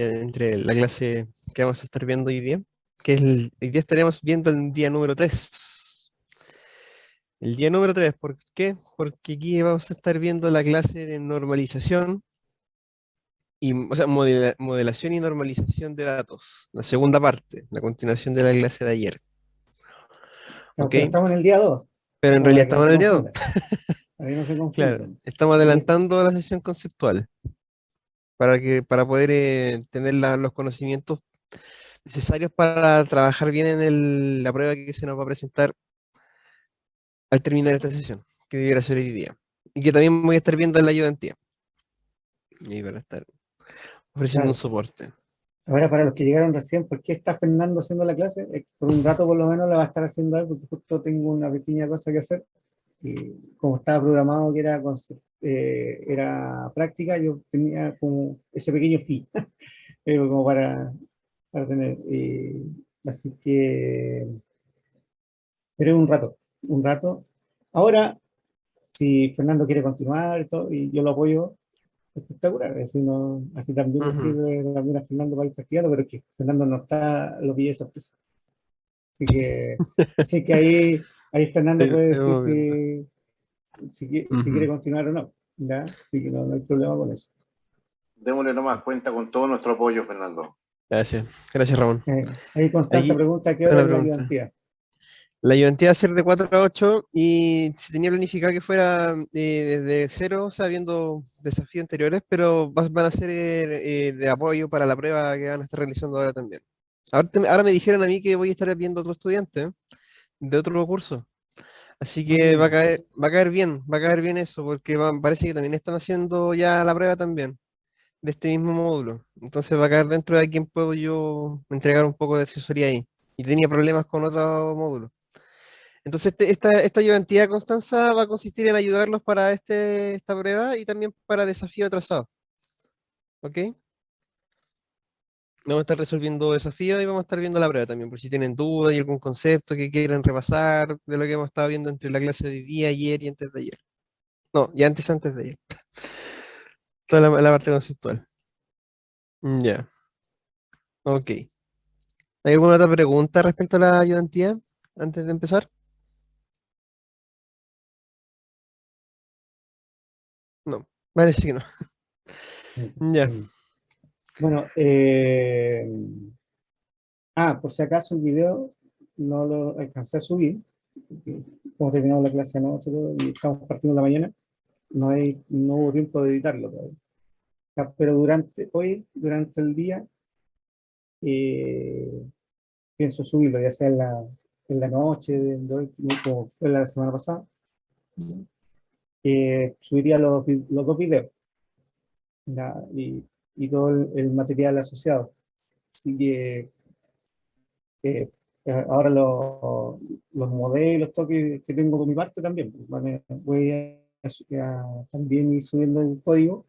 entre la clase que vamos a estar viendo hoy día, hoy día estaremos viendo el día número 3. El día número 3, ¿por qué? Porque aquí vamos a estar viendo la clase de normalización o sea, modelación y normalización de datos, la segunda parte, la continuación de la clase de ayer, Claro, ¿ok? pero estamos en el día 2, Pero en como realidad para que no estamos se en el día 2. confunda, para que no se Claro, confundan. estamos Y, adelantando la sesión conceptual para poder tener los conocimientos necesarios para trabajar bien en la prueba que se nos va a presentar al terminar esta sesión, que debiera ser hoy día. Y que también voy a estar viendo en la ayudantía. Y para estar ofreciendo un claro, soporte. ahora para los que llegaron recién, ¿por qué está Fernando haciendo la clase? Por un rato por lo menos la va a estar haciendo él, porque justo tengo una pequeña cosa que hacer. Y como estaba programado que era práctica, yo tenía como ese pequeño fee, pero como para tener. Así que, pero es un rato, un rato. Ahora, si Fernando quiere continuar y todo, y yo lo apoyo, espectacular. Así, no, así también le Ujú. sirve también a Fernando para ir practicando, pero es que Fernando no está, lo pillé de sorpresa. Así que ahí Fernando puede Ahí decir vamos viendo. si quiere Ujú. continuar o no. ¿Ya? Así que no hay problema con eso. Démosle nomás cuenta con todo nuestro apoyo, Fernando. Gracias. Gracias, Ramón. Ahí Constanza Aquí, pregunta a qué hora una es la pregunta. ayudantía. La ayudantía va a ser de 4 a 8 y se tenía planificado que fuera desde cero, o sea, viendo desafíos anteriores, pero van a ser de apoyo para la prueba que van a estar realizando ahora también. Ahora me dijeron a mí que voy a estar viendo otro estudiante de otro curso, así que Mm, va a caer bien eso, porque parece que también están haciendo ya la prueba también de este mismo módulo. Entonces va a caer dentro de quien puedo yo entregar un poco de asesoría ahí. Y tenía problemas con otro módulo. Entonces, esta ayudantía, Constanza, va a consistir en ayudarlos para esta prueba y también para desafío trazado. ¿Ok? Vamos a estar resolviendo desafíos y vamos a estar viendo la prueba también, por si tienen dudas y algún concepto que quieran repasar de lo que hemos estado viendo entre la clase de hoy día, ayer y antes de ayer. No, y antes de ayer. Toda la parte conceptual. Ya, ok. ¿Hay alguna otra pregunta respecto a la ayudantía antes de empezar? No, parece que no. Ya. mm. Bueno, por si acaso el video no lo alcancé a subir, porque como terminamos la clase anoche y estamos partiendo en la mañana, no hubo tiempo de editarlo todavía. Pero durante el día, eh, pienso subirlo, ya sea en la noche de hoy, como fue la semana pasada, subiría los dos videos, ¿ya? Y todo el material asociado. Así que ahora los modelos, toques que tengo por mi parte también, pues, voy a también ir subiendo el código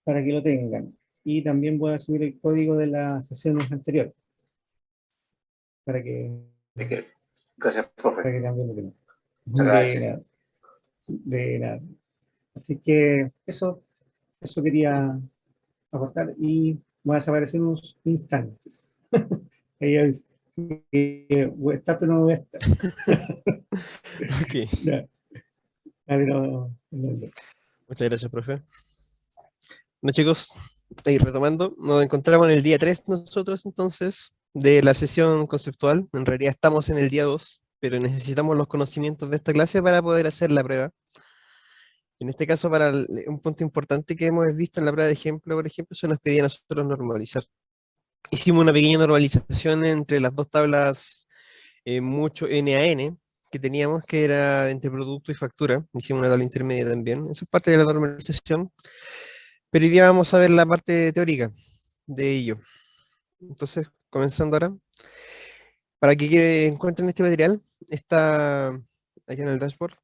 para que lo tengan. Y también voy a subir el código de las sesiones anteriores para que, Es que, gracias, profe. para que también lo tengan. Se De agradece. nada, de nada. Así que eso quería aportar y voy a desaparecer unos instantes. Ahí aviso. Voy a estar, pero no voy a estar. Ok. Ya, no. Muchas gracias, profe. Bueno, chicos, ahí retomando, nos encontramos en el día 3 nosotros entonces de la sesión conceptual. En realidad estamos en el día 2, pero necesitamos los conocimientos de esta clase para poder hacer la prueba. En este caso, un punto importante que hemos visto en la prueba de ejemplo, por ejemplo, se nos pedía a nosotros normalizar. Hicimos una pequeña normalización entre las dos tablas mucho N a N que teníamos, que era entre producto y factura. Hicimos una tabla intermedia también. Eso es parte de la normalización. Pero hoy día vamos a ver la parte teórica de ello. Entonces, comenzando ahora, para que encuentren este material, está aquí en el dashboard.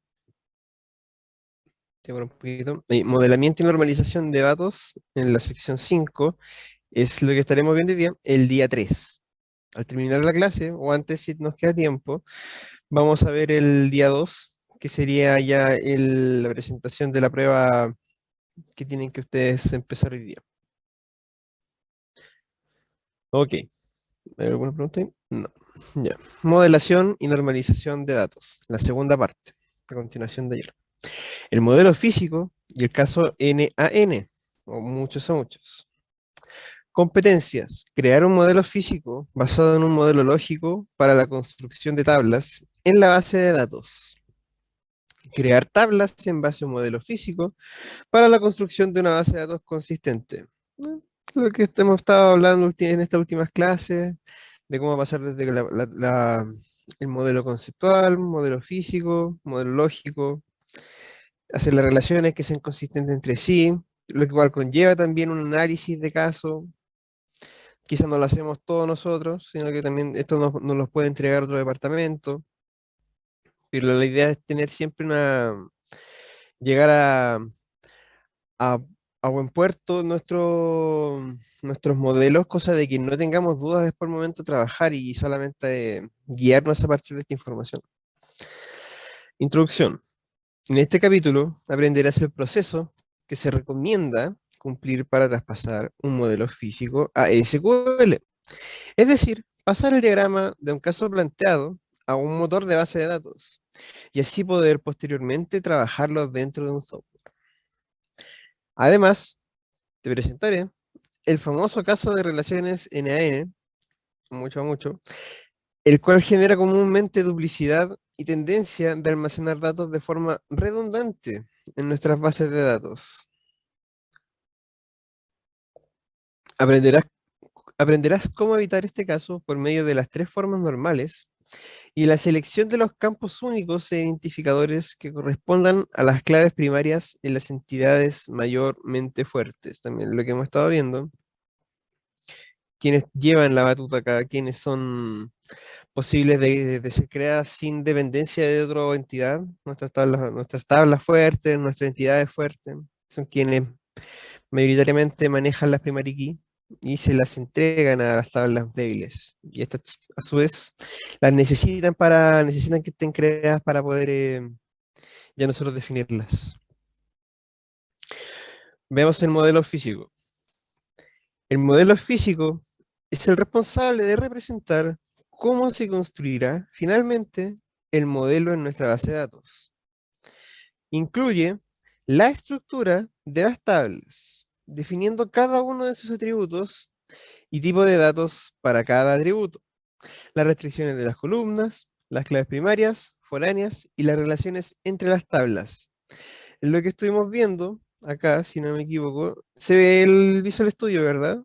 Demora un poquito. Modelamiento y normalización de datos en la sección 5 es lo que estaremos viendo hoy día, el día 3. Al terminar la clase, o antes si nos queda tiempo, vamos a ver el día 2, que sería ya la presentación de la prueba que tienen que ustedes empezar hoy día. Ok. ¿Hay alguna pregunta ahí? No. Ya. Modelación y normalización de datos. La segunda parte. A continuación de ayer. El modelo físico y el caso NaN. O muchos a muchos. Competencias. Crear un modelo físico basado en un modelo lógico para la construcción de tablas en la base de datos. Crear tablas en base a un modelo físico para la construcción de una base de datos consistente. Lo que hemos estado hablando en estas últimas clases, de cómo pasar desde el modelo conceptual, modelo físico, modelo lógico, hacer las relaciones que sean consistentes entre sí, lo que igual conlleva también un análisis de caso. Quizás no lo hacemos todos nosotros, sino que también esto nos lo puede entregar otro departamento, pero la idea es tener siempre llegar a, a buen puerto nuestros modelos, cosa de que no tengamos dudas después del momento de trabajar y solamente guiarnos a partir de esta información. Introducción. En este capítulo aprenderás el proceso que se recomienda cumplir para traspasar un modelo físico a SQL. Es decir, pasar el diagrama de un caso planteado a un motor de base de datos y así poder posteriormente trabajarlo dentro de un software. Además, te presentaré el famoso caso de relaciones NaN, mucho a mucho, el cual genera comúnmente duplicidad y tendencia de almacenar datos de forma redundante en nuestras bases de datos. Aprenderás, aprenderás cómo evitar este caso por medio de las tres formas normales y la selección de los campos únicos e identificadores que correspondan a las claves primarias en las entidades mayormente fuertes. También lo que hemos estado viendo, quienes llevan la batuta acá, quienes son posibles de ser creadas sin dependencia de otra entidad. Nuestras tablas fuertes, nuestras entidades fuertes, son quienes mayoritariamente manejan las primary key y se las entregan a las tablas débiles. Y estas, a su vez, necesitan que estén creadas para poder ya nosotros definirlas. Veamos el modelo físico. El modelo físico es el responsable de representar cómo se construirá finalmente el modelo en nuestra base de datos. Incluye la estructura de las tablas, definiendo cada uno de sus atributos y tipo de datos para cada atributo, las restricciones de las columnas, las claves primarias, foráneas y las relaciones entre las tablas. En lo que estuvimos viendo, acá, si no me equivoco, se ve el Visual Studio, ¿verdad?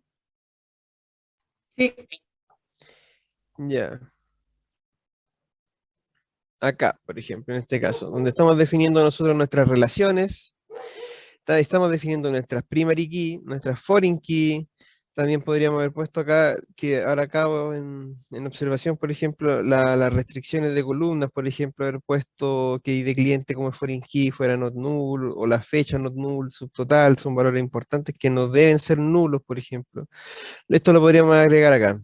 Sí, Ya. Acá, por ejemplo, en este caso, donde estamos definiendo nosotros nuestras relaciones, estamos definiendo nuestras primary key, nuestras foreign key. También podríamos haber puesto acá, que ahora acabo en observación, por ejemplo, las restricciones de columnas, por ejemplo, haber puesto que de cliente como foreign key fuera not null, o la fecha not null, subtotal, son valores importantes que no deben ser nulos, por ejemplo. Esto lo podríamos agregar acá,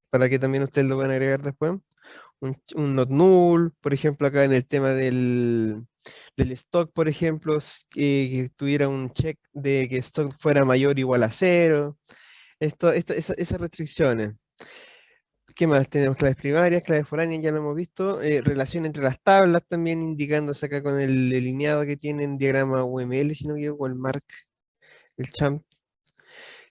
para que también ustedes lo puedan agregar después. Un not null, por ejemplo, acá en el tema del stock, por ejemplo, que tuviera un check de que stock fuera mayor o igual a cero. Esas restricciones. ¿Qué más? Tenemos claves primarias, claves foráneas, ya lo hemos visto. Relación entre las tablas también indicándose acá con el delineado que tienen diagrama UML, si no me equivoco, el mark, el champ.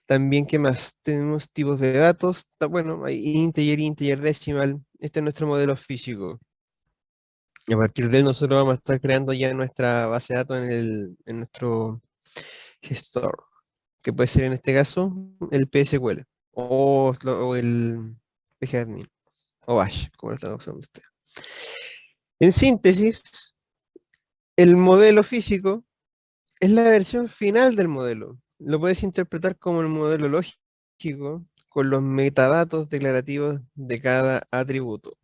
También, ¿qué más? Tenemos tipos de datos. Bueno, hay integer decimal. Este es nuestro modelo físico. Y a partir de él nosotros vamos a estar creando ya nuestra base de datos en nuestro gestor, que puede ser en este caso el PSQL o el PGAdmin o Bash, como lo están usando ustedes. En síntesis, el modelo físico es la versión final del modelo. Lo puedes interpretar como el modelo lógico con los metadatos declarativos de cada atributo.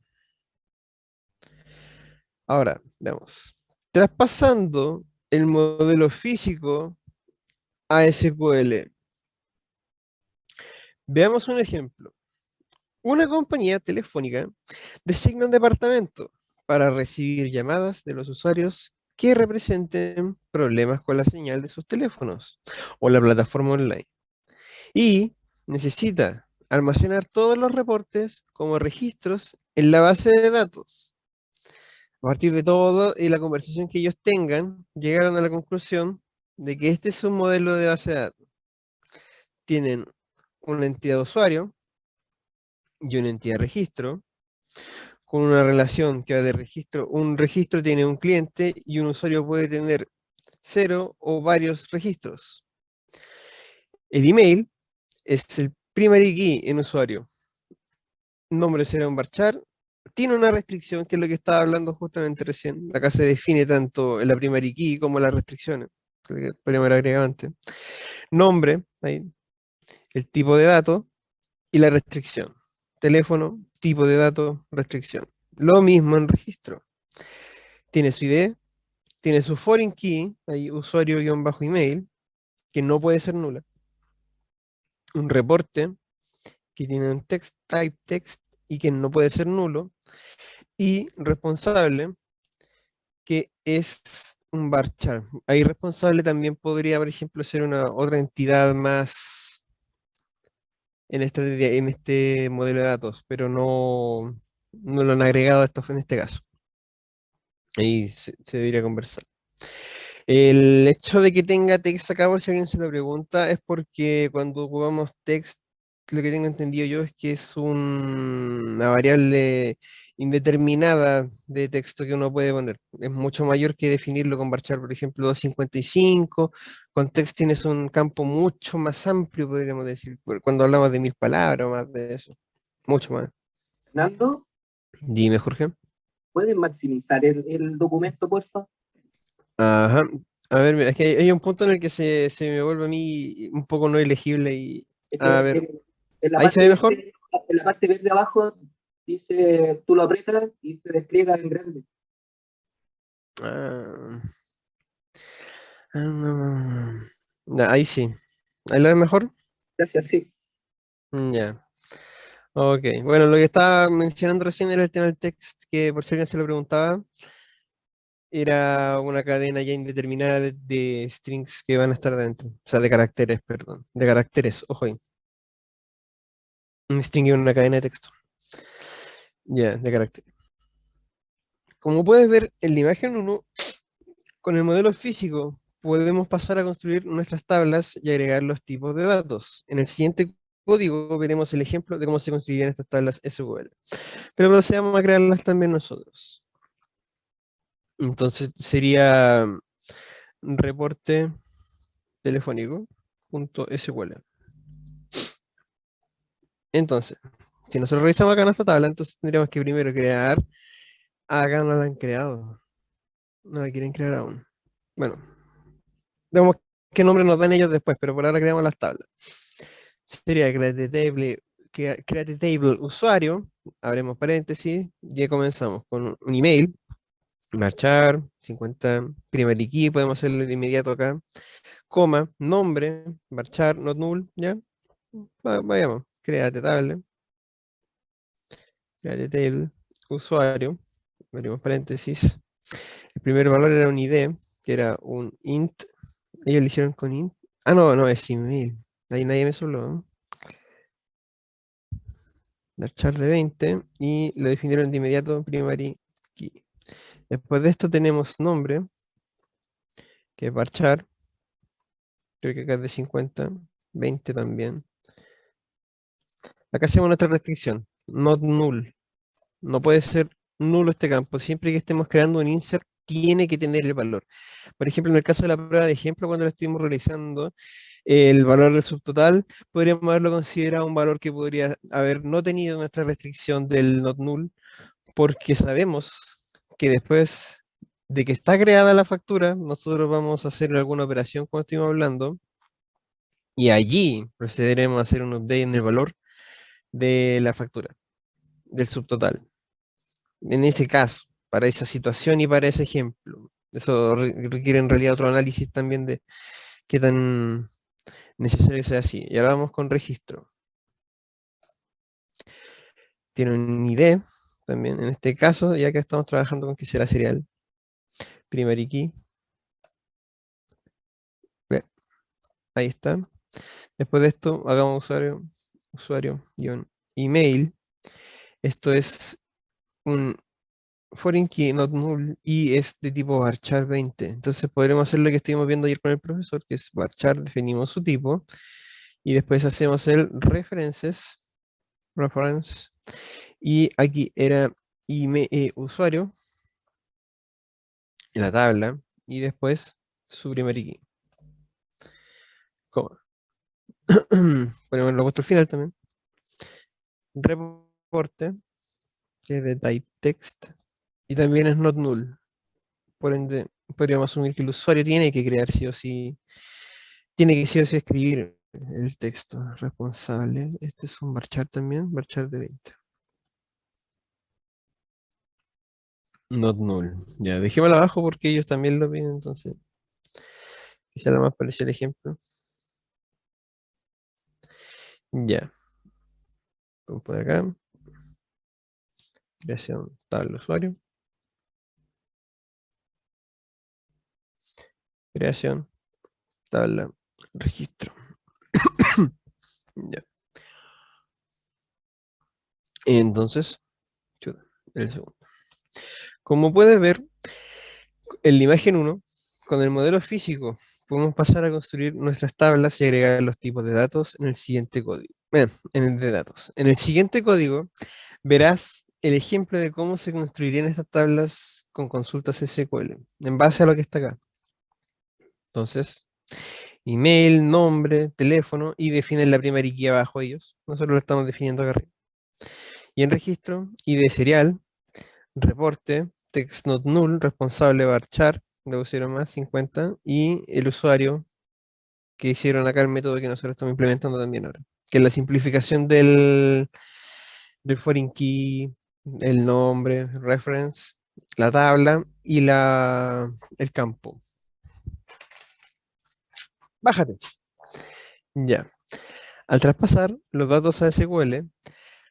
Ahora, veamos. Traspasando el modelo físico a SQL. Veamos un ejemplo. Una compañía telefónica designa un departamento para recibir llamadas de los usuarios que representen problemas con la señal de sus teléfonos o la plataforma online. Y necesita almacenar todos los reportes como registros en la base de datos. A partir de todo y la conversación que ellos tengan, llegaron a la conclusión de que este es un modelo de base de datos. Tienen una entidad de usuario y una entidad de registro, con una relación que va de registro. Un registro tiene un cliente y un usuario puede tener 0 o varios registros. El email es el primary key en usuario. Nombre será un varchar. Tiene una restricción que es lo que estaba hablando justamente recién. Acá se define tanto la primary key como las restricciones. Que podríamos haber agregado antes. Nombre, ahí, el tipo de datos y la restricción. Teléfono, tipo de datos, restricción. Lo mismo en registro. Tiene su ID, tiene su foreign key, ahí usuario-email, que no puede ser nula. Un reporte, que tiene un text type text y que no puede ser nulo. Y responsable, que es un varchar. Ahí responsable también podría, por ejemplo, ser una otra entidad más en este modelo de datos, pero no lo han agregado a esto en este caso. Ahí se debería conversar. El hecho de que tenga text acá, por si alguien se lo pregunta, es porque cuando ocupamos text, lo que tengo entendido yo es que es una variable indeterminada de texto que uno puede poner. Es mucho mayor que definirlo con varchar, por ejemplo, 255. Con text tienes un campo mucho más amplio, podríamos decir, cuando hablamos de 1000 palabras o más de eso. Mucho más. Fernando, Dime, Jorge. ¿puedes maximizar el documento, por favor? Ajá. A ver, mira, es que hay un punto en el que se me vuelve a mí un poco no elegible y... Es A que ver, en la ¿ahí se parte ve mejor? en la parte verde abajo dice, tú lo aprietas y se despliega en grande. Ah, ahí sí. ¿Ahí lo ves mejor? Gracias, sí. Ya. Ok. Bueno, lo que estaba mencionando recién era el tema del text, que por si alguien se lo preguntaba, era una cadena ya indeterminada de strings que van a estar dentro. O sea, de caracteres, perdón. De caracteres, ojo ahí. Un string es una cadena de texto. Ya, de caracteres. Como puedes ver en la imagen 1, con el modelo físico podemos pasar a construir nuestras tablas y agregar los tipos de datos. En el siguiente código veremos el ejemplo de cómo se construirían estas tablas SQL. Pero procedamos a crearlas también nosotros. Entonces sería reporte telefónico.sql. Entonces, si nosotros revisamos acá nuestra tabla, entonces tendríamos que primero crear. Acá no la han creado. No la quieren crear aún. Bueno, vemos qué nombre nos dan ellos después, pero por ahora creamos las tablas. Sería create table usuario, abrimos paréntesis, y ya comenzamos con un email, marchar, 50, primary key, podemos hacerlo de inmediato acá, coma, nombre, marchar, not null, ya, vayamos, create table usuario, abrimos paréntesis, el primer valor era un ID, que era un int, ellos lo hicieron con int, no, es email, ahí nadie me soló, ¿no? Char de 20 y lo definieron de inmediato primary key. Después de esto tenemos nombre, que es varchar, creo que acá es de 50, 20 también. Acá hacemos nuestra restricción, not null. No puede ser nulo este campo, siempre que estemos creando un insert tiene que tener el valor. Por ejemplo, en el caso de la prueba de ejemplo, cuando lo estuvimos realizando, el valor del subtotal, podríamos haberlo considerado un valor que podría haber no tenido nuestra restricción del not null, porque sabemos que después de que está creada la factura, nosotros vamos a hacer alguna operación como estuvimos hablando, y allí procederemos a hacer un update en el valor de la factura, del subtotal. En ese caso, para esa situación y para ese ejemplo. Eso requiere en realidad otro análisis también de qué tan necesario sea así. Y ahora vamos con registro. Tiene un ID también, en este caso, ya que estamos trabajando con que será serial. Primary key. Ahí está. Después de esto, hagamos usuario usuario-email. Esto es un foreign key not null y es de tipo varchar 20. Entonces podremos hacer lo que estuvimos viendo ayer con el profesor, que es varchar, definimos su tipo y después hacemos el reference, y aquí era usuario en la tabla y después su primer key. Coma. Ponemos lo puesto al final también. Reporte, que es de type text, y también es not null. Por ende, podríamos asumir que el usuario tiene que crear sí o sí, tiene que sí o sí escribir el texto responsable. Este es un varchar también, varchar de 20. Not null. Ya, dejémoslo abajo porque ellos también lo piden, entonces quizá lo más parecido al ejemplo. Ya, vamos por acá. Creación tabla usuario. Creación tabla registro. Ya. Entonces, chuta, el segundo. Como puedes ver, en la imagen 1, con el modelo físico, podemos pasar a construir nuestras tablas y agregar los tipos de datos en el siguiente código. En el de datos. En el siguiente código verás el ejemplo de cómo se construirían estas tablas con consultas SQL, en base a lo que está acá. Entonces, email, nombre, teléfono, y definen la primera key abajo ellos. Nosotros lo estamos definiendo acá arriba. Y en registro, ID serial, reporte, text not null, responsable varchar, le pusieron más 50, y el usuario que hicieron acá el método que nosotros estamos implementando también ahora, que es la simplificación del foreign key, el nombre, reference, la tabla y el campo. Bájate. Ya. Al traspasar los datos a SQL,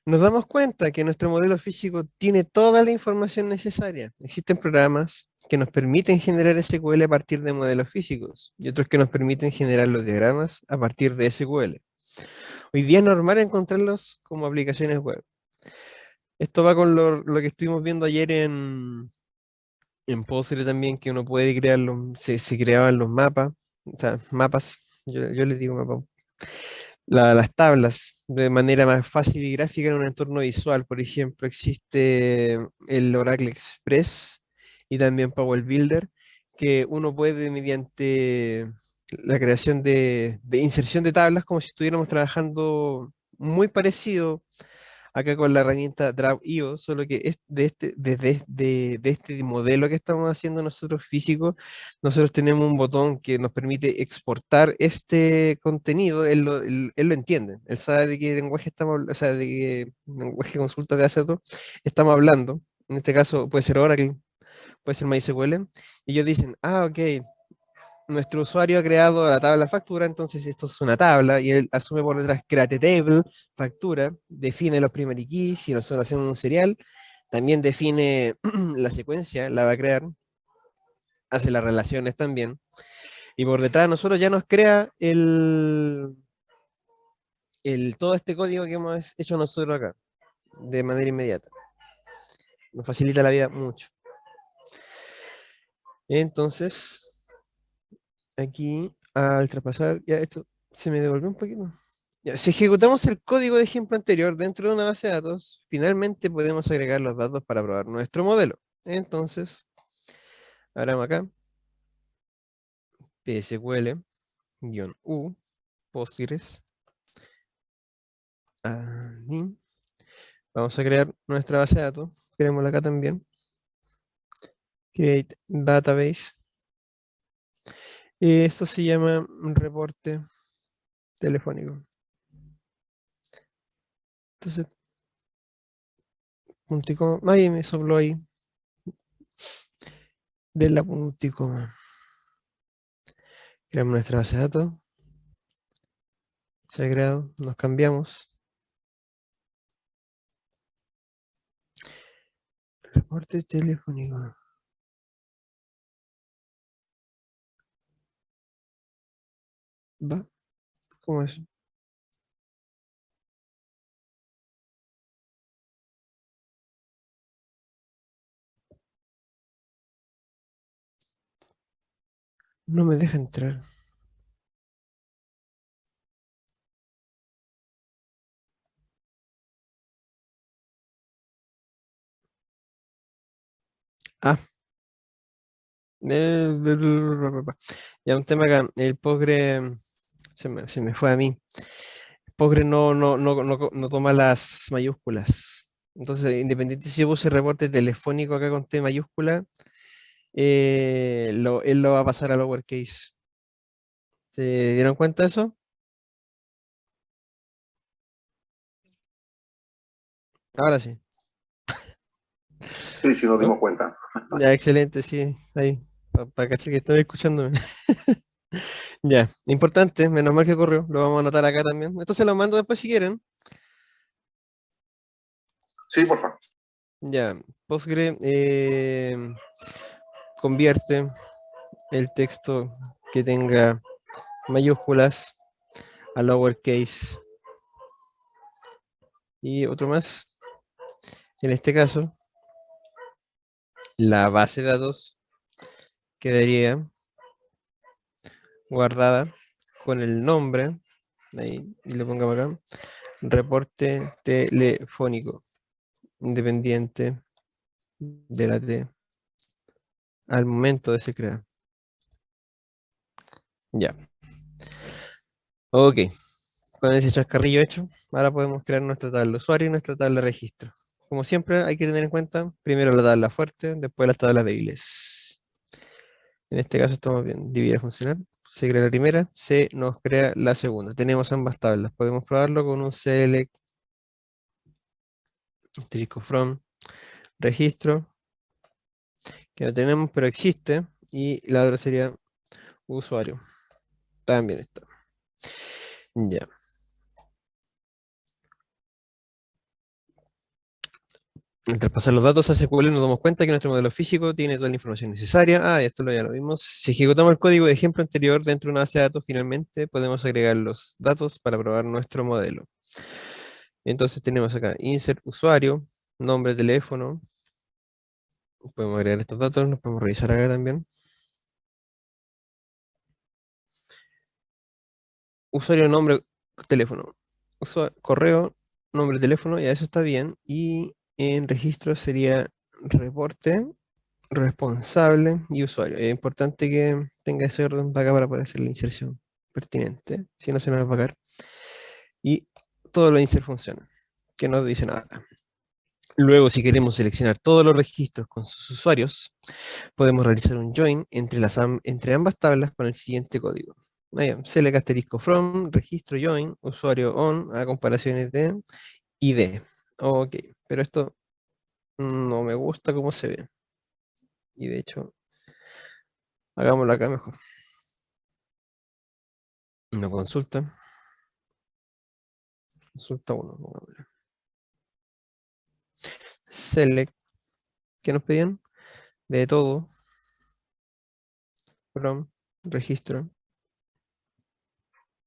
nos damos cuenta que nuestro modelo físico tiene toda la información necesaria. Existen programas que nos permiten generar SQL a partir de modelos físicos y otros que nos permiten generar los diagramas a partir de SQL. Hoy día es normal encontrarlos como aplicaciones web. Esto va con lo que estuvimos viendo ayer en Postgre también, que uno puede crear se creaban los mapas, o sea, mapas, yo les digo mapas, las tablas de manera más fácil y gráfica en un entorno visual. Por ejemplo, existe el Oracle Express y también Power Builder, que uno puede mediante la creación de inserción de tablas, como si estuviéramos trabajando muy parecido acá con la herramienta Draw.io, solo que es de este modelo que estamos haciendo nosotros físico, nosotros tenemos un botón que nos permite exportar este contenido, él lo entiende, él sabe de qué lenguaje estamos, o sea, de qué lenguaje de consulta de ASATO estamos hablando. En este caso puede ser Oracle, puede ser MySQL, y ellos dicen, ah, ok, nuestro usuario ha creado la tabla factura, entonces esto es una tabla y él asume por detrás create table, factura, define los primary keys, si nosotros hacemos un serial, también define la secuencia, la va a crear, hace las relaciones también, y por detrás nosotros ya nos crea todo este código que hemos hecho nosotros acá, de manera inmediata. Nos facilita la vida mucho. Entonces, aquí al traspasar, ya esto se me devolvió un poquito. Ya, si ejecutamos el código de ejemplo anterior dentro de una base de datos, finalmente podemos agregar los datos para probar nuestro modelo. Entonces, haremos acá psql-u postgres admin. Vamos a crear nuestra base de datos. Creémosla acá también. Create database. Y esto se llama un reporte telefónico. Entonces, punto y coma. Ahí me sopló ahí. De la punto y coma. Creamos nuestra base de datos. Se ha creado. Nos cambiamos. Reporte telefónico. ¿Va? ¿Cómo es? No me deja entrar. Ah, ya un tema acá. El Postgre se me fue a mí. Postgre no toma las mayúsculas. Entonces, independiente si yo puse reporte telefónico acá con T mayúscula, él lo va a pasar a lowercase. ¿Se dieron cuenta de eso? Ahora sí. Sí, sí, nos ¿No? dimos cuenta. Ya, excelente, sí. Ahí, para cachar que están escuchándome. Ya, importante, menos mal que ocurrió. Lo vamos a anotar acá también. Esto se lo mando después si quieren. Sí, por favor. Ya, Postgre convierte el texto que tenga mayúsculas a lowercase y otro más. En este caso, la base de datos quedaría guardada con el nombre, ahí y lo pongamos acá, reporte telefónico independiente de la T al momento de ser creada. Ya, ok. Con ese chascarrillo hecho, ahora podemos crear nuestra tabla de usuario y nuestra tabla de registro. Como siempre, hay que tener en cuenta primero la tabla fuerte, después las tablas débiles. En este caso estamos bien, dividir a funcionar. Se crea la primera, se nos crea la segunda. Tenemos ambas tablas. Podemos probarlo con un select asterisco from registro, que no tenemos, pero existe. Y la otra sería usuario. También está. Ya. Al traspasar los datos a SQL nos damos cuenta que nuestro modelo físico tiene toda la información necesaria. Ah, esto ya lo vimos. Si ejecutamos el código de ejemplo anterior dentro de una base de datos, finalmente podemos agregar los datos para probar nuestro modelo. Entonces tenemos acá insert usuario, nombre, teléfono. Podemos agregar estos datos, los podemos revisar acá también. Usuario, nombre, teléfono. Correo, nombre, teléfono, ya eso está bien. Y en registro sería reporte, responsable y usuario. Es importante que tenga ese orden para acá para poder hacer la inserción pertinente, si no se nos va a pagar. Y todo lo insert funciona, que no dice nada. Luego, si queremos seleccionar todos los registros con sus usuarios, podemos realizar un join entre ambas tablas con el siguiente código. Select asterisco from, registro join, usuario on, a comparaciones de ID. Ok, pero esto no me gusta cómo se ve. Y de hecho, hagámoslo acá mejor. Una consulta. Consulta 1. Select, ¿qué nos pedían? De todo. From, registro.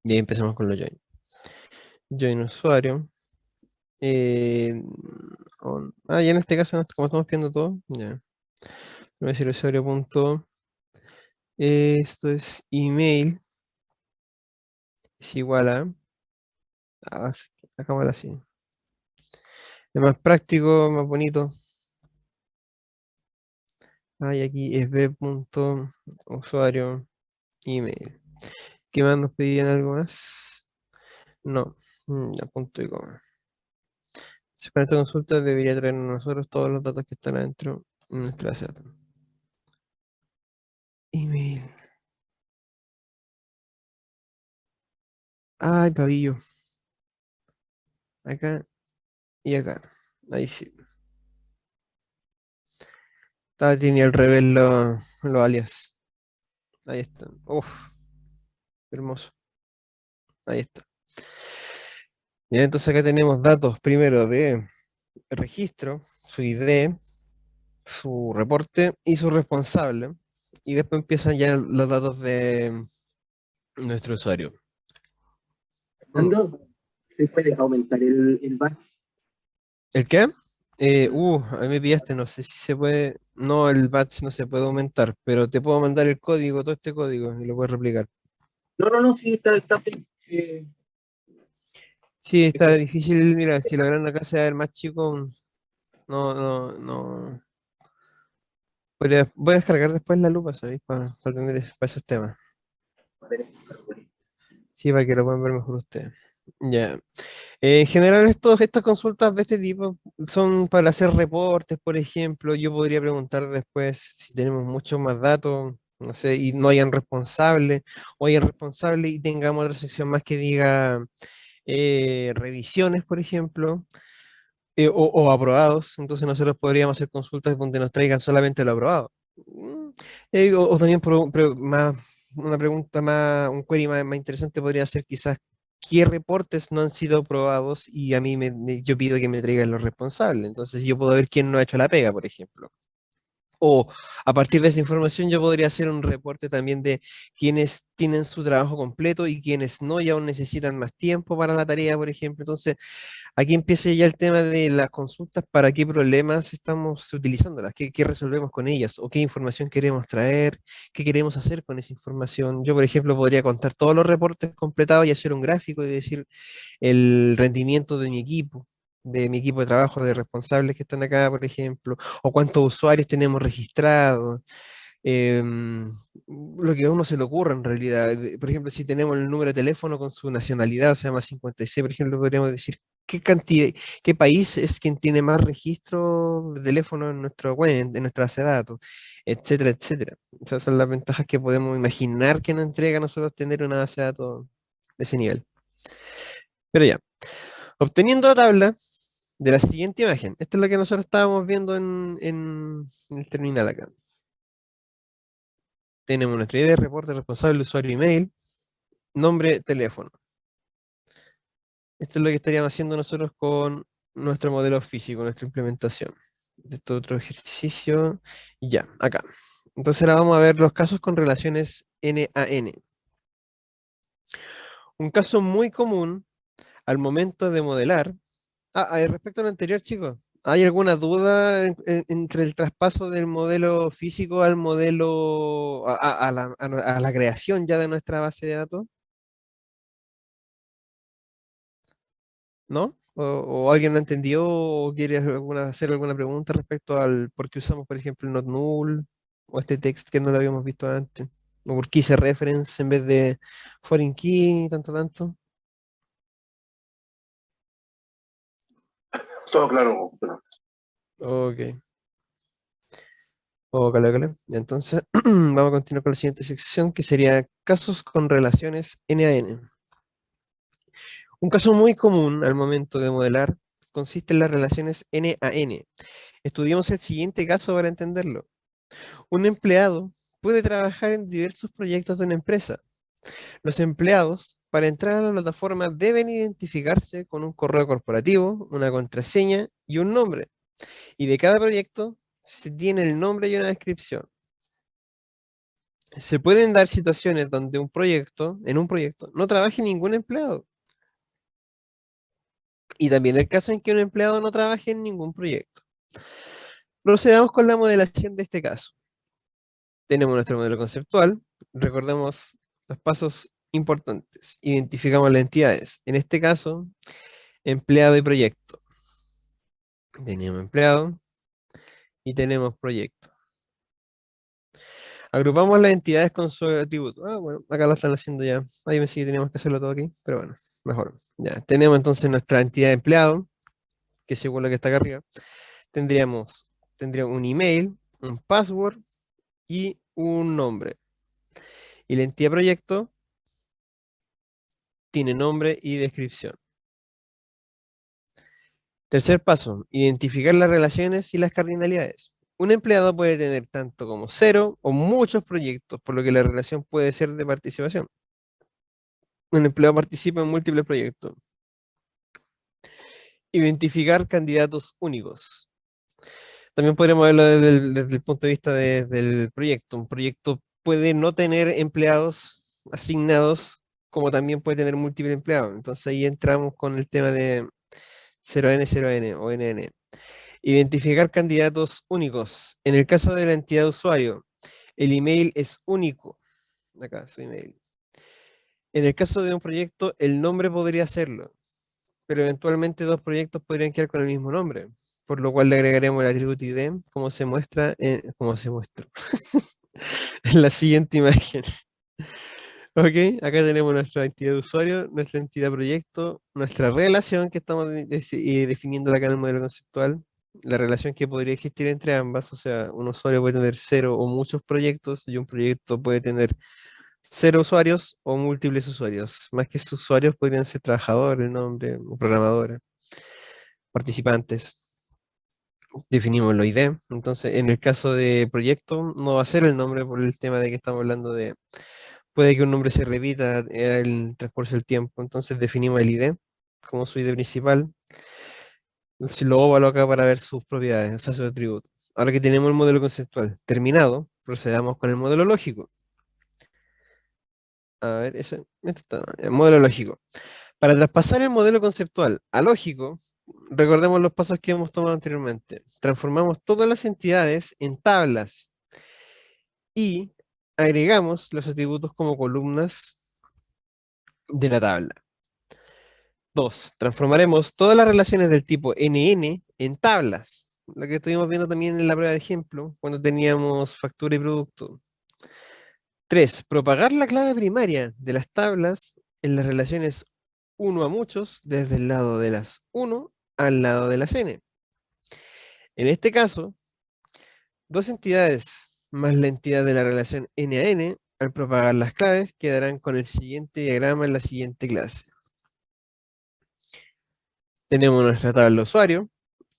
Y ahí empezamos con los join. Join usuario. Y en este caso, como estamos viendo todo, ya. Voy a decir usuario punto. Esto es email. Es igual a. ah, Hagámoslo así. Es más práctico, más bonito. Y aquí es b.usuario email. ¿Qué más nos pedían algo más? No. Ya, punto y coma. Con esta consulta debería traernos nosotros todos los datos que están adentro en nuestra base de datos. Email. Ay, pabillo. Acá y acá. Ahí sí. Tenía al revés los alias. Ahí están. Uf, hermoso. Ahí está. Bien, entonces acá tenemos datos primero de registro, su ID, su reporte y su responsable. Y después empiezan ya los datos de nuestro usuario. Mm. Fernando, ¿se puede aumentar el batch? ¿El qué? A mí me pillaste, no sé si se puede. No, el batch no se puede aumentar, pero te puedo mandar el código, todo este código, y lo puedes replicar. No, sí, está bien. Sí, está Eso. difícil, mira, si logran acá sea el más chico, no. Voy a descargar después la lupa, ¿sabéis? Para tener para esos temas. Sí, para que lo puedan ver mejor ustedes. Ya. En general, estas consultas de este tipo son para hacer reportes, por ejemplo. Yo podría preguntar después si tenemos muchos más datos, no sé, y no hayan responsable, o hayan responsable y tengamos otra sección más que diga revisiones, por ejemplo, o aprobados. Entonces nosotros podríamos hacer consultas donde nos traigan solamente lo aprobado. Mm, o también una pregunta más, un query más interesante podría ser quizás qué reportes no han sido aprobados y a mí yo pido que me traigan los responsables. Entonces yo puedo ver quién no ha hecho la pega, por ejemplo. O a partir de esa información yo podría hacer un reporte también de quienes tienen su trabajo completo y quienes no y aún necesitan más tiempo para la tarea, por ejemplo. Entonces, aquí empieza ya el tema de las consultas, para qué problemas estamos utilizándolas, qué resolvemos con ellas, o qué información queremos traer, qué queremos hacer con esa información. Yo, por ejemplo, podría contar todos los reportes completados y hacer un gráfico y decir el rendimiento de mi equipo de trabajo, de responsables que están acá, por ejemplo, o cuántos usuarios tenemos registrados, lo que a uno se le ocurra en realidad. Por ejemplo, si tenemos el número de teléfono con su nacionalidad, o sea, más 56, por ejemplo, podríamos decir qué cantidad, qué país es quien tiene más registro de teléfono en nuestro web, en nuestra base de datos, etcétera, etcétera. Esas son las ventajas que podemos imaginar que nos entrega a nosotros tener una base de datos de ese nivel. Pero ya, obteniendo la tabla de la siguiente imagen, esto es lo que nosotros estábamos viendo en el terminal acá. Tenemos nuestra ID, reporte, responsable, usuario, email, nombre, teléfono. Esto es lo que estaríamos haciendo nosotros con nuestro modelo físico, nuestra implementación. Esto otro ejercicio. Y ya, acá. Entonces ahora vamos a ver los casos con relaciones N a N. Un caso muy común al momento de modelar. Respecto a lo anterior, chicos, ¿hay alguna duda entre el traspaso del modelo físico al modelo, a la creación ya de nuestra base de datos? ¿No? ¿O alguien no entendió o quiere hacer alguna pregunta respecto al por qué usamos, por ejemplo, el not null o este text que no lo habíamos visto antes? ¿O por qué hice reference en vez de foreign key, tanto? Todo claro. Ok. Cale. Entonces, vamos a continuar con la siguiente sección, que sería casos con relaciones N a N. Un caso muy común al momento de modelar consiste en las relaciones N a N. Estudiamos el siguiente caso para entenderlo. Un empleado puede trabajar en diversos proyectos de una empresa. Los empleados, para entrar a la plataforma, deben identificarse con un correo corporativo, una contraseña y un nombre. Y de cada proyecto se tiene el nombre y una descripción. Se pueden dar situaciones donde en un proyecto, no trabaje ningún empleado. Y también el caso en que un empleado no trabaje en ningún proyecto. Procedamos con la modelación de este caso. Tenemos nuestro modelo conceptual. Recordemos los pasos importantes. Identificamos las entidades. En este caso, empleado y proyecto. Tenemos empleado y tenemos proyecto. Agrupamos las entidades con su atributo. Bueno, acá lo están haciendo ya. Ahí me sigue, teníamos que hacerlo todo aquí, pero bueno, mejor. Ya, tenemos entonces nuestra entidad de empleado, que es igual a la que está acá arriba. Tendríamos un email, un password y un nombre. Y la entidad proyecto tiene nombre y descripción. Tercer paso, identificar las relaciones y las cardinalidades. Un empleado puede tener tanto como cero o muchos proyectos, por lo que la relación puede ser de participación. Un empleado participa en múltiples proyectos. Identificar candidatos únicos. También podríamos verlo desde el punto de vista del proyecto. Un proyecto puede no tener empleados asignados, como también puede tener múltiples empleados. Entonces ahí entramos con el tema de 0N, 0N o NN. Identificar candidatos únicos. En el caso de la entidad de usuario, el email es único. Acá, su email. En el caso de un proyecto, el nombre podría serlo, pero eventualmente dos proyectos podrían quedar con el mismo nombre, por lo cual le agregaremos el atributo ID, como se muestra en la siguiente imagen. Ok, acá tenemos nuestra entidad de usuario, nuestra entidad proyecto, nuestra relación que estamos definiendo acá en el modelo conceptual, la relación que podría existir entre ambas, o sea, un usuario puede tener 0 o muchos proyectos y un proyecto puede tener 0 usuarios o múltiples usuarios. Más que usuarios podrían ser trabajadores, nombre, programadores, participantes. Definimos la ID. Entonces, en el caso de proyecto, no va a ser el nombre por el tema de que estamos hablando de puede que un nombre se repita en el transcurso del tiempo. Entonces definimos el ID como su ID principal. Si lo óvalo acá para ver sus propiedades, o sea, sus atributos. Ahora que tenemos el modelo conceptual terminado, procedamos con el modelo lógico. A ver, el modelo lógico. Para traspasar el modelo conceptual a lógico, recordemos los pasos que hemos tomado anteriormente. Transformamos todas las entidades en tablas y agregamos los atributos como columnas de la tabla. 2. Transformaremos todas las relaciones del tipo NN en tablas. Lo que estuvimos viendo también en la prueba de ejemplo, cuando teníamos factura y producto. 3. Propagar la clave primaria de las tablas en las relaciones 1 a muchos, desde el lado de las 1 al lado de las N. En este caso, dos entidades más la entidad de la relación N a N, al propagar las claves, quedarán con el siguiente diagrama en la siguiente clase. Tenemos nuestra tabla usuario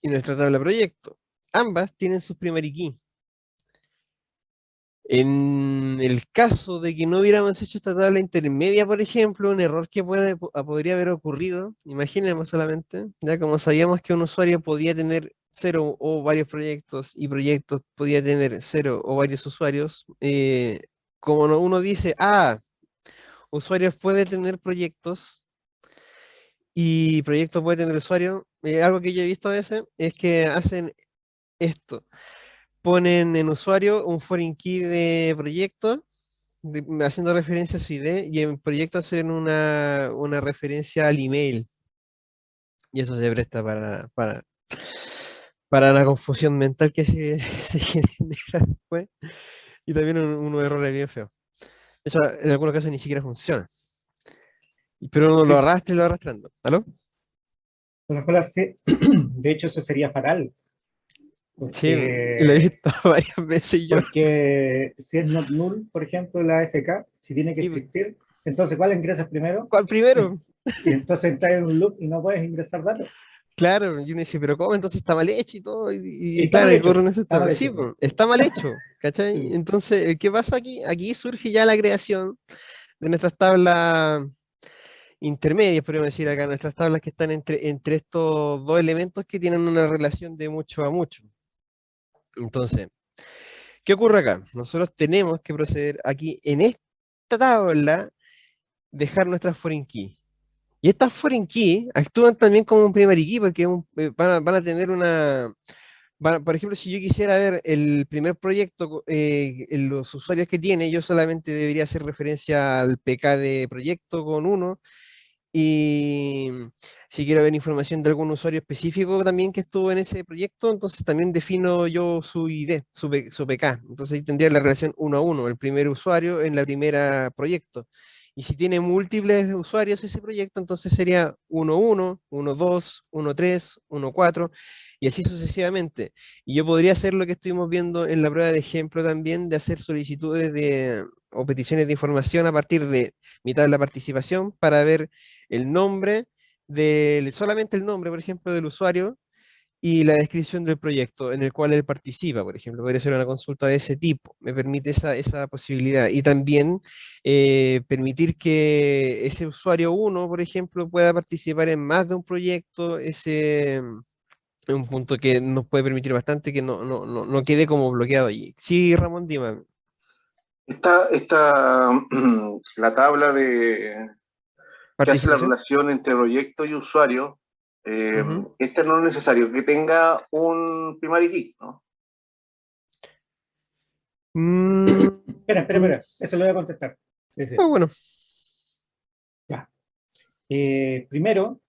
y nuestra tabla proyecto. Ambas tienen su primary key. En el caso de que no hubiéramos hecho esta tabla intermedia, por ejemplo, un error que podría haber ocurrido, imaginemos solamente, ya como sabíamos que un usuario podía tener 0 o varios proyectos y proyectos podía tener 0 o varios usuarios, como uno dice, usuarios puede tener proyectos y proyectos puede tener usuarios, algo que yo he visto a veces es que hacen esto. Ponen en usuario un foreign key de proyecto, haciendo referencia a su ID, y en proyecto hacen una referencia al email. Y eso se presta para la confusión mental que se genera después. Y también unos errores bien feos. De hecho, en algunos casos ni siquiera funciona. Pero uno lo arrastra y lo va arrastrando. ¿Aló? Ojalá sí. De hecho, eso sería fatal. Sí, y lo he Porque, visto varias veces yo. porque si es not null, por ejemplo, la AFK, si tiene que Y, existir, entonces ¿cuál ingresas primero? ¿cuál primero? Y entonces entras en un loop y no puedes ingresar datos. Claro, y uno dice, pero ¿cómo? Entonces está mal hecho y todo, Y y está claro, mal y hecho, corren ese está tema. mal Sí, hecho. pues, Sí, está mal hecho, ¿cachai? sí. Entonces, ¿qué pasa aquí? Aquí surge ya la creación de nuestras tablas intermedias, podríamos decir acá, nuestras tablas que están entre estos dos elementos que tienen una relación de mucho a mucho. Entonces, ¿qué ocurre acá? Nosotros tenemos que proceder aquí en esta tabla, dejar nuestras foreign key. Y estas foreign key actúan también como un primary key porque van a tener por ejemplo, si yo quisiera ver el primer proyecto, en los usuarios que tiene, yo solamente debería hacer referencia al PK de proyecto con uno. Y si quiero ver información de algún usuario específico también que estuvo en ese proyecto, entonces también defino yo su ID, su PK. Entonces ahí tendría la relación 1 a 1, el primer usuario en la primera proyecto. Y si tiene múltiples usuarios ese proyecto, entonces sería 1-1, 1-2, 1-3, 1-4, y así sucesivamente. Y yo podría hacer lo que estuvimos viendo en la prueba de ejemplo también, de hacer solicitudes o peticiones de información a partir de mi tabla de participación para ver el nombre, solamente el nombre, por ejemplo, del usuario y la descripción del proyecto en el cual él participa, por ejemplo. Podría ser una consulta de ese tipo, me permite esa posibilidad. Y también permitir que ese usuario 1, por ejemplo, pueda participar en más de un proyecto, ese es un punto que nos puede permitir bastante que no quede como bloqueado allí. Sí, Ramón, dime. La tabla de que hace la ¿Participación? relación entre proyecto y usuario, Ujú. este no es necesario que tenga con primary key, ¿no? Espera, eso lo voy a contestar. Sí, sí. Bueno, Ya. Primero,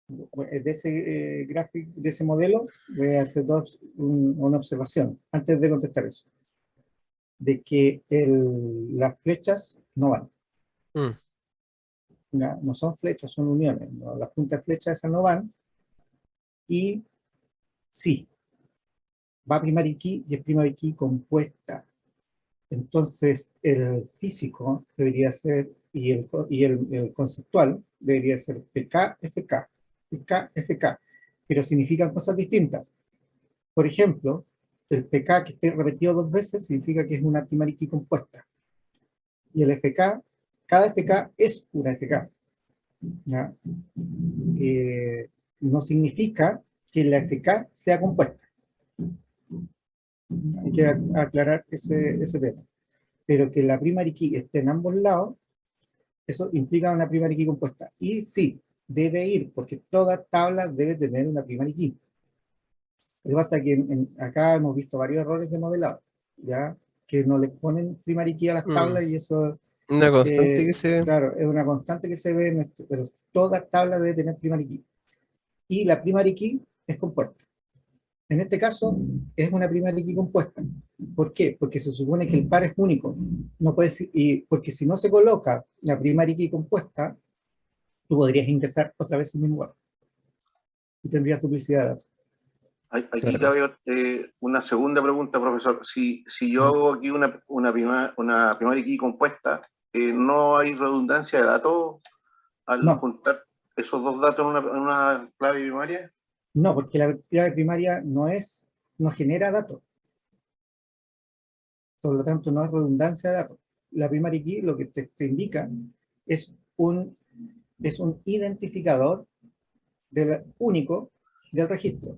de ese gráfico, de ese modelo, voy a hacer una observación antes de contestar eso. De que las flechas no van. mm, No son flechas, son uniones. ¿No? Las puntas de flecha esas no van. Y sí, va primary key y es primary key compuesta. Entonces, el físico debería ser, y el conceptual debería ser PK-FK, PK-FK, pero significan cosas distintas. Por ejemplo, el PK que esté repetido 2 veces significa que es una primary key compuesta. Y el FK, cada FK es una FK. ¿Ya? No significa que la FK sea compuesta. Hay que aclarar ese tema. Pero que la primary key esté en ambos lados, eso implica una primary key compuesta. Y sí, debe ir, porque toda tabla debe tener una primary key. Lo que pasa es que acá hemos visto varios errores de modelado, ¿ya? Que no le ponen primary key a las tablas y eso, una constante que se... claro, es una constante que se ve en esto, pero toda tabla debe tener primary key. Y la primary key es compuesta. En este caso, es una primary key compuesta. ¿Por qué? Porque se supone que el par es único. No puedes, porque si no se coloca la primary key compuesta, tú podrías ingresar otra vez el mismo lugar. Y tendrías duplicidad de datos. Aquí Claro. cabe una segunda pregunta, profesor. Si yo hago aquí una primary key compuesta, ¿no hay redundancia de datos al No, juntar esos dos datos en una clave primaria? no, porque la clave primaria no genera datos. Por lo tanto, no es redundancia de datos. La primary key lo que te indica es un identificador único del registro.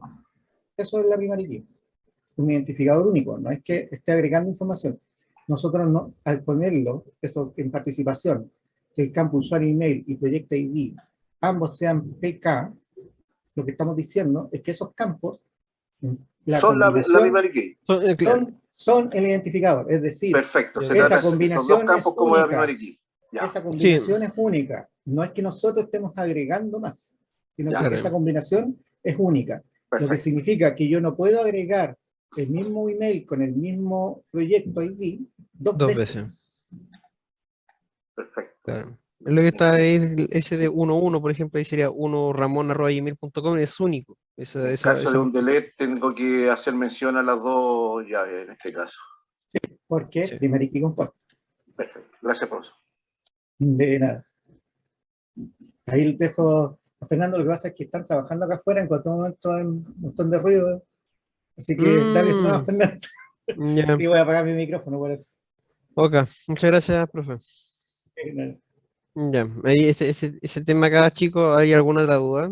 Eso es la primary key. Un identificador único, no es que esté agregando información. Nosotros no, al ponerlo, eso en participación, que el campo usuario email y proyecto ID, ambos sean PK, lo que estamos diciendo es que esos campos, la Son la combinación, primary key. Claro. son el identificador, es decir, Perfecto. Se esa trata de esos dos combinación es campos como la única. primary key. Ya, Esa Sí, combinación es única. No es que nosotros estemos agregando más, sino Ya. que claro. esa combinación es única. Lo que perfecto. significa que yo no puedo agregar el mismo email con el mismo proyecto ID dos 2 veces. veces. Perfecto. Claro. Es lo que está ahí, ese de 1-1, por ejemplo, ahí sería 1ramon@gmail.com, es único. En caso de un delete, tengo que hacer mención a las dos llaves en este caso. Porque sí. primary key compuesto. Perfecto. Gracias, profesor. De nada. Ahí dejo a Fernando, lo que pasa es que están trabajando acá afuera, en cualquier momento hay un montón de ruido. Así que dale nomás, Fernando. Ya, Sí, voy a apagar mi micrófono por eso. ok. Muchas gracias, profe. Ya, ahí ese tema acá, chicos, ¿hay alguna otra duda?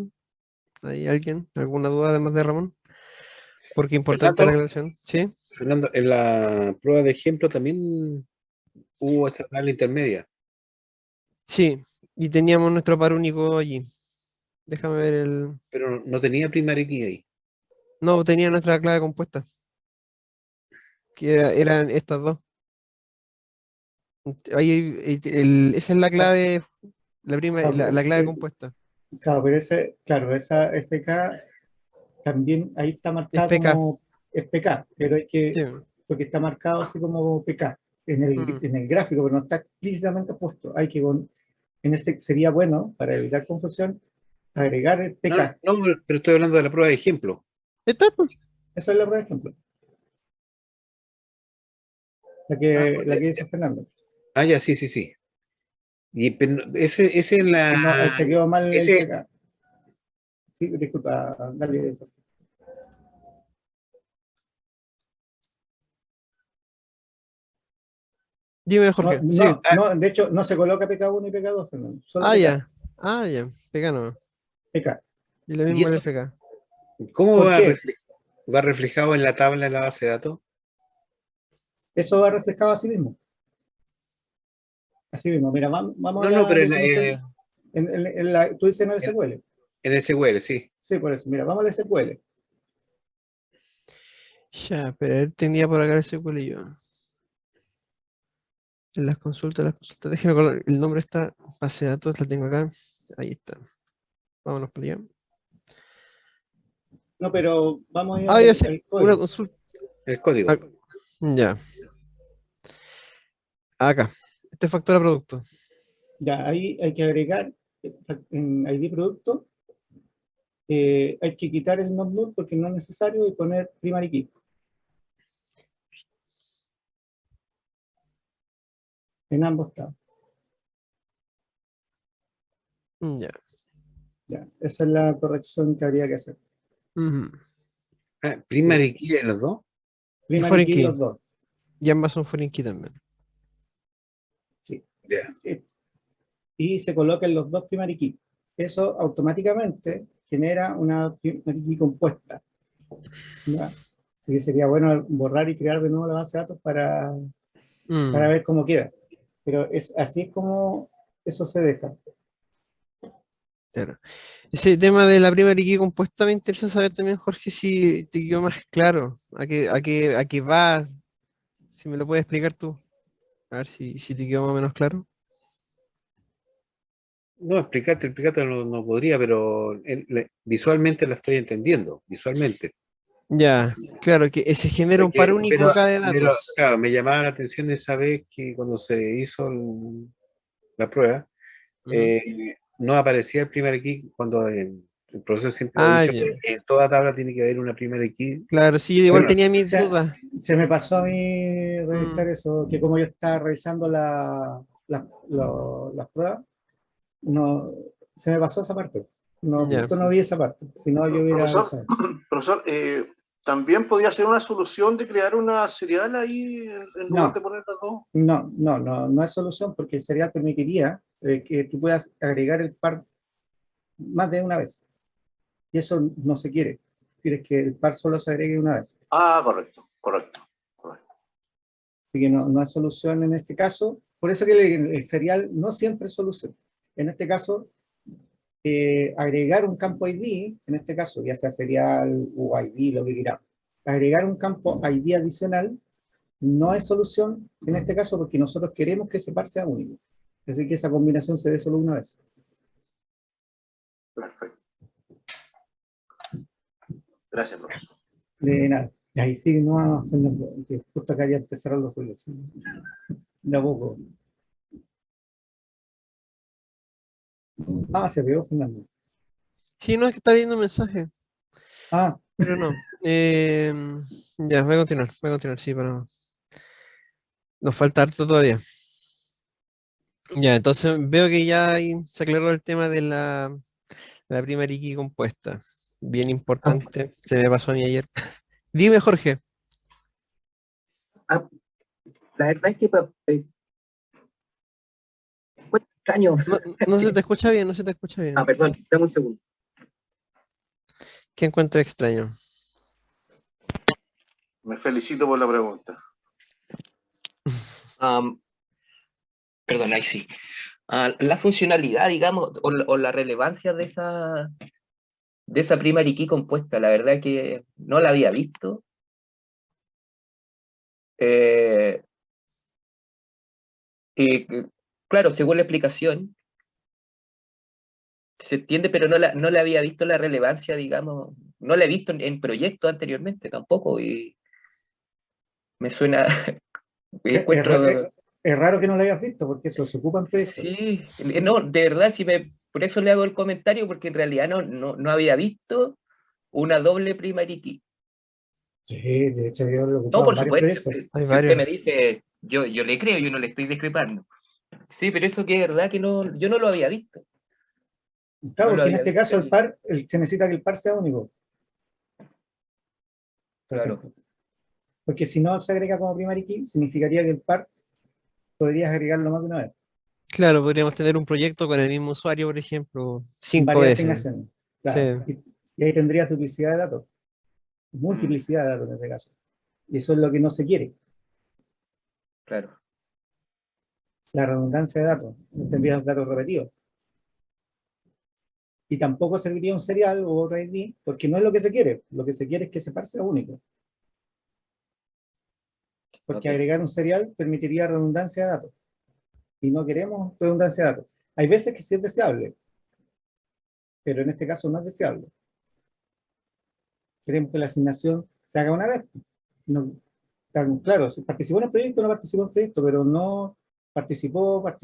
¿Hay alguien? ¿Alguna duda además de Ramón? Porque importante la Fernando, aclaración. ¿Sí? Fernando, en la prueba de ejemplo también hubo esa tabla intermedia, Sí, y teníamos nuestro par único allí. Déjame ver el... pero no tenía primary key ahí. No, tenía nuestra clave compuesta, que eran estas dos. Ahí, esa es la clave, la clave compuesta. Claro, pero claro, esa FK también ahí está Es marcada PK. como FPK, pero Sí. porque está marcado así como PK Mm. en el gráfico, pero no está explícitamente puesto. En ese sería bueno, para evitar confusión, agregar el No, PK. no, pero estoy hablando de la prueba de ejemplo. ¿Está? Pues. Esa es la prueba de ejemplo. La que dice Fernando. Ya, sí, sí, sí. Y pero ese en la... No, te quedó mal el Ese, PK. Sí, disculpa, dale. Dime, No, Jorge. Sí. no, de hecho, no se coloca PK1 y PK2, Fernando. Solo Ah, PK. ya. Ah, ya. PK no. PK. Y lo ¿y mismo en el eso FK. cómo ¿Por qué? va reflejado en la tabla de la base de datos? Eso va reflejado a sí mismo. Así mismo, mira, vamos a No, la pero definición. Tú dices en el SQL. en el SQL, sí. Sí, por eso. Mira, vamos al SQL. Ya, pero él tenía por acá el SQL y yo. En las consultas. Déjeme acordar, el nombre está, base de datos, la tengo acá. Ahí está. Vámonos por allá. No, pero vamos a ir Ah, ya sé, al una código. consulta. El código. Ya, acá. Este es factura producto. Ya, ahí hay que agregar en ID producto, hay que quitar el node porque no es necesario y poner primary key en ambos estados. Ya. Ya, esa es la corrección que habría que hacer. Ujú. Primary key de los dos. Y Primary foreign key key. los dos. Y ambas son foreign key también. Sí. Ya. Y se colocan los dos primary key. Eso automáticamente genera una primary key compuesta. ¿Ya? Así que sería bueno borrar y crear de nuevo la base de datos para Mm, ver cómo queda. Pero así es como eso se deja. claro. Ese tema de la primera key compuesta me interesa saber también, Jorge, si te quedó más claro. ¿A qué va? Si me lo puedes explicar tú. A ver si te quedó más o menos claro. No, explicarte no podría, pero visualmente la estoy entendiendo, visualmente. Ya, claro, que se genera un par único acá de datos. Claro, me llamaba la atención esa vez que cuando se hizo la prueba, Ujú. no aparecía el primer key cuando el profesor siempre ha Ah, dicho ya. que en toda tabla tiene que haber una primera key. Claro, sí, yo igual Bueno, tenía o mis sea, dudas. se me pasó a mí revisar Mm, eso, que como yo estaba revisando las pruebas, no, se me pasó esa parte. No, ya. justo no vi esa parte, si no yo hubiera Profesor, avisado. profesor, también podría ser una solución de crear una serial ahí en lugar de No, poner las dos. no es solución porque el serial permitiría que tú puedas agregar el par más de una vez. Y eso no se quiere. Quieres que el par solo se agregue una vez. Ah, correcto, correcto, correcto. Así que no es solución en este caso. Por eso que el serial no siempre es solución. En este caso, agregar un campo ID, en este caso, ya sea serial o ID, lo que queramos, agregar un campo ID adicional no es solución en este caso porque nosotros queremos que ese par sea único. Así que esa combinación se dé solo una vez. Perfecto. Gracias, profesor. De nada. Y ahí sí, no, Fernando, que justo acá ya empezaron los ruidos. ¿Sí? De a poco. Ah, se veo, Fernando. Sí, no es que está viendo un mensaje, Ah, pero no. Ya, voy a continuar, sí, pero nos falta harto todavía. Ya, entonces veo que ya ahí se aclaró el tema de la primera key compuesta. Bien Ah, importante, se me pasó a mí ayer. Dime, Jorge. ah, la verdad es que fue extraño. No, no se te escucha bien, no se te escucha Ah, bien. perdón, dame un segundo. ¿Qué encuentro extraño? Me felicito por la pregunta. Am, Perdón, ahí sí. La funcionalidad, digamos, o la relevancia de esa primary key compuesta, la verdad que no la había visto. Eh, claro, según la explicación, se entiende, pero no le había visto la relevancia, digamos, no la he visto en proyectos anteriormente tampoco, y me suena, es, es ra- es- encuentro, es raro que no lo hayas visto porque eso se ocupa en proyectos. sí, no, de verdad, por eso le hago el comentario, porque en realidad no había visto una doble primary key. Sí, de hecho yo lo he No, ocupado en por varios supuesto, proyectos. Hay si usted varios. me dice, yo le creo, yo no le estoy discrepando. Sí, pero eso que es verdad que yo no lo había visto. Claro, No lo porque en había este visto caso se necesita que el par sea único, por claro, ejemplo. Porque si no se agrega como primary key, significaría que el par podrías agregarlo más de una vez, Claro, podríamos tener un proyecto con el mismo usuario, por ejemplo, en 5 varias veces. asignaciones. Sí, Claro. Y ahí tendrías duplicidad de datos, multiplicidad de datos en este caso. Y eso es lo que no se quiere, claro. la redundancia de datos. No tendrías datos repetidos. Y tampoco serviría un serial o otro ID, porque no es lo que se quiere. Lo que se quiere es que ese par sea único. porque Ok. agregar un serial permitiría redundancia de datos. Y no queremos redundancia de datos. Hay veces que sí es deseable, pero en este caso no es deseable. Queremos que la asignación se haga una vez. No, claro, si participó en el proyecto, no participó en el proyecto, pero no participó, es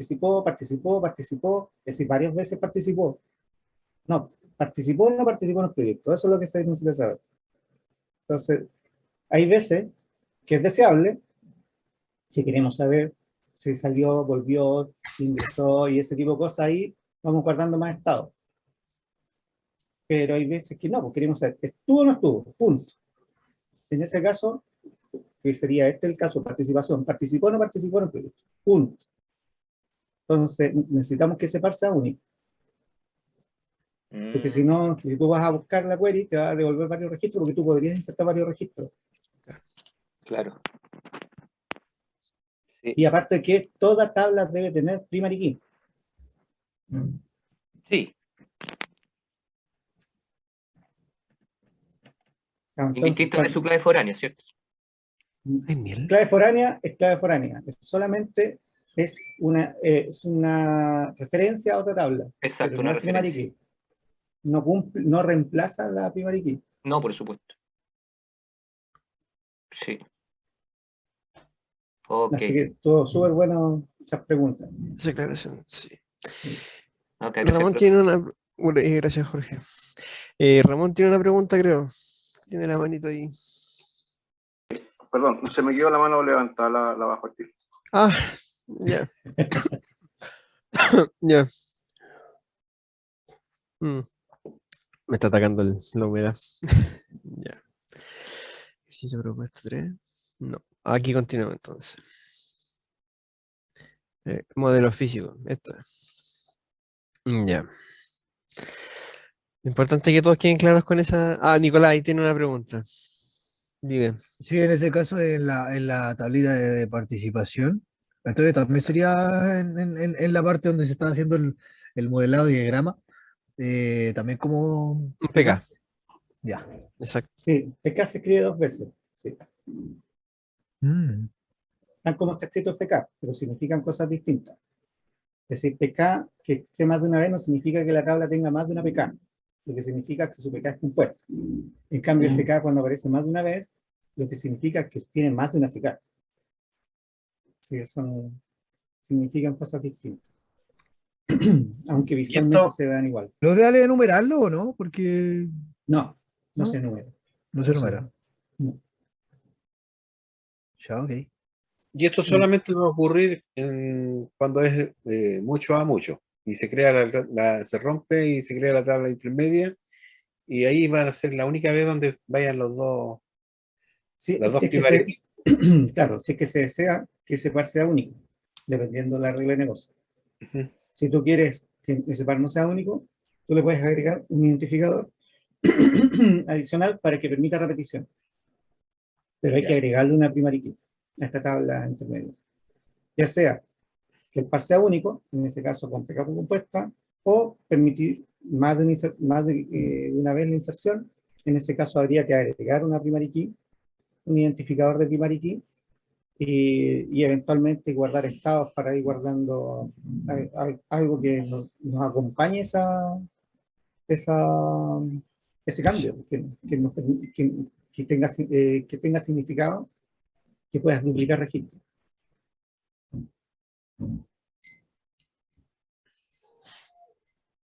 decir, varias veces participó. No, participó o no participó en el proyecto, eso es lo que se necesita saber. Entonces, hay veces que es deseable, si queremos saber si salió, volvió, ingresó y ese tipo de cosas, ahí vamos guardando más estados. Pero hay veces que no, pues queremos saber, ¿estuvo o no estuvo? Punto. En ese caso, que sería este el caso, participación, ¿participó o no participó en el proyecto? Punto. Entonces, necesitamos que ese par sea único, porque si Mm, no, si tú vas a buscar la query, te va a devolver varios registros, porque tú podrías insertar varios registros. claro. Sí, Y aparte de que toda tabla debe tener primary key. sí, Entonces, indistinto de su clave foránea, ¿cierto? ¿Hay miel? clave foránea es clave foránea. Solamente es una referencia a otra tabla, Exacto, pero una no es primary referencia. key. No reemplaza la primary key. No, por supuesto. Sí. Ok, Así que todo súper bueno esas preguntas. Esa aclaración, sí. ok, gracias, Ramón profe. tiene una... Bueno, gracias, Jorge. Ramón tiene una pregunta, creo. Tiene la manito ahí. Perdón, se me quedó la mano levantada, la bajo aquí. Ah, ya, ya. Mm, Me está atacando la humedad. Ya. Ejercicio propuesto 3. No. Aquí continuamos entonces. Modelo físico. Esto. Ya. Lo importante es que todos queden claros con esa. Ah, Nicolás, ahí tiene una pregunta. Dime. Sí, en ese caso, en la tablita de participación, entonces también sería en la parte donde se está haciendo el modelado de diagrama, también como Un PK. PK. Ya. Exacto. Sí, PK se escribe dos veces. Sí. Mm, Tan como está escrito FK, pero significan cosas distintas. Es decir, PK que esté más de una vez no significa que la tabla tenga más de una PK. Lo que significa es que su PK es compuesta. En cambio, FK cuando aparece más de una vez, lo que significa es que tiene más de una FK. Sí, significan cosas distintas. Aunque Y visualmente esto, se vean igual. ¿lo ideal es enumerarlo o no? Porque No, no no, se enumera. no se enumera. No. Ya, ok. y esto solamente va a ocurrir cuando es mucho a mucho. Y se crea se rompe y se crea la tabla intermedia. Y ahí van a ser la única vez donde vayan Si, las dos si es que primarias. claro, si es que se desea que ese par sea único, dependiendo de la regla de negocio. Ujú. Si tú quieres que ese par no sea único, tú le puedes agregar un identificador adicional para que permita repetición. Pero hay que Ya. agregarle una primary key a esta tabla intermedia. Ya sea que el par sea único, en ese caso con PK compuesta, o permitir más de una vez la inserción. En ese caso habría que agregar una primary key, un identificador de primary key, y eventualmente guardar estados para ir guardando algo que nos acompañe esa, ese cambio, que tenga significado, que puedas duplicar registros.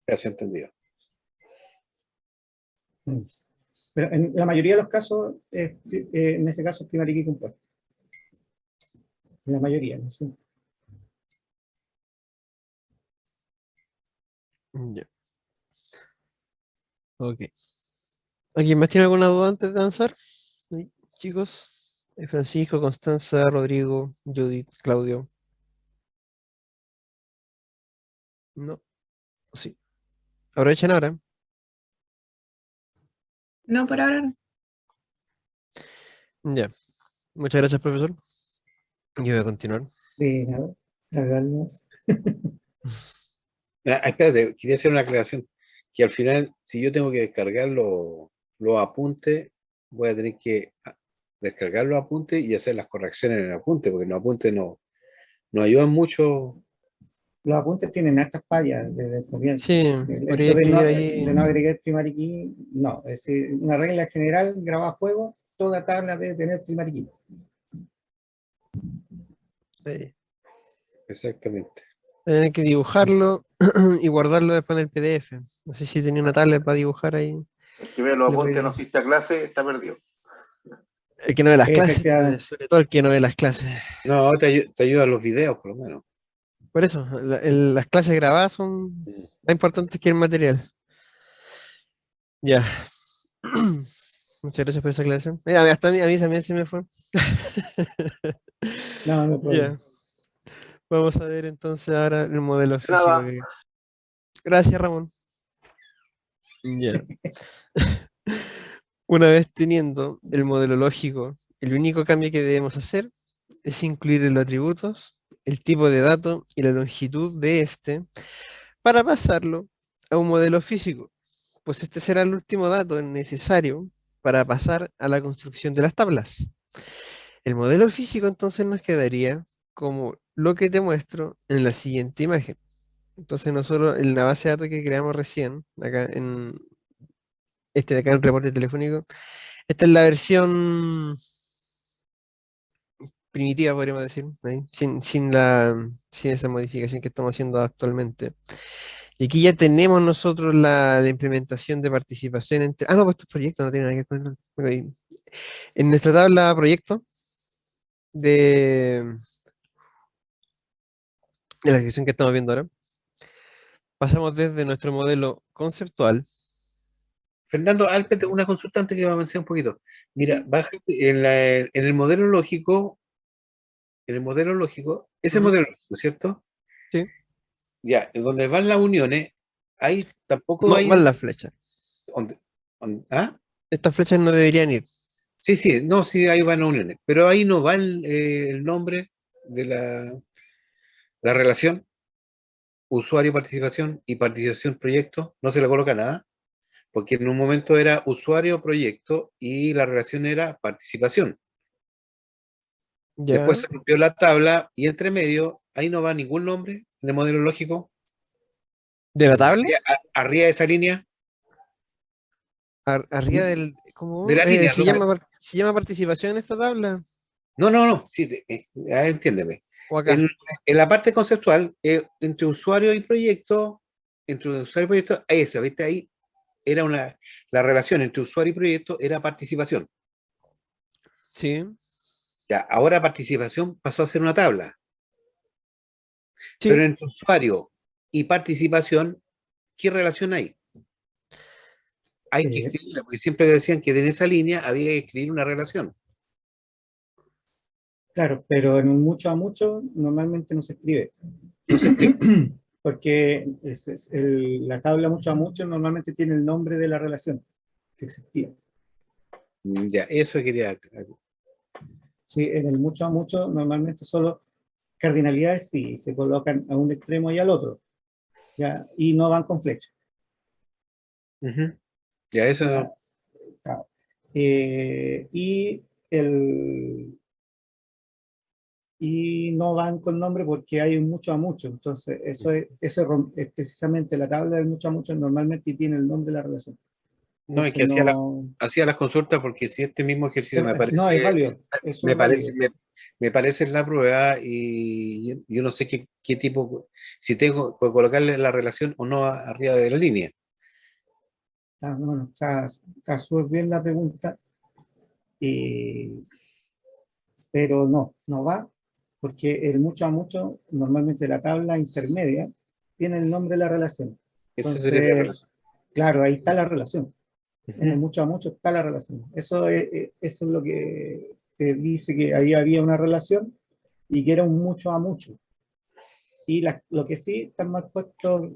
Gracias, entendido. Pero en la mayoría de los casos, en ese caso es primary key compuesto. En la mayoría, ¿no? Sí. Ya. Ok. ¿Alguien más tiene alguna duda antes de avanzar? Sí, chicos. Francisco, Constanza, Rodrigo, Judith, Claudio. No. Sí. Aprovechen ahora. No, por ahora no. Ya. Muchas gracias, profesor. Yo voy a continuar. De nada, darnos. Espérate, quería hacer una aclaración. Que al final, si yo tengo que descargar los apuntes, voy a tener que descargar los apuntes y hacer las correcciones en el apunte, porque los apuntes no ayudan mucho. Los apuntes tienen hartas fallas desde el comienzo. Sí, El podría hecho escribir de no ahí. agregar primary key, no. Es decir, una regla general, grabada a fuego, toda tabla debe tener primary key. Exactamente. Tener que dibujarlo y guardarlo después en el PDF. No sé si tenía una tablet para dibujar ahí. El que ve los Le apuntes voy- no asiste a clase está perdido. El que no ve las clases, Efectivamente. sobre todo el que no ve las clases. No, te ayudan los videos, por lo menos. Por eso, las clases grabadas son más importantes que el material. Ya. Muchas gracias por esa aclaración. Mira, hasta a mí también se me fue. No, no hay problema. Ya. Vamos a ver entonces ahora el modelo físico. Nada. Gracias, Ramón. Ya. Una vez teniendo el modelo lógico, el único cambio que debemos hacer es incluir los atributos, el tipo de dato y la longitud de este para pasarlo a un modelo físico, pues este será el último dato necesario para pasar a la construcción de las tablas. El modelo físico entonces nos quedaría como lo que te muestro en la siguiente imagen. Entonces nosotros en la base de datos que creamos recién, acá en este de acá en el reporte telefónico, esta es la versión primitiva, podríamos decir, ahí, sin esa modificación que estamos haciendo actualmente. Y aquí ya tenemos nosotros la implementación de participación entre... Ah, no, pues estos proyectos no tienen nada que ver con el... Ok. En nuestra tabla proyecto de, de la sección que estamos viendo ahora, pasamos desde nuestro modelo conceptual. Fernando, Alpete, una consulta antes que avancé un poquito. Mira, bájate en el modelo lógico, ese Ujú. modelo lógico, ¿cierto? Sí, Ya, en donde van las uniones, ahí tampoco no hay van las flechas. ¿ah? Estas flechas no deberían ir. Sí, sí, no, sí, ahí van las uniones, pero ahí no va el nombre de la relación, usuario participación y participación proyecto, no se le coloca nada, porque en un momento era usuario proyecto y la relación era participación. Ya. Después se rompió la tabla y entre medio, ahí no va ningún nombre en el modelo lógico. ¿De la tabla? Arriba de esa línea, Arriba del... de ¿Cómo? la línea, Se llama participación esta tabla. no, sí, entiéndeme. O acá. En la parte conceptual, entre usuario y proyecto, esa, ¿viste? Ahí era la relación entre usuario y proyecto era participación. Sí. Ya, ahora participación pasó a ser una tabla, Sí. pero entre usuario y participación, ¿qué relación hay? Hay que escribirla, porque siempre decían que en esa línea había que escribir una relación. Claro, pero en un mucho a mucho normalmente no se escribe. No se escribe. Porque la tabla mucho a mucho normalmente tiene el nombre de la relación que existía. Ya, eso quería. Sí, en el mucho a mucho normalmente solo cardinalidades sí se colocan a un extremo y al otro, ¿ya? Y no van con flecha. Ujú. Ya, eso. ¿Ya? Claro. Y no van con nombre porque hay un mucho a mucho. Entonces, es precisamente la tabla del mucho a mucho normalmente tiene el nombre de la relación. No, es Entonces, que no, hacía las consultas porque si este mismo ejercicio no es válido. Eso me es parece, válido. me parece la prueba y yo no sé qué tipo, si tengo que colocarle la relación o no arriba de la línea. Bueno, está súper bien la pregunta, y- pero no va, porque el mucho a mucho, normalmente la tabla intermedia, tiene el nombre de la relación. Esa sería la Entonces, relación. claro, ahí está la relación. En el Ujú. mucho a mucho está la relación. Eso es lo que te dice que ahí había una relación y que era un mucho a mucho. Y lo que sí están mal puestos,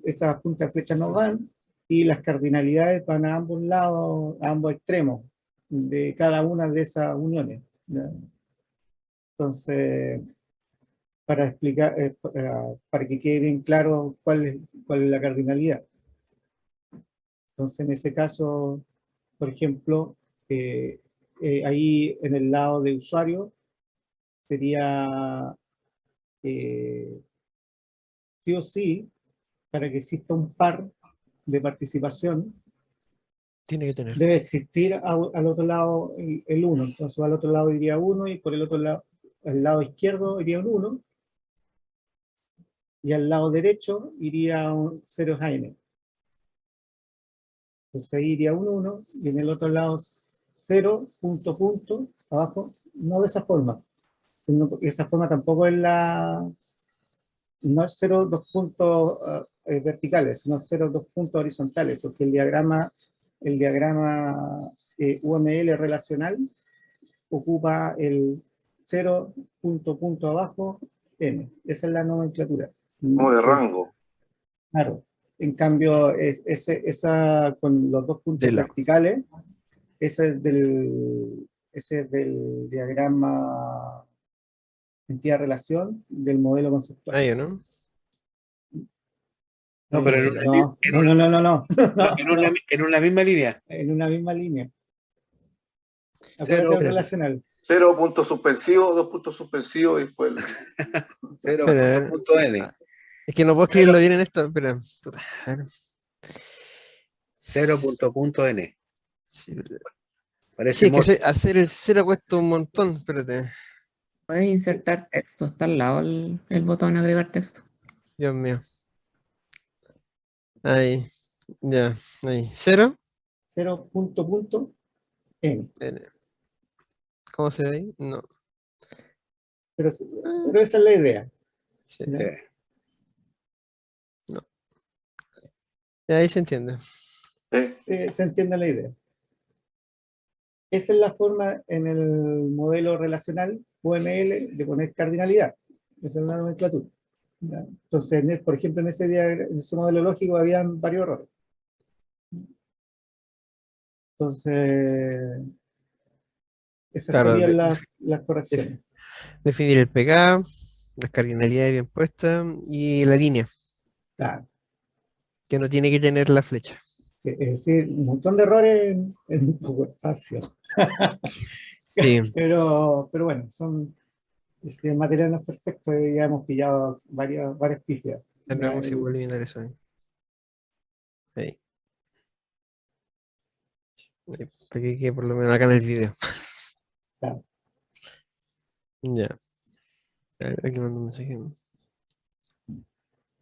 esas puntas de flecha no van, y las cardinalidades van a ambos lados, a ambos extremos de cada una de esas uniones, ¿ya? Entonces, para explicar, para que quede bien claro cuál es la cardinalidad. Entonces, en ese caso, por ejemplo, ahí en el lado de usuario sería sí o sí, para que exista un par de participación, Tiene que tener. debe existir al otro lado el 1. Entonces al otro lado iría 1 y por el otro lado, al lado izquierdo iría un 1 y al lado derecho iría un 0 Jaime. Entonces ahí iría un 1 y en el otro lado 0, punto, punto, abajo, no de esa forma. Sino porque esa forma tampoco es no es 0, 2 puntos verticales, sino 0, 2 puntos horizontales, porque el diagrama UML relacional ocupa el 0, punto, punto abajo, M. Esa es la nomenclatura. Como de rango. Claro. En cambio, esa con los 2 puntos De lado. verticales, ese es del diagrama entidad-relación del modelo conceptual. Ahí, ¿no? No, pero No. en una misma línea. En una misma línea. Cero, Acuérdate del relacional. 0 puntos suspensivos, 2 puntos suspensivos y después. Espera, a ver. punto N. Es que no puedo escribirlo bien en esto. Espera. Puta, a ver. 0 punto N. Sí, Parece sí, es que morse. hacer el 0 cuesta un montón. Espérate. Puedes insertar texto, está al lado el botón agregar texto. Dios mío. Ahí. Ya. Ahí. 0. 0 punto punto N. ¿Cómo se ve ahí? No. Pero esa es la idea. Sí. ¿Ya? Sí. Ahí se entiende. Se entiende la idea. Esa es la forma en el modelo relacional UML de poner cardinalidad. Esa es la nomenclatura. ¿Ya? Entonces, por ejemplo, en ese modelo lógico habían varios errores. Entonces, esas Claro, serían las correcciones. definir el PK, las cardinalidades bien puestas y la línea, Claro. que no tiene que tener la flecha. Sí, es decir, un montón de errores en un poco espacio. Sí, Pero bueno, el material no es perfecto y ya hemos pillado varias pifias. veamos si puedo eliminar eso ahí. Ahí. Ahí, para que quede por lo menos acá en el video. Claro. Ya. A ver, aquí mando un mensaje.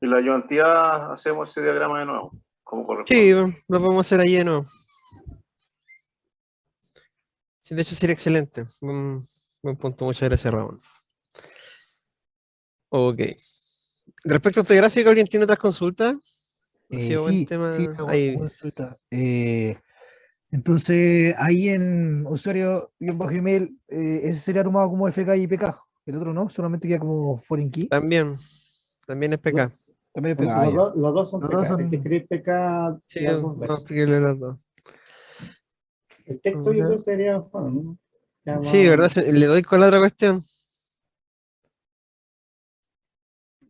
Y la ayudantía hacemos ese diagrama de nuevo, como Sí, corresponde. lo podemos hacer ahí de nuevo. Sí, de hecho sería excelente. Buen punto, muchas gracias, Ramón. Ok. Respecto a este gráfico, ¿alguien tiene otras consultas? Ha sido buen Sí, tema. sí, una Ahí. consulta. Entonces, ahí en usuario-email, ese sería tomado como FK y PK. El otro no, solamente queda como foreign key. También es PK. También es PK. Ah, ya. Los dos son Los PK. dos son- Hay que escribir PK Sí, las dos vamos a veces. explicarle las dos. El texto yo creo que sería, bueno, ¿no? Ya Sí, ¿verdad? Le doy con la otra cuestión.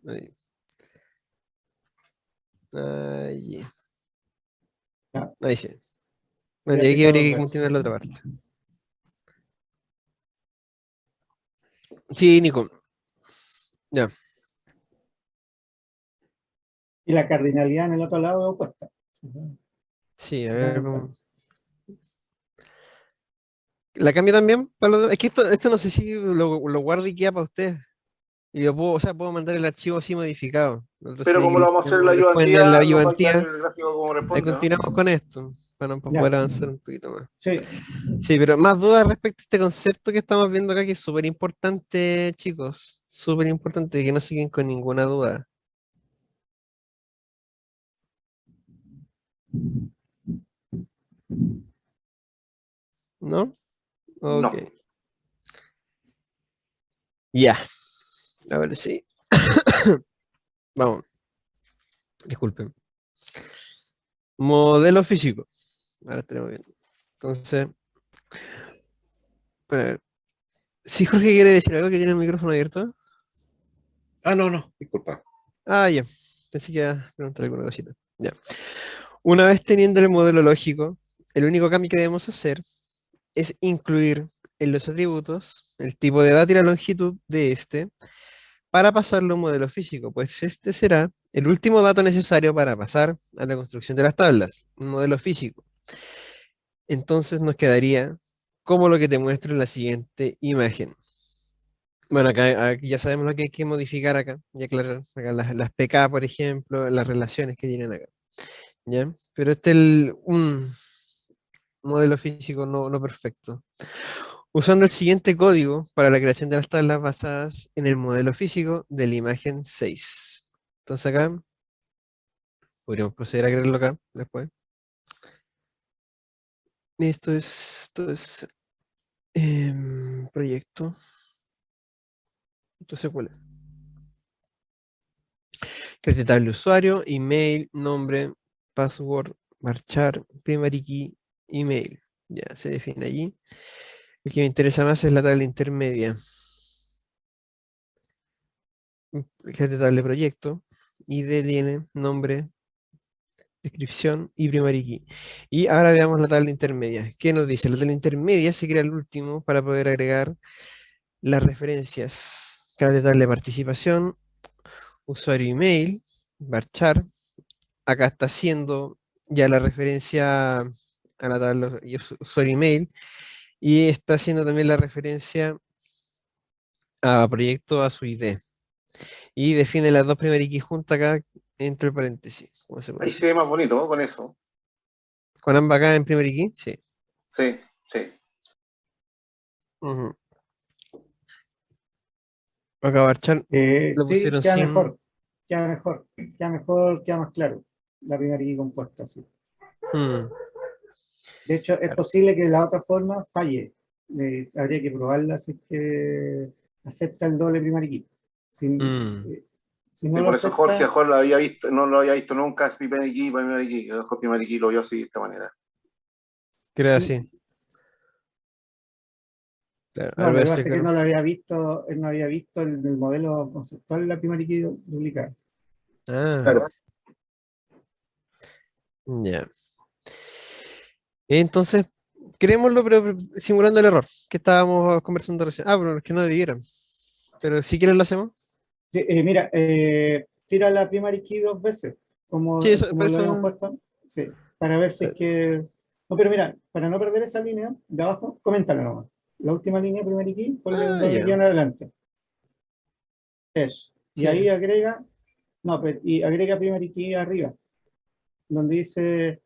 Ahí. Ahí. Ya. Ahí sí. Ya Bueno, y aquí aplicado habría dos que veces. continuar la otra parte. Sí, Nico. Ya. Y la cardinalidad en el otro lado es opuesta. Sí, a ver. ¿La cambio también? Es que esto no sé si lo guardo y queda para ustedes. Y lo puedo, o sea, puedo mandar el archivo así modificado. Nosotros Pero sería como que lo vamos a hacer en la después en la ayudantía, nos falta ayudantía, el gráfico como ahí responde, ¿no? continuamos con esto, para Ya. poder avanzar un poquito más. Sí, Sí, pero más dudas respecto a este concepto que estamos viendo acá, que es súper importante, chicos. Súper importante, que no siguen con ninguna duda. ¿No? Ok. No. Ya. A ver, sí. Vamos. Disculpen. Modelo físico. Ahora tenemos bien. Entonces, a ver. Si Jorge quiere decir algo, que tiene el micrófono abierto. Ah, no, disculpa. Ah, ya. Pensé que iba a preguntar alguna cosita. Ya. Una vez teniendo el modelo lógico, el único cambio que debemos hacer es incluir en los atributos el tipo de dato y la longitud de este para pasarlo a un modelo físico, pues este será el último dato necesario para pasar a la construcción de las tablas, un modelo físico. Entonces nos quedaría como lo que te muestro en la siguiente imagen. Bueno, aquí ya sabemos lo que hay que modificar acá y aclarar. Acá las PK, por ejemplo, las relaciones que tienen acá. ¿Ya? Pero este es un modelo físico no perfecto. Usando el siguiente código para la creación de las tablas basadas en el modelo físico de la imagen 6. Entonces acá podríamos proceder a crearlo acá después. Y esto es proyecto. Entonces, ¿cuál es? Crear tabla usuario, email, nombre, password, marchar, primary key, email. Ya se define allí. El que me interesa más es la tabla intermedia. Crear tabla de proyecto. ID tiene nombre, descripción y primary key. Y ahora veamos la tabla intermedia. ¿Qué nos dice? La tabla intermedia se crea el último para poder agregar las referencias. Cada tabla de participación, usuario email, varchar. Acá está haciendo ya la referencia a la tabla y usuario email. Y está haciendo también la referencia a proyecto a su ID. Y define las dos primary keys juntas acá entre paréntesis. ¿Cómo se puede Ahí decir? se ve más bonito, ¿no? Con eso. Con ambas acá en primary key, sí. Sí, sí. Ujú. Acá varchar lo Sí, pusieron sin. queda más claro la primera key compuesta, sí. Mm, De hecho, es claro. posible que la otra forma falle. Habría que probarla si es que acepta el doble primary key. Si, Mm, si Sí, no lo por eso Jorge, acepta, Jorge lo había visto, no lo había visto nunca, es primer equipo, Jorge primer equipo lo vio así de esta manera. creo sí, así. Claro, no, ahora lo voy a que pasa es que explicar. no lo había visto, él no había visto el modelo conceptual de la primary key duplicada. Ah, Claro. ya. Entonces, creémoslo, pero simulando el error que estábamos conversando recién. Ah, pero es que no debieran. Pero si quieren lo hacemos. Sí, mira, tira la primary key dos veces, Sí, eso, por como lo habíamos eso. puesto, sí, para ver si es que... No, pero mira, para no perder esa línea de abajo, coméntalo nomás. La última línea, primary key, ponle un doble Ya. guión adelante. Eso. Y Sí. ahí agrega, no, pero, y agrega primary key arriba, donde dice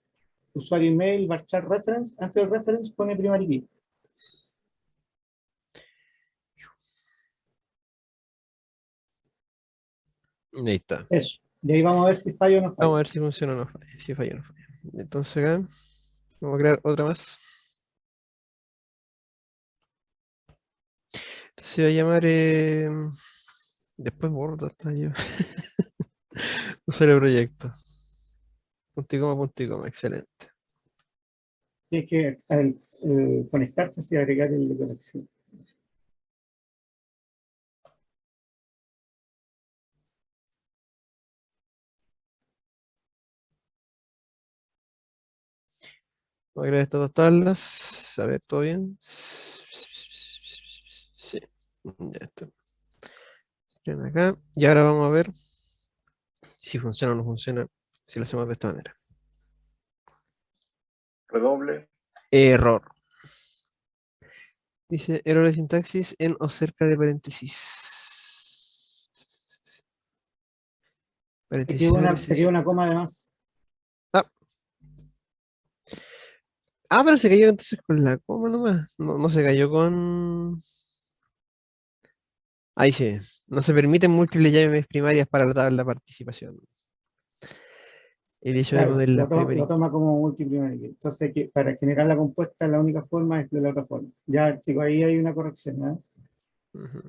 usuario email, varchar reference, antes del reference pone primary key. Ahí está. Eso. Y ahí vamos a ver si falla o no Vamos falla. a ver si funciona o no falla. Si falla o no falla. Entonces acá vamos a crear otra más. Entonces se va a llamar. Después borro hasta yo. Usuario proyecto. Punto y coma, excelente. Tienes que conectarte y agregar el de conexión. Voy a agregar estas dos tablas. A ver, ¿todo bien? Sí. Ya está. Ven acá. Y ahora vamos a ver si funciona o no funciona. Si lo hacemos de esta manera. Redoble. Error. Dice error de sintaxis en o cerca de paréntesis. Paréntesis sobre Te queda sesión. una coma además. Ah, pero se cayó entonces con la coma nomás. No se cayó con. Ahí sí. No se permiten múltiples llaves primarias para la tabla de participación. El hecho de Claro, poner las lo primarias. toma como multiprimary. Entonces, para generar la compuesta, la única forma es de la otra forma. Ya, chicos, ahí hay una corrección, ¿no? Ujú.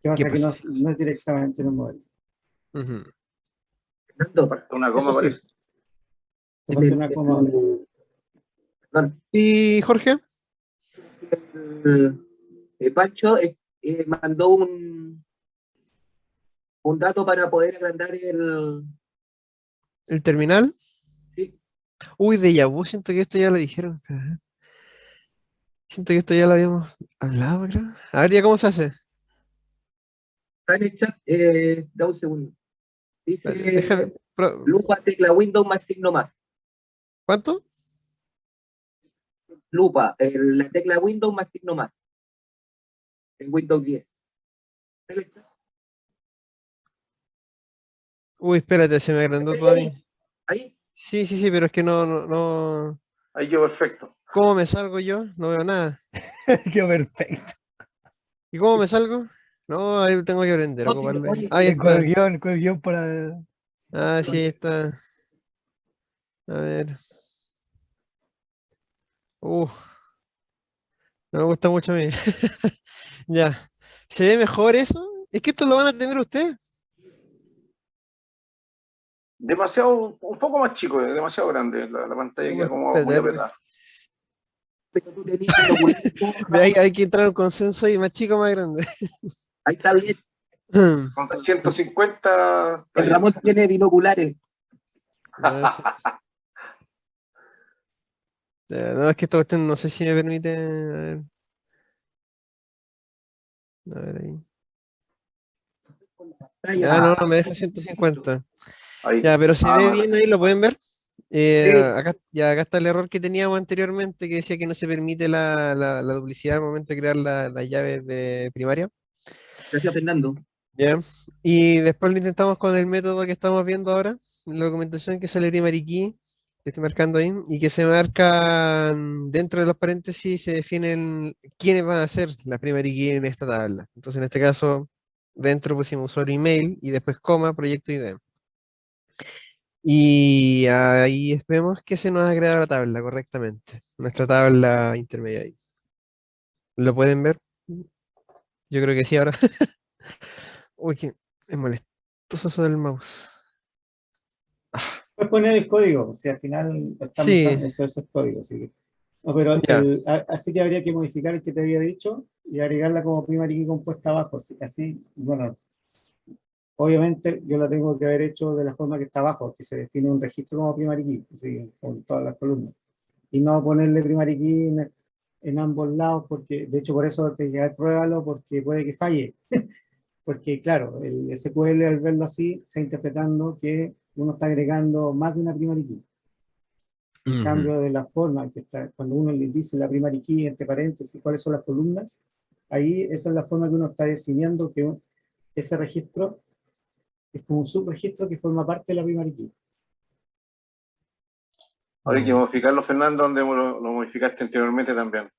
¿Qué ¿Qué pasa? Que pasa no, si lo no es hacemos? directamente en el modelo. Ujú. Fernando, Falta una Eso coma, sí, parece. te en falta una coma ahora. perdón, ¿Y Jorge? Pancho mandó un dato para poder agrandar el... ¿El terminal? Sí, Uy, déjà vu, siento que esto ya lo dijeron. Ajá. Siento que esto ya lo habíamos hablado, creo. A ver, ya cómo se hace. Está en el chat, da un segundo. Vale, déjame. Dice lupa, tecla Windows más signo más. ¿Cuánto? Lupa, la tecla Windows más signo más. En Windows 10. ¿Está en el chat? Uy, espérate, se me agrandó todo a mí. Ahí. Sí, sí, sí, pero es que no. Ahí quedó perfecto. ¿Cómo me salgo yo? No veo nada. Qué perfecto. ¿Y cómo me salgo? No, ahí tengo que aprender a No, sí, ocuparlo ahí. oye, Ahí está. Con el guión para. Ah, sí, ahí está. A ver. No me gusta mucho a mí. Ya. ¿Se ve mejor eso? Es que esto lo van a tener ustedes. Demasiado, un poco más chico, demasiado grande. La pantalla queda como muy Espérate, apretada. pero tú tenés binocular, hay que entrar a un consenso ahí, más chico, más grande. ahí está bien. Con 150 está El bien. Ramón tiene binoculares. A ver, no, es que esta cuestión no sé si me permite. A ver ahí. Ah, no, no me deja 150. Ahí. Ya, pero se Ah, ve me bien parece. ahí, lo pueden ver. Sí, Acá está el error que teníamos anteriormente, que decía que no se permite la duplicidad al momento de crear las llaves de primaria. gracias Fernando. Ya. Y después lo intentamos con el método que estamos viendo ahora, en la documentación que sale primary key, que estoy marcando ahí, y que se marcan dentro de los paréntesis, se definen quiénes van a ser la primary key en esta tabla. Entonces, en este caso, dentro pusimos usuario email y después coma, proyecto ID. Y ahí vemos que se nos ha creado la tabla correctamente, nuestra tabla intermedia ahí. ¿Lo pueden ver? Yo creo que sí ahora. Uy, que es molestoso eso del mouse. Puedes poner el código, si al final estamos Sí, usando eso es código. Así que, no, pero ya. así que habría que modificar el que te había dicho y agregarla como primary key compuesta abajo. Así, bueno, obviamente yo la tengo que haber hecho de la forma que está abajo, que se define un registro como primary key, así, con todas las columnas. Y no ponerle primary key en ambos lados, porque de hecho por eso te que pruébalo, porque puede que falle. Porque claro, el SQL al verlo así está interpretando que uno está agregando más de una primary key. En Ujú. cambio de la forma que está, cuando uno le dice la primary key entre paréntesis cuáles son las columnas, ahí esa es la forma que uno está definiendo que ese registro es como un subregistro que forma parte de la primary key. Ahora hay que Mm. modificarlo, Fernando, donde lo modificaste anteriormente también.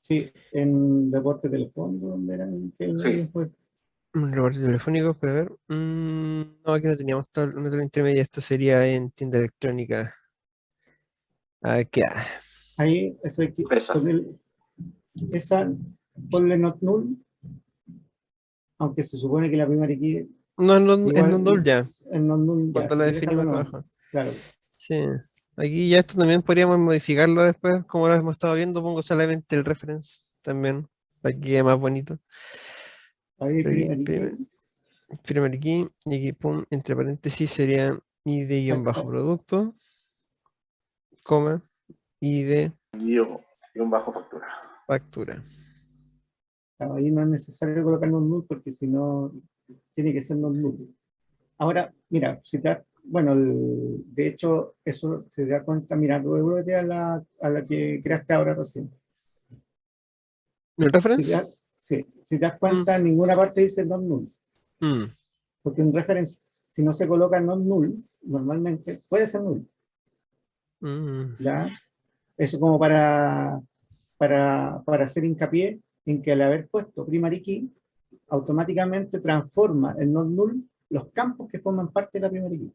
Sí, en reporte telefónico, donde eran que Sí. después. Un reporte telefónico, pero a ver. No, aquí no teníamos una tabla intermedia. Esto sería en tienda electrónica. Acá. Ahí eso hay que Esa. esa ponle not null, aunque se supone que la primary key No, no, es igual non ya, el not null ya, cuando así la que definimos déjalo acá no. abajo. Claro, Sí. Aquí ya esto también podríamos modificarlo después, como lo hemos estado viendo. Pongo solamente el reference también, para que quede más bonito. ahí Aquí, primary key. primer key, y aquí, pum, entre paréntesis sería ID-producto, coma, ID Y un bajo factura. factura. Claro, ahí no es necesario colocar non null porque si no tiene que ser non null. Ahora, mira, si te bueno, de hecho, eso se da cuenta, mira, devuélvete a la que creaste ahora recién. ¿El Si te, reference? sí, si te das Mm, cuenta, en ninguna parte dice non null, mm, porque un reference, si no se coloca non null, normalmente puede ser null, mm. ¿ya? Eso como para hacer hincapié en que al haber puesto primary key, automáticamente transforma en non null los campos que forman parte de la primary key.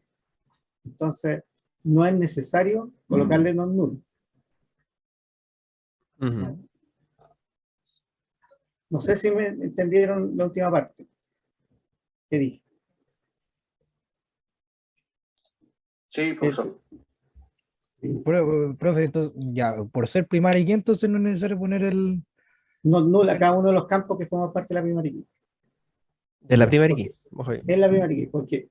Entonces, no es necesario colocarle non null. Ujú. No sé si me entendieron la última parte que dije. Sí, profesor. Sí. Profe, ya, por ser primaria, key, entonces no es necesario poner el. Non null a cada uno de los campos que forman parte de la primary key. De la Ya, primera key. porque Ojo ahí. es la primary key, porque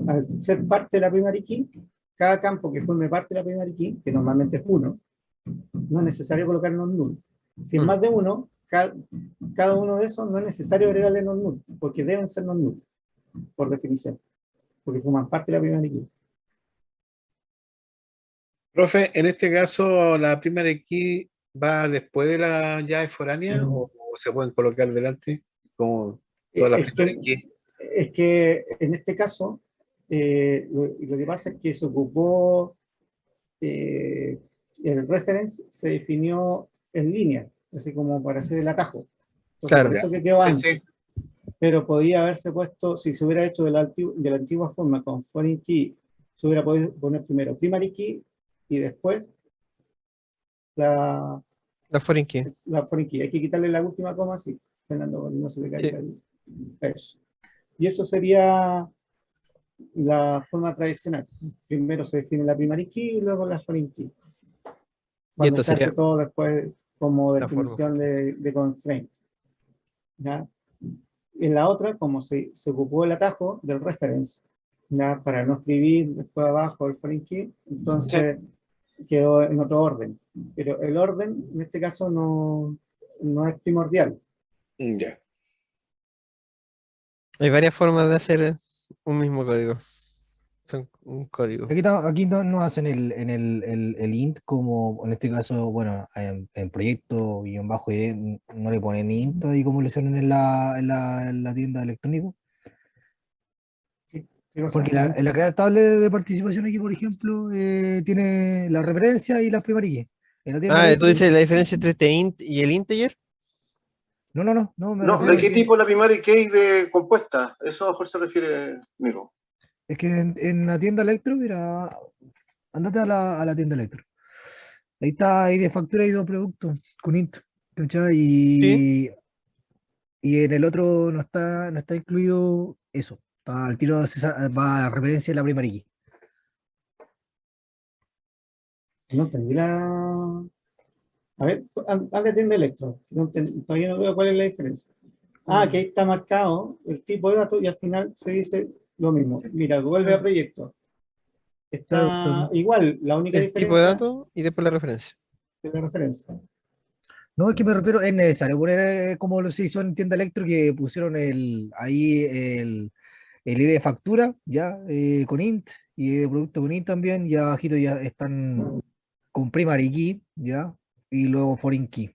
al ser parte de la primary key, cada campo que forme parte de la primary key, que normalmente es uno, no es necesario colocar non-null. Si es más de uno, cada uno de esos no es necesario agregarle non-null, porque deben ser non-null, por definición, porque forman parte de la primary key. Profe, en este caso, ¿la primary key va después de la llave foránea o se pueden colocar delante? Como todas las primary key. Es que en este caso, lo que pasa es que se ocupó, el reference se definió en línea, así como para hacer el atajo. Entonces, Claro. por eso que quedó Sí, antes. sí. Pero podía haberse puesto, si se hubiera hecho de la antigua forma con foreign key, se hubiera podido poner primero primary key y después la foreign key. foreign key. Hay que quitarle la última coma, sí, Fernando, porque no se le caiga eso. Y eso sería la forma tradicional. Primero se define la primary key y luego la foreign key. Cuando esto se hace sería todo después como la definición de constraint. ¿Ya? En la otra, como se ocupó el atajo del reference, ¿ya? Para no escribir después abajo el foreign key, entonces quedó en otro orden. Pero el orden, en este caso, no es primordial. Ya. Hay varias formas de hacer un mismo código. Son un código. Aquí no hacen el int como, en este caso, bueno, en proyecto guión bajo no le ponen int ahí como le suenan en la tienda electrónica. Porque en la creada estable de participación aquí, por ejemplo, tiene la referencia y las primarias. En la tienda ¿Tú dices la diferencia entre este int y el integer? No, me No, refiero ¿de a qué que, tipo la primary key de compuesta? Eso a lo mejor se refiere, Nico. es que en la tienda electro, mira, andate a la tienda electro. Ahí está, ahí de factura y dos productos con int, ¿cachai? Sí. Y en el otro no está incluido eso. Está al tiro va a referencia de la primary key. No entendí la... A ver, anda tienda electro. Todavía no veo cuál es la diferencia. Que ahí está marcado el tipo de datos y al final se dice lo mismo. Mira, vuelve a proyecto. Está igual, la única El tipo de diferencia datos y después la referencia. es la referencia. No, es que me refiero, es necesario poner como lo se hizo en tienda electro que pusieron ahí el ID de factura, ya, con int, y de producto con int también, y abajito ya están con primary key, ya, y luego foreign key.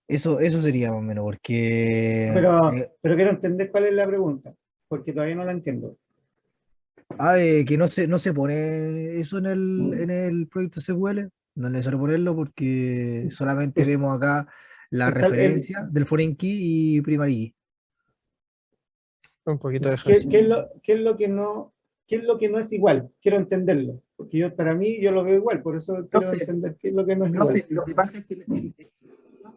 Eso sería más o menos, porque Pero quiero entender cuál es la pregunta, porque todavía no la entiendo. que no se pone eso en el proyecto SQL, no es necesario ponerlo porque solamente Pues, vemos acá la está referencia del foreign key y primary key. Un poquito de ¿Qué ejercicio. es lo que no es igual? Quiero entenderlo, porque para mí yo lo veo igual, por eso quiero entender qué es lo que no es igual. Lo que pasa es que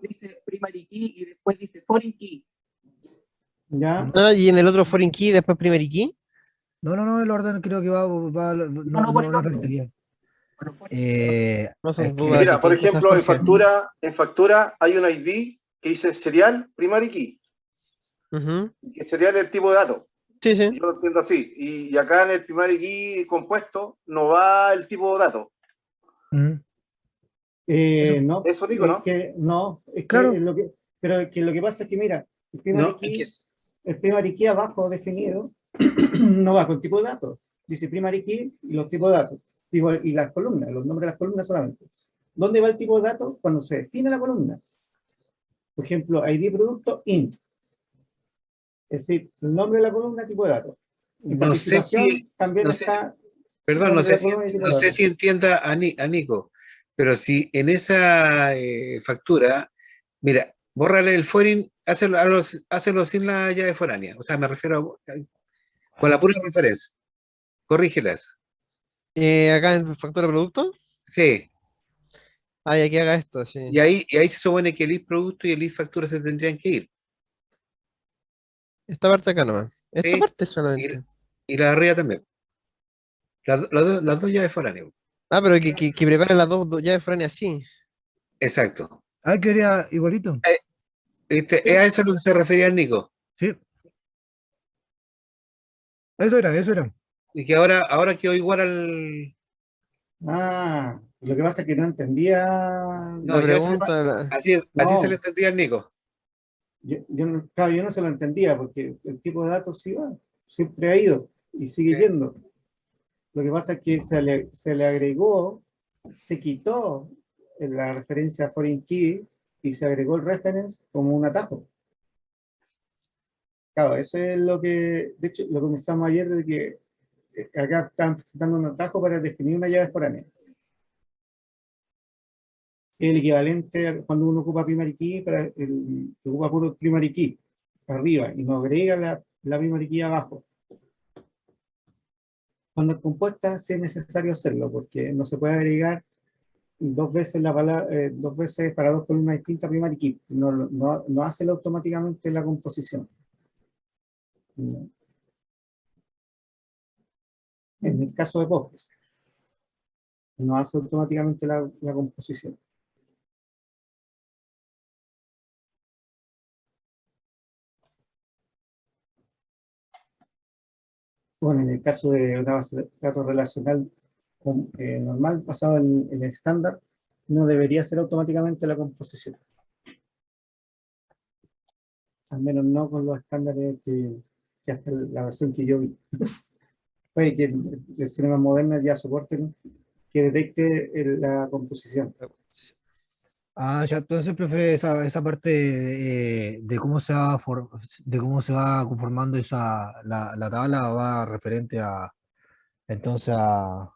dice primary key y después dice foreign key. ¿Ya? Y en el otro foreign key, después primary key. No, el orden creo que no afectaría. No son Es dudas que, Mira, por distintas, ejemplo, en Jorge. factura hay un ID que dice serial primary key, Ujú. que serial es el tipo de dato. Sí, sí. Yo lo entiendo así. Y acá en el primary key compuesto no va el tipo de dato. No, Eso digo, ¿no? es Claro. que pero que lo que pasa es que mira, No, el primary key abajo definido no va con tipo de datos. Dice primary key y los tipos de datos. Y las columnas, los nombres de las columnas solamente. ¿Dónde va el tipo de datos? Cuando se define la columna. Por ejemplo, ID producto int. Es decir, el nombre de la columna, tipo de datos. En no sé participación si, también no sé si- está perdón, nombre de la columna y tipo de no sé datos. si entienda a Nico, pero si en esa factura, mira, bórrale el foreign, hácelo sin la llave foránea. O sea, me refiero con la pura referencia. Corrígelas. Acá en factura producto. Sí. Y aquí haga esto, sí. Y ahí se supone que el lead producto y el lead factura se tendrían que ir. Esta parte acá nomás. Esta Sí. parte solamente. Y la de arriba también. Las dos llaves foráneas. Pero que prepare las dos llaves foráneas así. Exacto. quería igualito. A eso es lo que se refería el Nico. Sí. Eso era. Y que ahora quedó igual al... Ah, lo que pasa es que no entendía. No, La pregunta, así se le No, entendía al Nico. claro, yo no se lo entendía porque el tipo de datos sí va, siempre ha ido y sigue Sí. yendo. Lo que pasa es que se le agregó, se quitó la referencia a foreign key y se agregó el reference como un atajo. Claro, eso es lo que, de hecho, lo comenzamos ayer de que acá están presentando un atajo para definir una llave foránea. El equivalente a cuando uno ocupa primary key, ocupa puro primary key arriba y no agrega la primary key abajo. Cuando es compuesta, sí es necesario hacerlo, porque no se puede agregar dos veces dos veces para dos columnas distintas primary key. No hace automáticamente la composición. No. En el caso de Postgres, no hace automáticamente la composición. Bueno, en el caso de una base de datos relacional normal, basado en el estándar, no debería hacer automáticamente la composición. Al menos no con los estándares que hasta la versión que yo vi. Puede que versiones más modernas ya soporten que detecte la composición. Ah, ya, entonces, profe, esa parte de cómo de cómo se va conformando la tabla va referente entonces a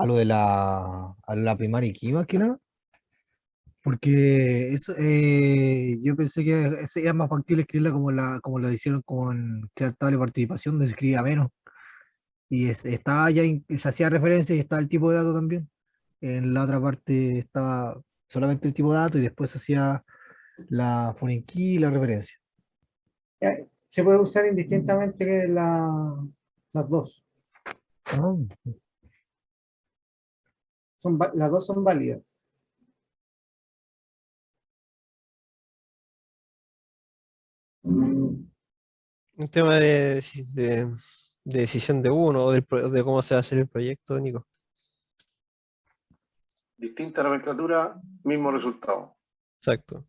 lo de a la primaria key más que nada. Porque eso, yo pensé que era más factible escribirla como lo hicieron con crear tabla de participación, donde se escribía menos. Y estaba ya, se hacía referencia y estaba el tipo de dato también. En la otra parte estaba solamente el tipo de dato y después se hacía la foreign key y la referencia. Se puede usar indistintamente las dos. Ah, Las dos son válidas. un tema de decisión de uno o de cómo se va a hacer el proyecto, Nico. Distinta nomenclatura, mismo resultado. Exacto.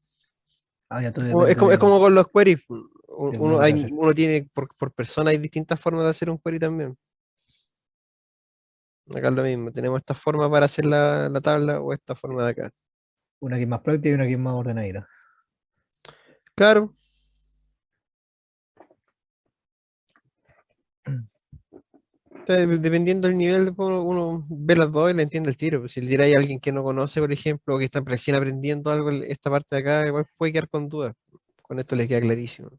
ya todo Es como con los queries. de cómo lo quiera hacer. Uno tiene, por persona hay distintas formas de hacer un query también. Acá es lo mismo, tenemos esta forma para hacer la tabla o esta forma de acá. Una que es más práctica y una que es más ordenadita. Claro, dependiendo del nivel, uno ve las dos y le entiende el tiro. Pues si le dirá a alguien que no conoce, por ejemplo, o que está recién aprendiendo algo, esta parte de acá, igual puede quedar con dudas. Con esto le queda clarísimo.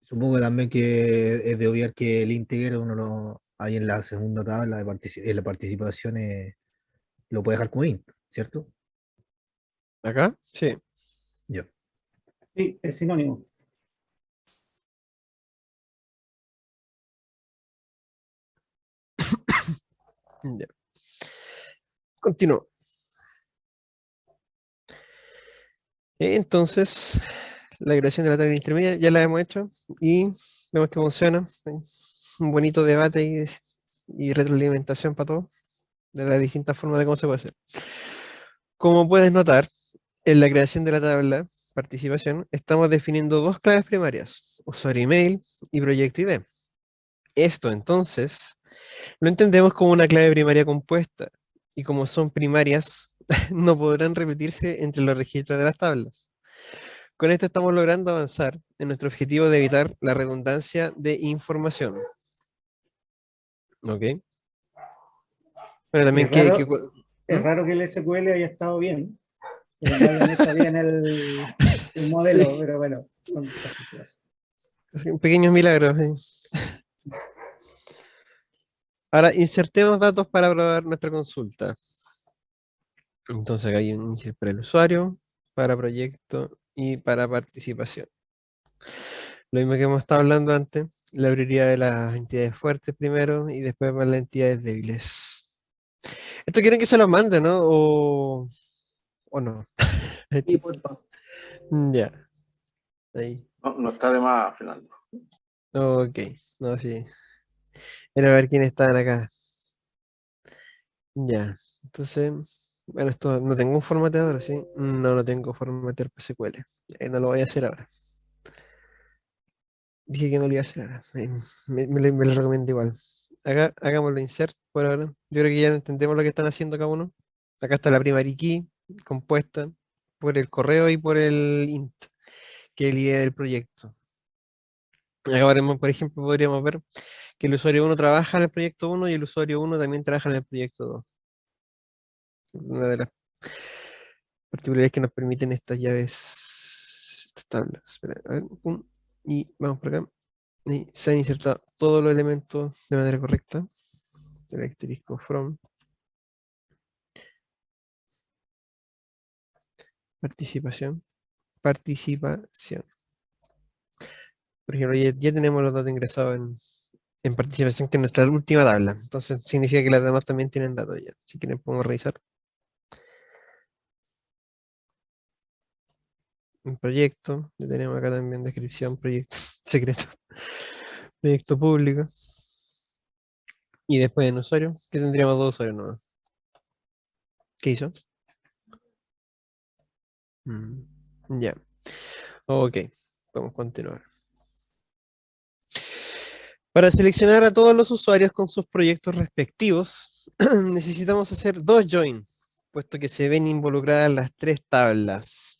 Supongo también que es de obviar que el integer uno ahí en la segunda tabla en la participación lo puede dejar como int, ¿cierto? ¿Acá? Sí. Yo. Sí, es sinónimo. Ya. Continúo. Entonces, la creación de la tabla intermedia ya la hemos hecho y vemos que funciona. Hay un bonito debate y retroalimentación para todo, de las distintas formas de cómo se puede hacer. Como puedes notar, en la creación de la tabla participación estamos definiendo dos claves primarias, usuario email y proyecto ID. Esto entonces lo entendemos como una clave primaria compuesta y como son primarias no podrán repetirse entre los registros de las tablas. Con esto estamos logrando avanzar en nuestro objetivo de evitar la redundancia de información. ¿Ok? Pero también Es raro, ¿Mm? es raro que el SQL haya estado bien, pero no hayan hecho bien el modelo, Sí, pero bueno, son cosas que pasan. pequeños milagros. Ahora insertemos datos para probar nuestra consulta. Entonces acá hay un inicio para el usuario, para proyecto y para participación. Lo mismo que hemos estado hablando antes, la prioridad de las entidades fuertes primero y después para las entidades débiles. Esto quieren que se los mande, ¿no? O no. Sí, por favor. Ya, ahí. No, no está de más, Fernando. Ok, no, sí. Era ver quiénes estaban acá. Ya, entonces, bueno, esto no tengo un formateador, ¿sí? No, no tengo formatear PSQL. No lo voy a hacer ahora. Dije que no lo iba a hacer ahora. Me lo recomiendo igual. Acá, hagámoslo insert por ahora. Yo creo que ya entendemos lo que están haciendo cada uno. Acá está la primary key compuesta por el correo y por el int, que es el ID del proyecto. Acá por ejemplo, podríamos ver que el usuario uno trabaja en el proyecto uno y el usuario uno también trabaja en el proyecto 2. Una de las particularidades que nos permiten estas llaves, estas tablas. Espera, a ver, pum, y vamos por acá. Y se han insertado todos los elementos de manera correcta. El asterisco from participación. Participación. Por ejemplo, ya tenemos los datos ingresados en participación, que es nuestra última tabla. Entonces significa que las demás también tienen datos ya. Si quieren podemos revisar. Un proyecto, ya tenemos acá también descripción, proyecto secreto, proyecto público. Y después en usuario, que tendríamos dos usuarios nuevos. ¿Qué hizo? Ya. Ok, vamos a continuar. Para seleccionar a todos los usuarios con sus proyectos respectivos, necesitamos hacer dos join, puesto que se ven involucradas las tres tablas.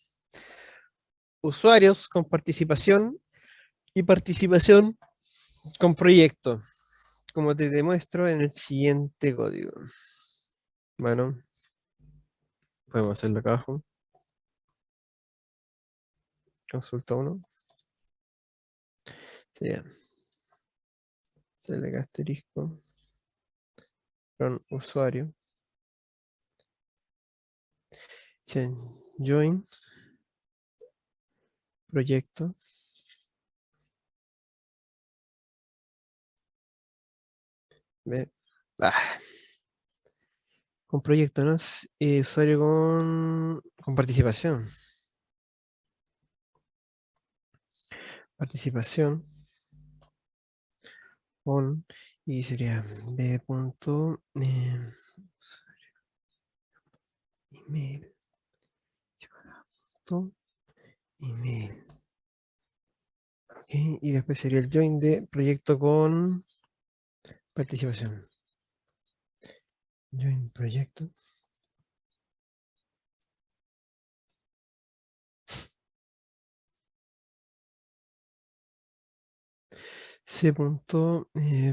Usuarios con participación y participación con proyecto, como te demuestro en el siguiente código. Bueno, podemos hacerlo acá abajo. Consulta 1. Sería select asterisco from usuario. Join proyecto. Ve. Con proyecto, ¿no? Usuario con participación. Participación con, y sería b punto email punto email. Ok, y después sería el join de proyecto con participación. Join proyecto. C punto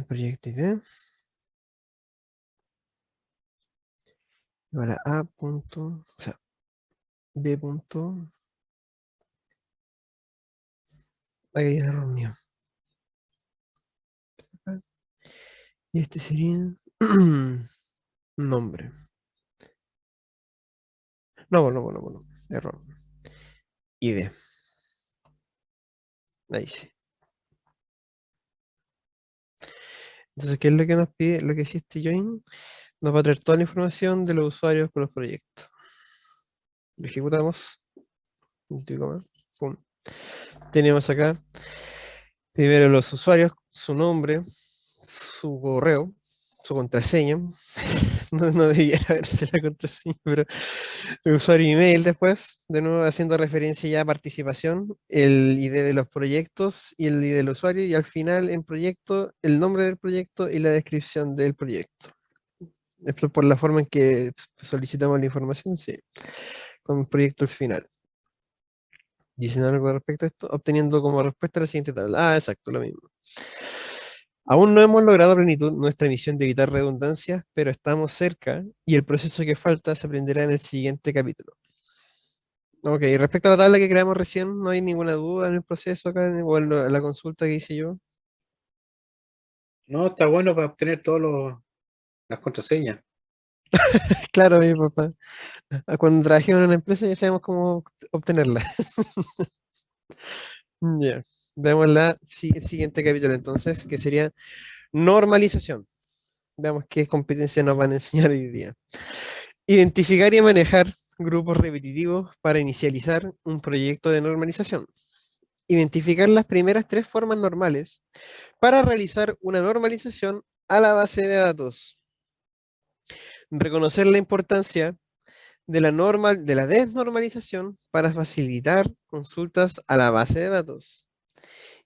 proyecto ID. Igual a A punto, o sea, B punto. Ahí hay un error mío. Y este sería nombre. No, error. ID. Ahí sí. Entonces, ¿qué es lo que nos pide? Lo que hiciste join nos va a traer toda la información de los usuarios con los proyectos. Lo ejecutamos. Punto y coma, pum. Tenemos acá primero los usuarios, su nombre, su correo, su contraseña. No debiera verse la contraseña, pero el usuario y email después, de nuevo haciendo referencia ya a participación, el ID de los proyectos y el ID del usuario, y al final en proyecto, el nombre del proyecto y la descripción del proyecto. Esto por la forma en que solicitamos la información, sí, con el proyecto al final. Dicen algo respecto a esto, obteniendo como respuesta la siguiente tabla. Ah, exacto, lo mismo. Aún no hemos logrado a plenitud nuestra misión de evitar redundancias, pero estamos cerca y el proceso que falta se aprenderá en el siguiente capítulo. Ok, respecto a la tabla que creamos recién, no hay ninguna duda en el proceso acá o en la consulta que hice yo. No, está bueno para obtener todas las contraseñas. Claro, mi papá. Cuando trabajemos en una empresa ya sabemos cómo obtenerla. Ya, veamos el siguiente capítulo entonces, que sería normalización. Veamos qué competencias nos van a enseñar hoy día. Identificar y manejar grupos repetitivos para inicializar un proyecto de normalización. identificar las primeras 3 formas normales para realizar una normalización a la base de datos. Reconocer la importancia de la desnormalización para facilitar consultas a la base de datos.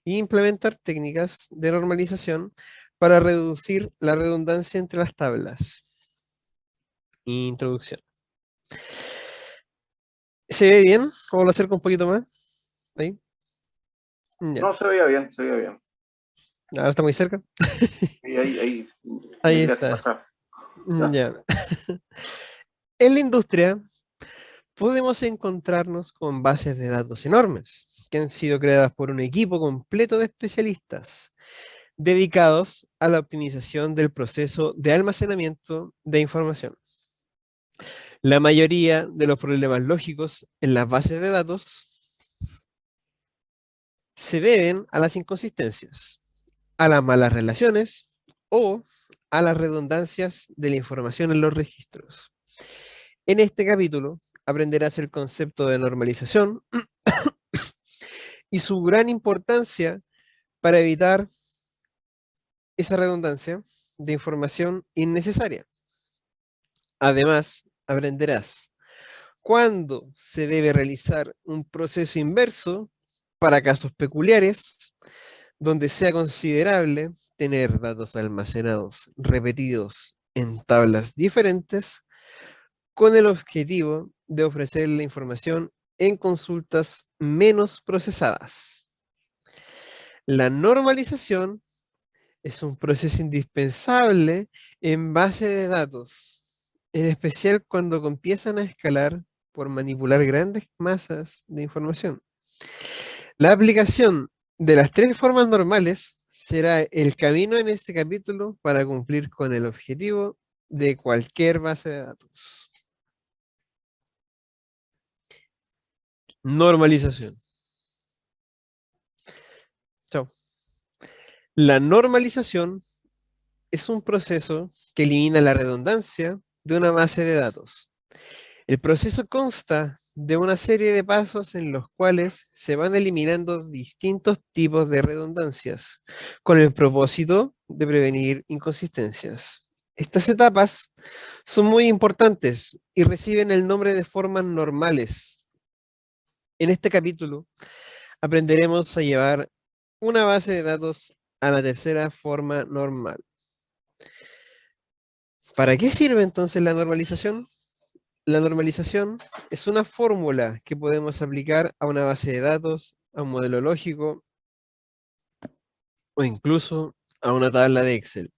E implementar técnicas de normalización para reducir la redundancia entre las tablas. Introducción. ¿Se ve bien? ¿Cómo lo acerco un poquito más? ¿Ahí? Ya. No, se veía bien, se veía bien. Ahora está muy cerca. Y ahí Ahí me tiraste está. para atrás. Ya. Ya. En la industria podemos encontrarnos con bases de datos enormes que han sido creadas por un equipo completo de especialistas dedicados a la optimización del proceso de almacenamiento de información. La mayoría de los problemas lógicos en las bases de datos se deben a las inconsistencias, a las malas relaciones o a las redundancias de la información en los registros. En este capítulo aprenderás el concepto de normalización y su gran importancia para evitar esa redundancia de información innecesaria. Además, aprenderás cuándo se debe realizar un proceso inverso para casos peculiares donde sea considerable tener datos almacenados repetidos en tablas diferentes con el objetivo de ofrecer la información en consultas menos procesadas. La normalización es un proceso indispensable en base de datos, en especial cuando empiezan a escalar por manipular grandes masas de información. La aplicación de las 3 formas normales será el camino en este capítulo para cumplir con el objetivo de cualquier base de datos. Normalización. Chao. La normalización es un proceso que elimina la redundancia de una base de datos. El proceso consta de una serie de pasos en los cuales se van eliminando distintos tipos de redundancias, con el propósito de prevenir inconsistencias. Estas etapas son muy importantes y reciben el nombre de formas normales. En este capítulo aprenderemos a llevar una base de datos a la tercera forma normal. ¿Para qué sirve entonces la normalización? La normalización es una fórmula que podemos aplicar a una base de datos, a un modelo lógico o incluso a una tabla de Excel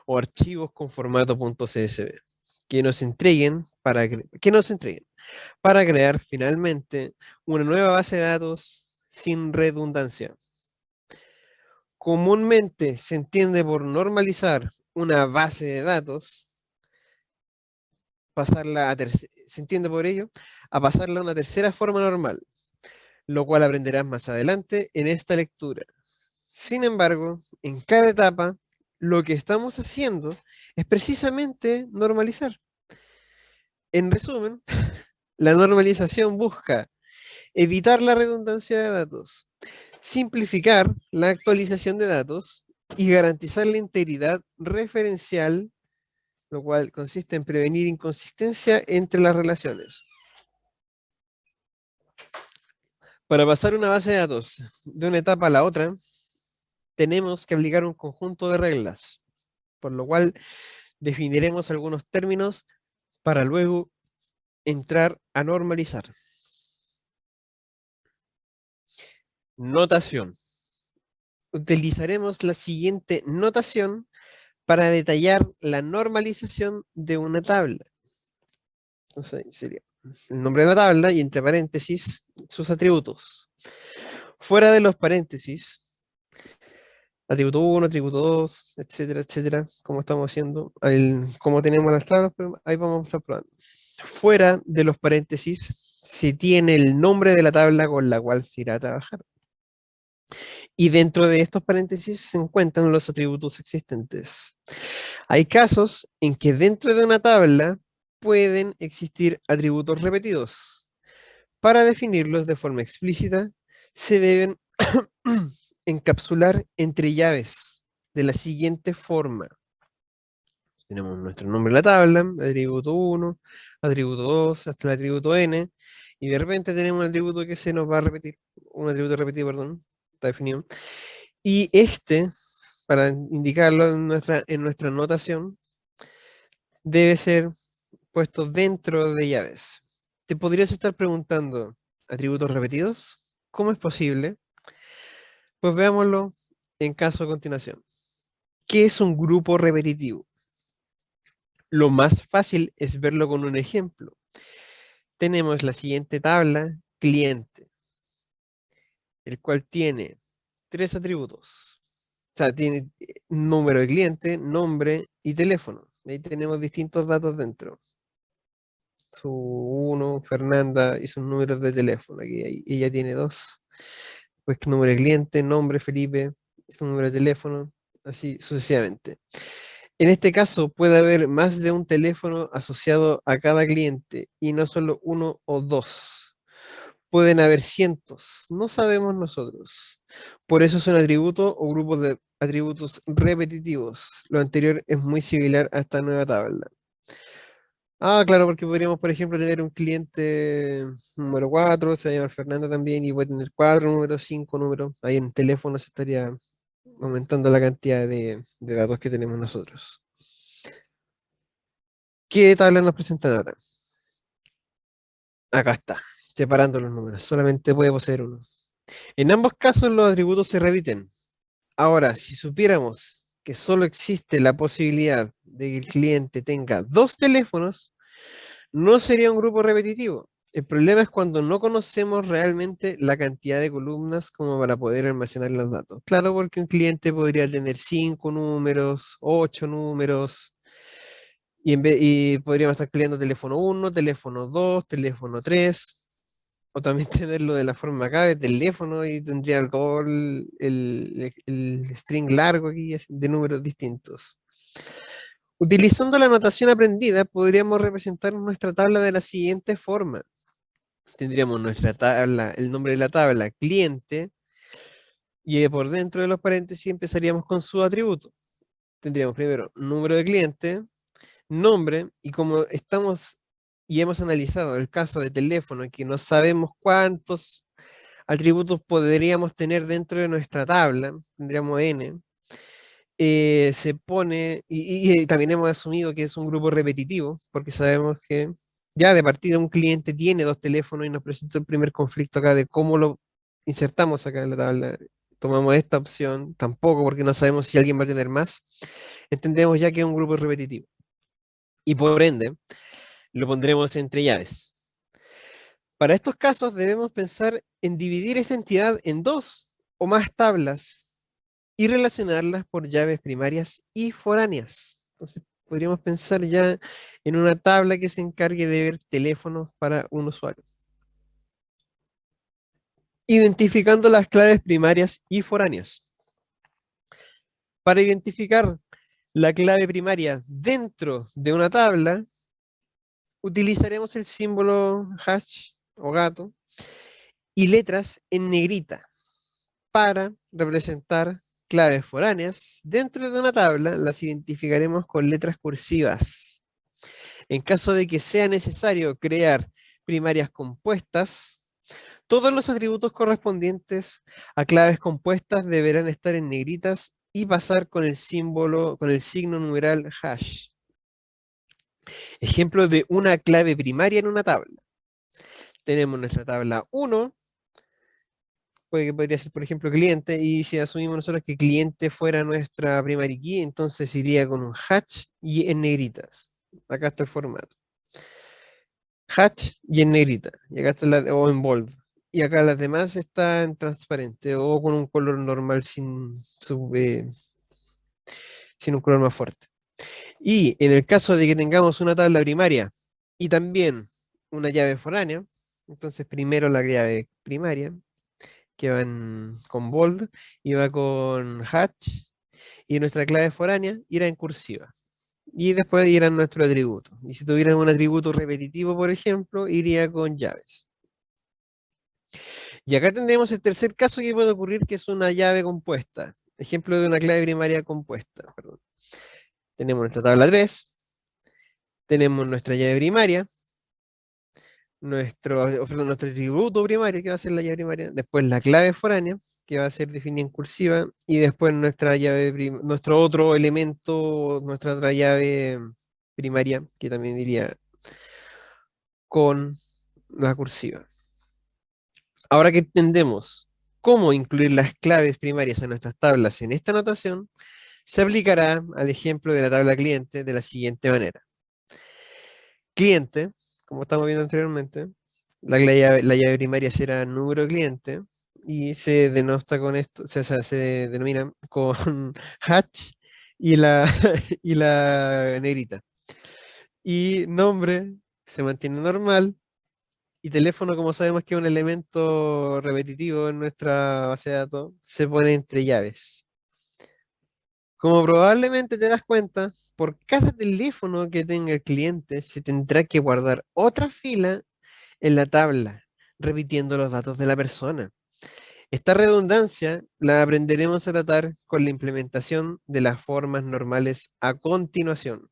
o archivos con formato .csv que nos entreguen para crear finalmente una nueva base de datos sin redundancia. Comúnmente se entiende por normalizar una base de datos, se entiende por ello a pasarla a una tercera forma normal, lo cual aprenderás más adelante en esta lectura. Sin embargo, en cada etapa, lo que estamos haciendo es precisamente normalizar. En resumen, la normalización busca evitar la redundancia de datos, simplificar la actualización de datos y garantizar la integridad referencial, lo cual consiste en prevenir inconsistencia entre las relaciones. Para pasar una base de datos de una etapa a la otra, tenemos que aplicar un conjunto de reglas, por lo cual definiremos algunos términos para luego entrar a normalizar. Notación. Utilizaremos la siguiente notación para detallar la normalización de una tabla. Entonces sería el nombre de la tabla y entre paréntesis sus atributos. Fuera de los paréntesis, atributo 1, atributo 2, etcétera, etcétera, como estamos haciendo, como tenemos las tablas, pero ahí vamos a estar probando. Fuera de los paréntesis se tiene el nombre de la tabla con la cual se irá a trabajar. Y dentro de estos paréntesis se encuentran los atributos existentes. Hay casos en que dentro de una tabla pueden existir atributos repetidos. Para definirlos de forma explícita, se deben encapsular entre llaves de la siguiente forma. Tenemos nuestro nombre en la tabla, atributo 1, atributo 2, hasta el atributo n, y de repente tenemos un atributo que se nos va a repetir, un atributo repetido, perdón, está definido. Y este, para indicarlo en nuestra notación, debe ser puesto dentro de llaves. Te podrías estar preguntando, ¿atributos repetidos? ¿Cómo es posible? Pues veámoslo en caso a continuación. ¿Qué es un grupo repetitivo? Lo más fácil es verlo con un ejemplo. Tenemos la siguiente tabla, cliente, el cual tiene 3 atributos. O sea, tiene número de cliente, nombre y teléfono. Ahí tenemos distintos datos dentro. Su 1, Fernanda y sus números de teléfono. Aquí ella tiene 2. Pues número de cliente, nombre, Felipe, su número de teléfono, así sucesivamente. En este caso puede haber más de un teléfono asociado a cada cliente y no solo uno o dos. Pueden haber cientos, no sabemos nosotros. Por eso son atributos o grupos de atributos repetitivos. Lo anterior es muy similar a esta nueva tabla. Claro, porque podríamos, por ejemplo, tener un cliente número 4, se va a llamar Fernanda también, y puede tener 4 números, 5 números. Ahí en teléfono se estaría aumentando la cantidad de datos que tenemos nosotros. ¿Qué tabla nos presentan ahora? Acá está, separando los números. Solamente puede poseer uno. En ambos casos los atributos se repiten. Ahora, si supiéramos que solo existe la posibilidad de que el cliente tenga 2 teléfonos, no sería un grupo repetitivo. El problema es cuando no conocemos realmente la cantidad de columnas como para poder almacenar los datos. Claro, porque un cliente podría tener 5 números, 8 números, y podríamos estar creando teléfono 1, teléfono 2, teléfono 3, o también tenerlo de la forma acá de teléfono y tendría todo el string largo aquí de números distintos. Utilizando la notación aprendida, podríamos representar nuestra tabla de la siguiente forma. Tendríamos nuestra tabla, el nombre de la tabla, cliente, y por dentro de los paréntesis empezaríamos con su atributo. Tendríamos primero número de cliente, nombre, y como estamos y hemos analizado el caso de teléfono, que no sabemos cuántos atributos podríamos tener dentro de nuestra tabla, tendríamos n, se pone, y también hemos asumido que es un grupo repetitivo, porque sabemos que ya de partida un cliente tiene 2 teléfonos y nos presenta el primer conflicto acá de cómo lo insertamos acá en la tabla. Tomamos esta opción, tampoco porque no sabemos si alguien va a tener más. Entendemos ya que es un grupo repetitivo. Y por ende, lo pondremos entre llaves. Para estos casos debemos pensar en dividir esta entidad en 2 o más tablas y relacionarlas por llaves primarias y foráneas. Entonces, podríamos pensar ya en una tabla que se encargue de ver teléfonos para un usuario. Identificando las claves primarias y foráneas. Para identificar la clave primaria dentro de una tabla, utilizaremos el símbolo hash o gato y letras en negrita para representar claves foráneas. Dentro de una tabla las identificaremos con letras cursivas. En caso de que sea necesario crear primarias compuestas, todos los atributos correspondientes a claves compuestas deberán estar en negritas y pasar con el símbolo, con el signo numeral hash. Ejemplo de una clave primaria en una tabla. Tenemos nuestra tabla 1, podría ser, por ejemplo, cliente, y si asumimos nosotros que cliente fuera nuestra primary key, entonces iría con un hash y en negritas. Acá está el formato. Hash y en negrita, y acá está o en bold. Y acá las demás están en transparente o con un color normal sin un color más fuerte. Y en el caso de que tengamos una tabla primaria y también una llave foránea, entonces primero la llave primaria, que van con bold, y va con hatch, y nuestra clave foránea irá en cursiva. Y después irá nuestro atributo. Y si tuvieran un atributo repetitivo, por ejemplo, iría con llaves. Y acá tendremos el tercer caso que puede ocurrir, que es una llave compuesta. Ejemplo de una clave primaria compuesta. Perdón. Tenemos nuestra tabla 3, tenemos nuestra llave primaria, nuestro atributo primario, que va a ser la llave primaria, después la clave foránea, que va a ser definida en cursiva, y después nuestra nuestro otro elemento, nuestra otra llave primaria, que también diría con la cursiva. Ahora que entendemos cómo incluir las claves primarias en nuestras tablas en esta notación, se aplicará al ejemplo de la tabla cliente de la siguiente manera. Cliente, como estamos viendo anteriormente, la llave primaria será número cliente y se denota con esto, o sea, se denomina con hatch y la, y la negrita. Y nombre se mantiene normal. Y teléfono, como sabemos que es un elemento repetitivo en nuestra base de datos, se pone entre llaves. Como probablemente te das cuenta, por cada teléfono que tenga el cliente, se tendrá que guardar otra fila en la tabla, repitiendo los datos de la persona. Esta redundancia la aprenderemos a tratar con la implementación de las formas normales a continuación.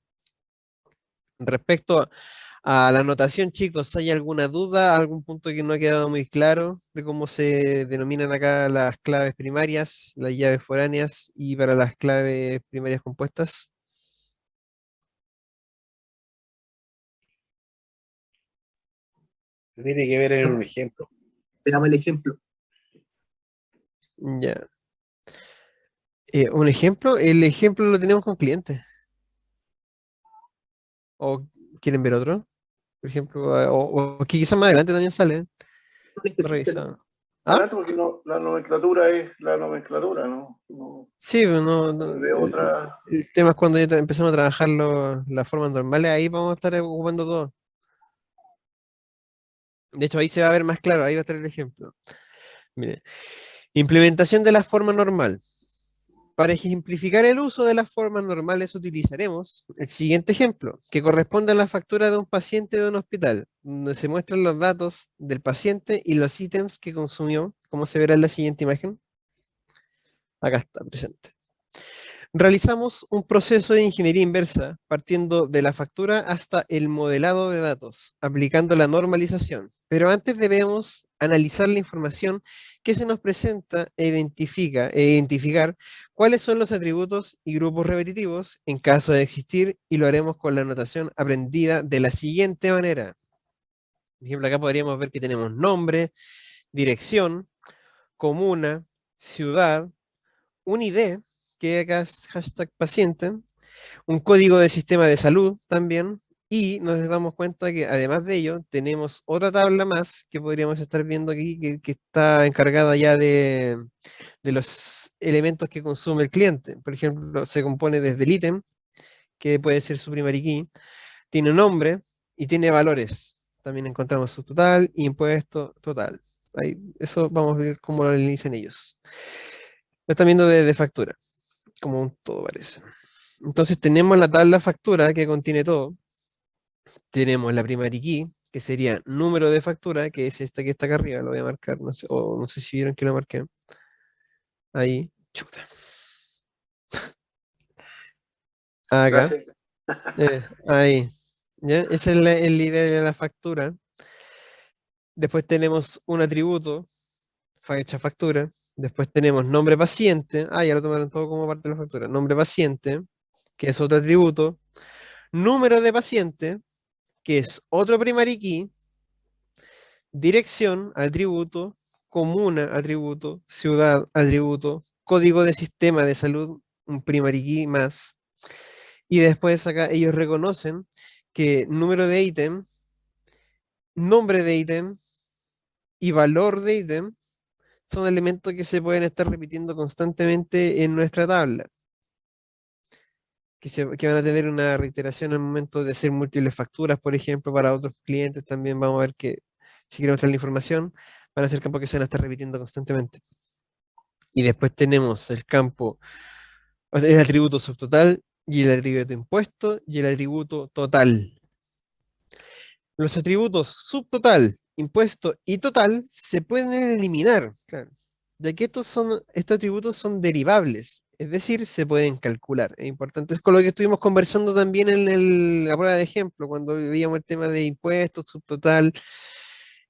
Respecto a la notación, chicos, ¿hay alguna duda, algún punto que no ha quedado muy claro de cómo se denominan acá las claves primarias, las llaves foráneas y para las claves primarias compuestas? Se tiene que ver en un ejemplo. Veamos el ejemplo. Ya. Un ejemplo, el ejemplo lo tenemos con clientes. ¿O quieren ver otro? Por ejemplo, o que quizás más adelante también sale. Revisado. ¿Ah? Adelante, porque la nomenclatura es la nomenclatura, ¿no? Sí, pero De otra. el tema es cuando ya empezamos a trabajar las formas normales, ahí vamos a estar ocupando todo. De hecho, ahí se va a ver más claro, ahí va a estar el ejemplo. Mire, implementación de la forma normal. Para ejemplificar el uso de las formas normales utilizaremos el siguiente ejemplo, que corresponde a la factura de un paciente de un hospital, donde se muestran los datos del paciente y los ítems que consumió, como se verá en la siguiente imagen. Acá está presente. Realizamos un proceso de ingeniería inversa, partiendo de la factura hasta el modelado de datos, aplicando la normalización. Pero antes debemos analizar la información que se nos presenta e identificar cuáles son los atributos y grupos repetitivos en caso de existir, y lo haremos con la notación aprendida de la siguiente manera. Por ejemplo, acá podríamos ver que tenemos nombre, dirección, comuna, ciudad, un ID, que acá es hashtag paciente, un código de sistema de salud también, y nos damos cuenta que además de ello tenemos otra tabla más que podríamos estar viendo aquí, que está encargada ya de los elementos que consume el cliente. Por ejemplo, se compone desde el ítem, que puede ser su primary key, tiene un nombre y tiene valores. También encontramos su total, impuesto total. Ahí, eso vamos a ver cómo lo inician ellos. Lo están viendo de factura, como un todo parece. Entonces tenemos la tabla factura que contiene todo. Tenemos la primary key, que sería número de factura, que es esta que está acá arriba, lo voy a marcar, no sé, o no sé si vieron que lo marqué. Ahí, chuta. Acá, Gracias. ahí. ¿Ya? Esa es el idea de la factura. Después tenemos un atributo, fecha factura. Después tenemos nombre paciente. Ah, ya lo tomaron todo como parte de la factura. Nombre paciente, que es otro atributo. Número de paciente, que es otro primary key. Dirección, atributo. Comuna, atributo. Ciudad, atributo. Código de sistema de salud, un primary key más. Y después acá ellos reconocen que número de ítem, nombre de ítem y valor de ítem son elementos que se pueden estar repitiendo constantemente en nuestra tabla, que van a tener una reiteración al momento de hacer múltiples facturas, por ejemplo, para otros clientes también vamos a ver que si queremos traer la información, van a ser campos que se van a estar repitiendo constantemente. Y después tenemos el campo, el atributo subtotal y el atributo impuesto y el atributo total. Los atributos subtotal impuesto y total se pueden eliminar, claro, ya que estos atributos son derivables, es decir, se pueden calcular. Es importante, es con lo que estuvimos conversando también en la prueba de ejemplo, cuando veíamos el tema de impuestos, subtotal.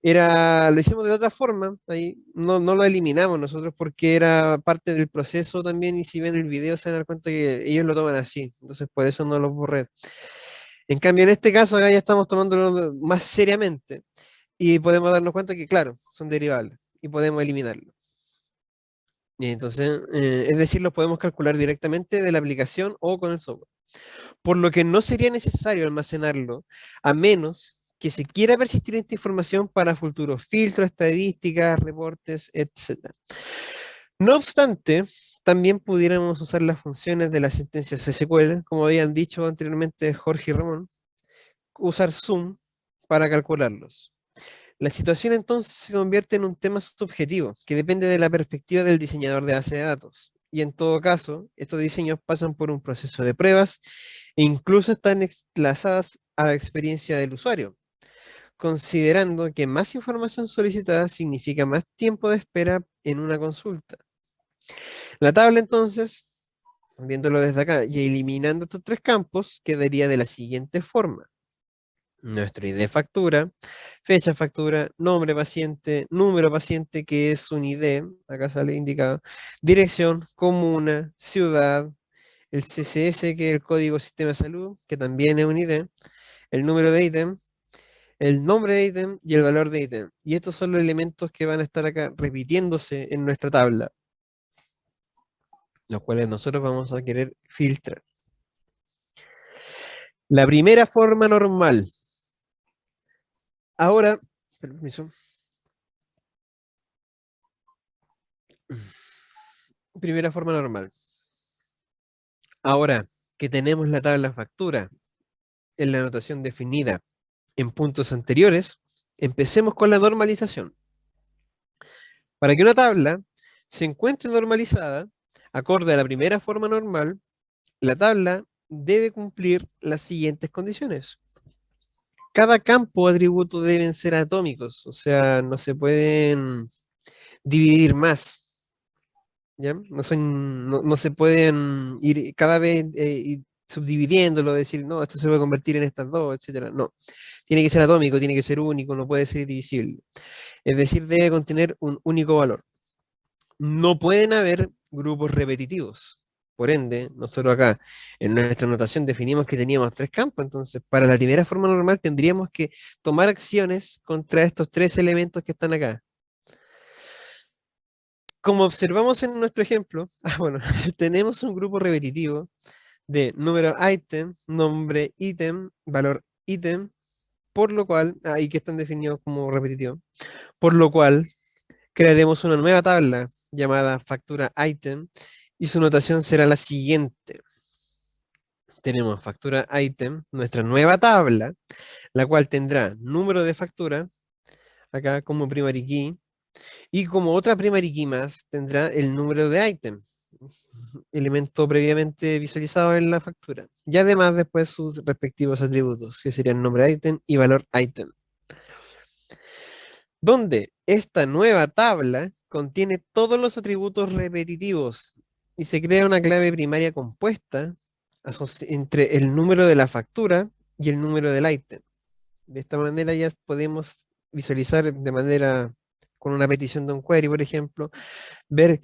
Lo hicimos de otra forma, ahí no lo eliminamos nosotros porque era parte del proceso también, y si ven el video se van a dar cuenta que ellos lo toman así, entonces por eso no los borré. En cambio, en este caso acá ya estamos tomándolo más seriamente y podemos darnos cuenta que, claro, son derivables y podemos eliminarlo. Y entonces, es decir, los podemos calcular directamente de la aplicación o con el software. Por lo que no sería necesario almacenarlo, a menos que se quiera persistir esta información para futuros filtros, estadísticas, reportes, etc. No obstante, también pudiéramos usar las funciones de las sentencias SQL, como habían dicho anteriormente Jorge y Ramón, usar Zoom para calcularlos. La situación entonces se convierte en un tema subjetivo, que depende de la perspectiva del diseñador de base de datos. Y en todo caso, estos diseños pasan por un proceso de pruebas e incluso están enlazadas a la experiencia del usuario, considerando que más información solicitada significa más tiempo de espera en una consulta. La tabla entonces, viéndolo desde acá y eliminando estos tres campos, quedaría de la siguiente forma. Nuestro ID factura, fecha factura, nombre paciente, número paciente que es un ID, acá sale indicado, dirección, comuna, ciudad, el CSS que es el código sistema de salud, que también es un ID, el número de ítem, el nombre de ítem y el valor de ítem. Y estos son los elementos que van a estar acá repitiéndose en nuestra tabla, los cuales nosotros vamos a querer filtrar. La primera forma normal. Ahora, permiso. Primera forma normal. Ahora que tenemos la tabla factura en la anotación definida en puntos anteriores, empecemos con la normalización. Para que una tabla se encuentre normalizada, acorde a la primera forma normal, la tabla debe cumplir las siguientes condiciones. Cada campo o atributo deben ser atómicos, o sea, no se pueden dividir más. ¿Ya? No se pueden ir cada vez ir subdividiéndolo, decir, no, esto se puede convertir en estas dos, etcétera. No, tiene que ser atómico, tiene que ser único, no puede ser divisible. Es decir, debe contener un único valor. No pueden haber grupos repetitivos. Por ende, nosotros acá en nuestra anotación definimos que teníamos tres campos, entonces para la primera forma normal tendríamos que tomar acciones contra estos tres elementos que están acá. Como observamos en nuestro ejemplo, bueno, tenemos un grupo repetitivo de número ítem, nombre ítem, valor ítem, por lo cual, ahí que están definidos como repetitivo, por lo cual crearemos una nueva tabla llamada factura ítem y su notación será la siguiente. Tenemos factura ítem, nuestra nueva tabla, la cual tendrá número de factura, acá como primary key, y como otra primary key más tendrá el número de ítem, elemento previamente visualizado en la factura. Y además después sus respectivos atributos, que serían nombre ítem y valor ítem. Donde esta nueva tabla contiene todos los atributos repetitivos y se crea una clave primaria compuesta entre el número de la factura y el número del ítem. De esta manera ya podemos visualizar de manera, con una petición de un query, por ejemplo, ver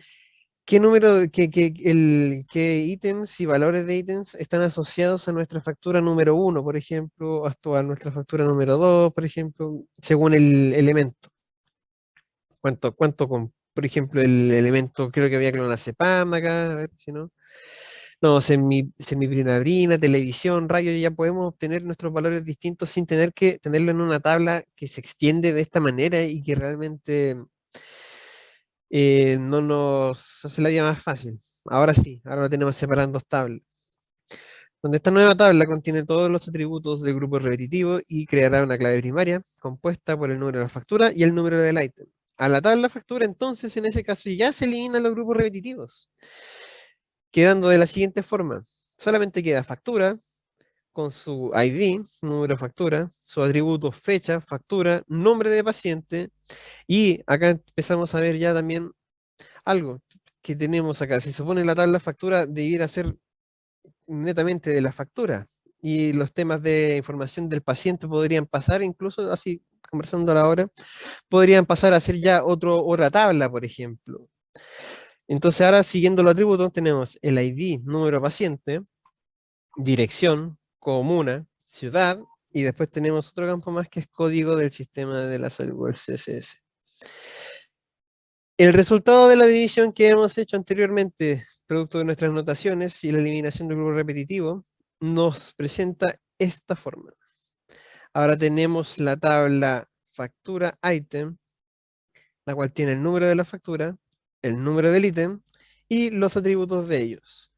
qué número, qué ítems y valores de ítems están asociados a nuestra factura número 1, por ejemplo, hasta a nuestra factura número 2, por ejemplo, según el elemento. Por ejemplo, el elemento, creo que había clonazepam acá, a ver si no. No, semipridnavrina, televisión, radio, ya podemos obtener nuestros valores distintos sin tener que tenerlo en una tabla que se extiende de esta manera y que realmente no nos hace la vida más fácil. Ahora sí, ahora lo tenemos separado en dos tablas. Donde esta nueva tabla contiene todos los atributos del grupo repetitivo y creará una clave primaria compuesta por el número de la factura y el número del ítem. A la tabla factura, entonces, en ese caso ya se eliminan los grupos repetitivos, quedando de la siguiente forma. Solamente queda factura, con su ID, número de factura, su atributo fecha, factura, nombre de paciente, y acá empezamos a ver ya también algo que tenemos acá. Se supone la tabla de factura debiera ser netamente de la factura, y los temas de información del paciente podrían pasar, incluso así conversando ahora, podrían pasar a ser ya otra tabla, por ejemplo. Entonces ahora siguiendo los atributos tenemos el ID, número de paciente, dirección, comuna, ciudad, y después tenemos otro campo más que es código del sistema de la salud, el CSS. El resultado de la división que hemos hecho anteriormente, producto de nuestras notaciones y la eliminación del grupo repetitivo, nos presenta esta forma. Ahora tenemos la tabla factura item, la cual tiene el número de la factura, el número del ítem y los atributos de ellos.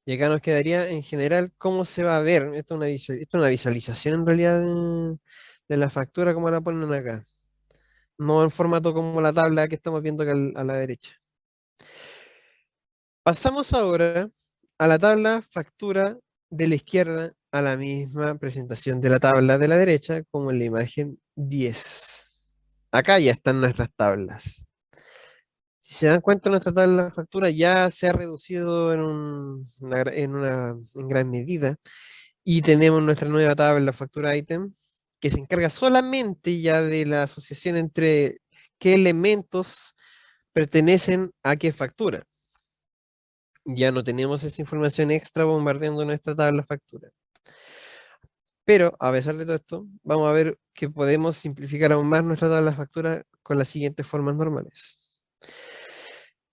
Y acá nos quedaría en general cómo se va a ver. Esto es una visualización en realidad de la factura como la ponen acá. No en formato como la tabla que estamos viendo acá a la derecha. Pasamos ahora a la tabla factura de la izquierda a la misma presentación de la tabla de la derecha como en la imagen 10. Acá ya están nuestras tablas. Si se dan cuenta, nuestra tabla de factura ya se ha reducido en gran medida, y tenemos nuestra nueva tabla factura item que se encarga solamente ya de la asociación entre qué elementos pertenecen a qué factura. Ya no tenemos esa información extra bombardeando nuestra tabla factura. Pero a pesar de todo esto, vamos a ver que podemos simplificar aún más nuestra tabla factura con las siguientes formas normales.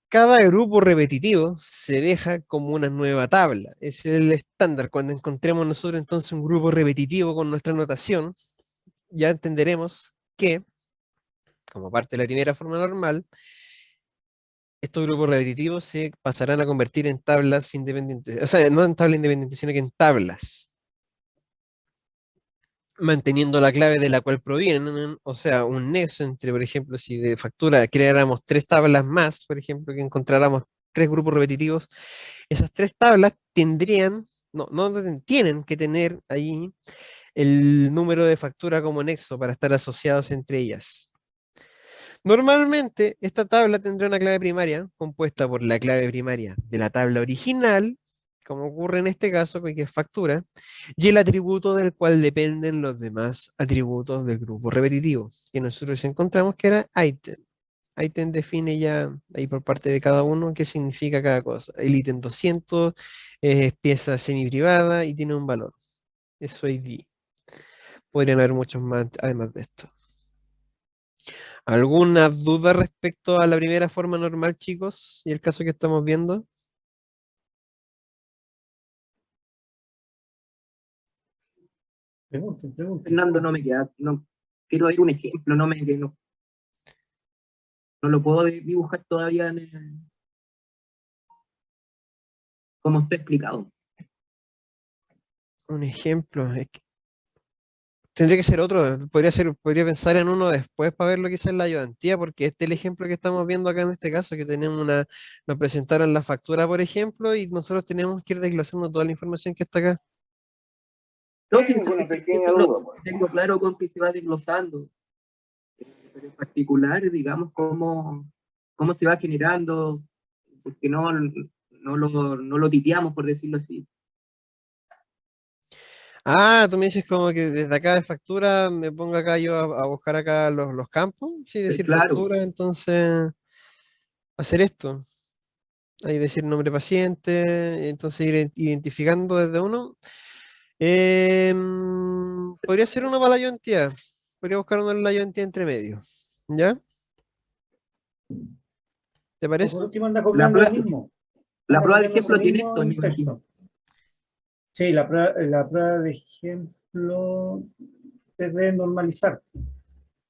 Cada grupo repetitivo se deja como una nueva tabla. Es el estándar. Cuando encontremos nosotros entonces un grupo repetitivo con nuestra notación, ya entenderemos que, como parte de la primera forma normal, estos grupos repetitivos se pasarán a convertir en tablas independientes. O sea, no en tablas independientes, sino que en tablas, manteniendo la clave de la cual provienen, o sea, un nexo entre, por ejemplo, si de factura creáramos 3 tablas más, por ejemplo, que encontráramos 3 grupos repetitivos, esas 3 tablas tendrían, tienen que tener ahí el número de factura como nexo para estar asociados entre ellas. Normalmente, esta tabla tendrá una clave primaria compuesta por la clave primaria de la tabla original, como ocurre en este caso, que es factura, y el atributo del cual dependen los demás atributos del grupo repetitivo, que nosotros encontramos que era item. Item define ya ahí por parte de cada uno qué significa cada cosa. El ítem 200 es pieza semi-privada y tiene un valor. Eso ID. Podrían haber muchos más además de esto. ¿Alguna duda respecto a la primera forma normal, chicos? Y el caso que estamos viendo. Pregunten. Fernando, no me queda, no, quiero dar un ejemplo, no lo puedo dibujar todavía como está explicado. Un ejemplo. Tendría que ser otro. Podría pensar en uno después para ver lo que es la ayudantía, porque este es el ejemplo que estamos viendo acá en este caso, que tenemos nos presentaron la factura, por ejemplo, y nosotros tenemos que ir desglosando toda la información que está acá. No, sí, Tengo una sí, pequeña sí, duda, pues. tengo claro con que se va desglosando, pero en particular, digamos, cómo se va generando, porque no lo tipeamos, por decirlo así. Ah, tú me dices como que desde acá de factura me pongo acá yo a buscar acá los campos, sí, decir Claro, factura, entonces hacer esto. Ahí decir nombre paciente, entonces ir identificando desde uno. Podría ser uno para la ayudantía. Podría buscar uno en la ayudantía entre medio. ¿Ya? ¿Te O parece? por último anda la copiando el prueba, mismo. la Anda prueba de copiando eso ejemplo tiene mismo esto, me en imagino. texto. Sí, la prueba de ejemplo se debe normalizar,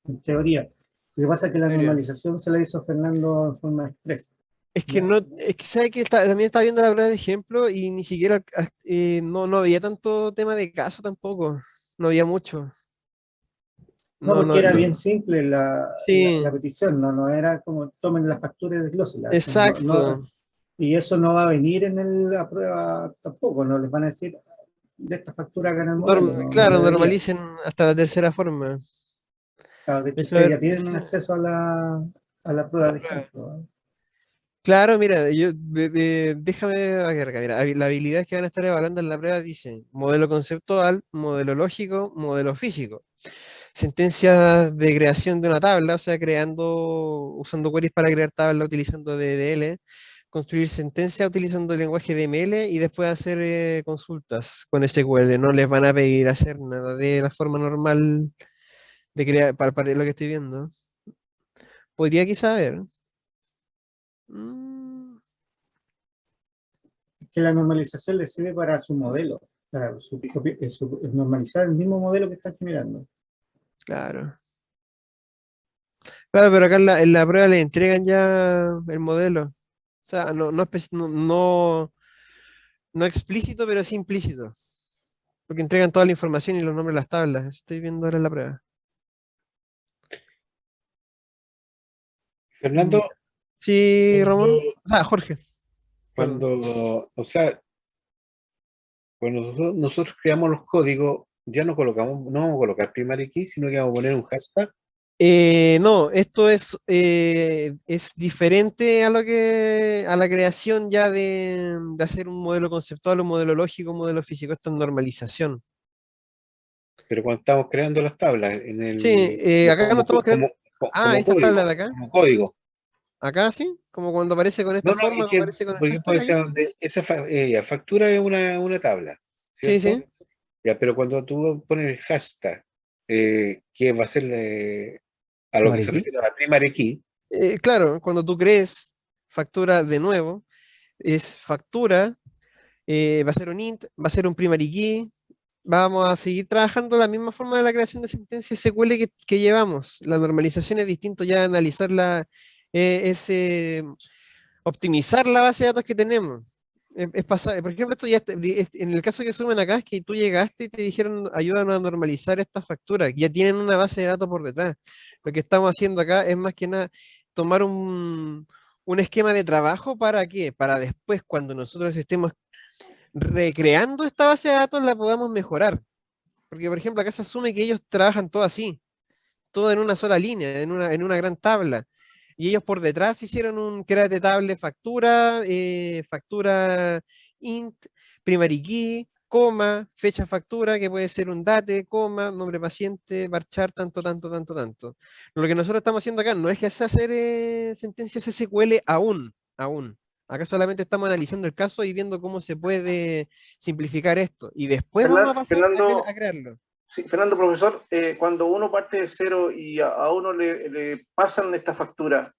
en teoría. Lo que pasa es que la Teoría. normalización se la hizo Fernando en forma expresa. Es que ¿Ya? no, es que sabe que también estaba viendo la prueba de ejemplo y ni siquiera no había tanto tema de caso tampoco. No había mucho. No, No, porque no, era no. bien simple la Sí, petición, no era como tomen la factura y desglósela. exacto. Y eso no va a venir en la prueba tampoco, no les van a decir de esta factura hagan el modelo, no Claro, debería. normalicen hasta la tercera forma. Claro, de hecho, Eso, ustedes ya tienen acceso a la a prueba la de prueba. ejemplo, ¿eh? Claro, mira, déjame agregar, mira, la habilidad que van a estar evaluando en la prueba dice modelo conceptual, modelo lógico, modelo físico. Sentencias de creación de una tabla, o sea, usando queries para crear tabla utilizando DDL, construir sentencias utilizando el lenguaje DML y después hacer consultas con SQL. No les van a pedir hacer nada de la forma normal de crear, para lo que estoy viendo. Podría quizá ver. Mm, Es que la normalización les sirve para su modelo, para normalizar el mismo modelo que están generando. claro. Claro, pero acá en la prueba le entregan ya el modelo. O sea, no explícito, pero sí implícito. Porque entregan toda la información y los nombres de las tablas. Eso estoy viendo ahora en la prueba. Mm. Fernando, Sí, cuando, Ramón. Ah, Jorge. Perdón. o sea, cuando nosotros creamos los códigos, ya no vamos a colocar primary key, sino que vamos a poner un hashtag. No, esto es diferente a la creación ya de hacer un modelo conceptual, un modelo lógico, un modelo físico. Esto es normalización. Pero cuando estamos creando las tablas, Sí, lo acá no como, estamos creando. Ah, como estas tablas de código, acá. como código. Acá sí, como cuando aparece con esta No, no, forma, es como que, aparece con el porque hashtag puede aquí. ser factura es una tabla, Sí, ¿cierto? sí. Ya, pero cuando tú pones el hashtag, que va a ser a lo que se Mariquí. refiere a la primary key, Claro, cuando tú crees factura de nuevo, es factura, va a ser un int, va a ser un primary key. Vamos a seguir trabajando de la misma forma de la creación de sentencias SQL que llevamos. La normalización es distinto ya analizarla, es optimizar la base de datos que tenemos. Es pasar, por ejemplo, esto ya en el caso que sumen acá es que tú llegaste y te dijeron ayúdanos a normalizar esta factura, ya tienen una base de datos por detrás. Lo que estamos haciendo acá es más que nada tomar un esquema de trabajo para qué, para después cuando nosotros estemos recreando esta base de datos la podamos mejorar. Porque, por ejemplo, acá se asume que ellos trabajan todo así, todo en una sola línea, en una gran tabla. Y ellos por detrás hicieron un créate table factura, factura int, primary key, coma, fecha factura, que puede ser un date, coma, nombre paciente, varchar, tanto, tanto, tanto, tanto. Lo que nosotros estamos haciendo acá no es que sea hacer sentencias SQL aún. Acá solamente estamos analizando el caso y viendo cómo se puede simplificar esto. Y después vamos a pasar a Fernando, crearlo. sí, Fernando, profesor, cuando uno parte de cero y a uno le pasan esta factura,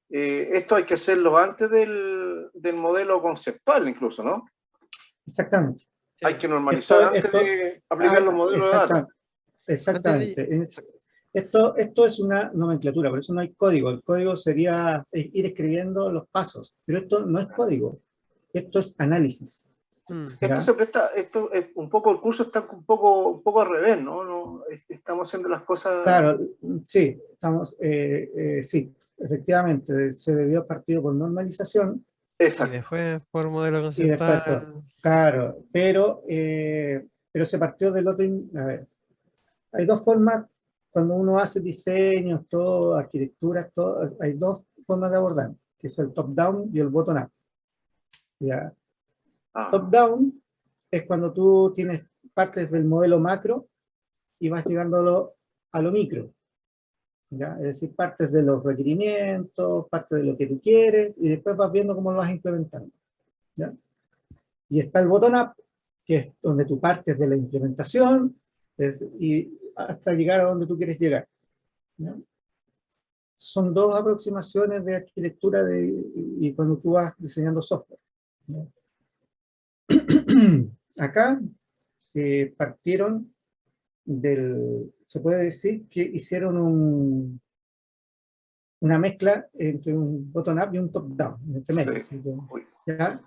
esto hay que hacerlo antes del modelo conceptual incluso, ¿no? Exactamente. Hay que normalizar Esto, antes esto, de aplicar los modelos de datos. exactamente. Antes de... Exactamente. Esto es una nomenclatura, por eso no hay código. El código sería ir escribiendo los pasos, pero esto no es código, esto es análisis. Mm. Esto ¿Ya? se presta, esto es un poco, el curso está un poco al revés, ¿no? Estamos haciendo las cosas. Claro, sí, sí, efectivamente, se debió a partido por normalización Y Exacto. después por modelo y después por, conceptual. claro, pero se partió del otro, a ver, hay dos formas, cuando uno hace diseños, todo, arquitecturas, todo, hay dos formas de abordar, que es el top-down y el bottom-up. ¿Ya? Ah, Top-down es cuando tú tienes partes del modelo macro y vas llegándolo a lo micro. ¿Ya? Es decir, partes de los requerimientos, partes de lo que tú quieres, y después vas viendo cómo lo vas implementando. ¿Ya? Y está el bottom-up, que es donde tú partes de la implementación y hasta llegar a donde tú quieres llegar. ¿Ya? Son dos aproximaciones de arquitectura y cuando tú vas diseñando software. ¿Ya? Acá partieron se puede decir que hicieron una mezcla entre un bottom-up y un top-down, entre medio. sí. Uy, ¿Ya?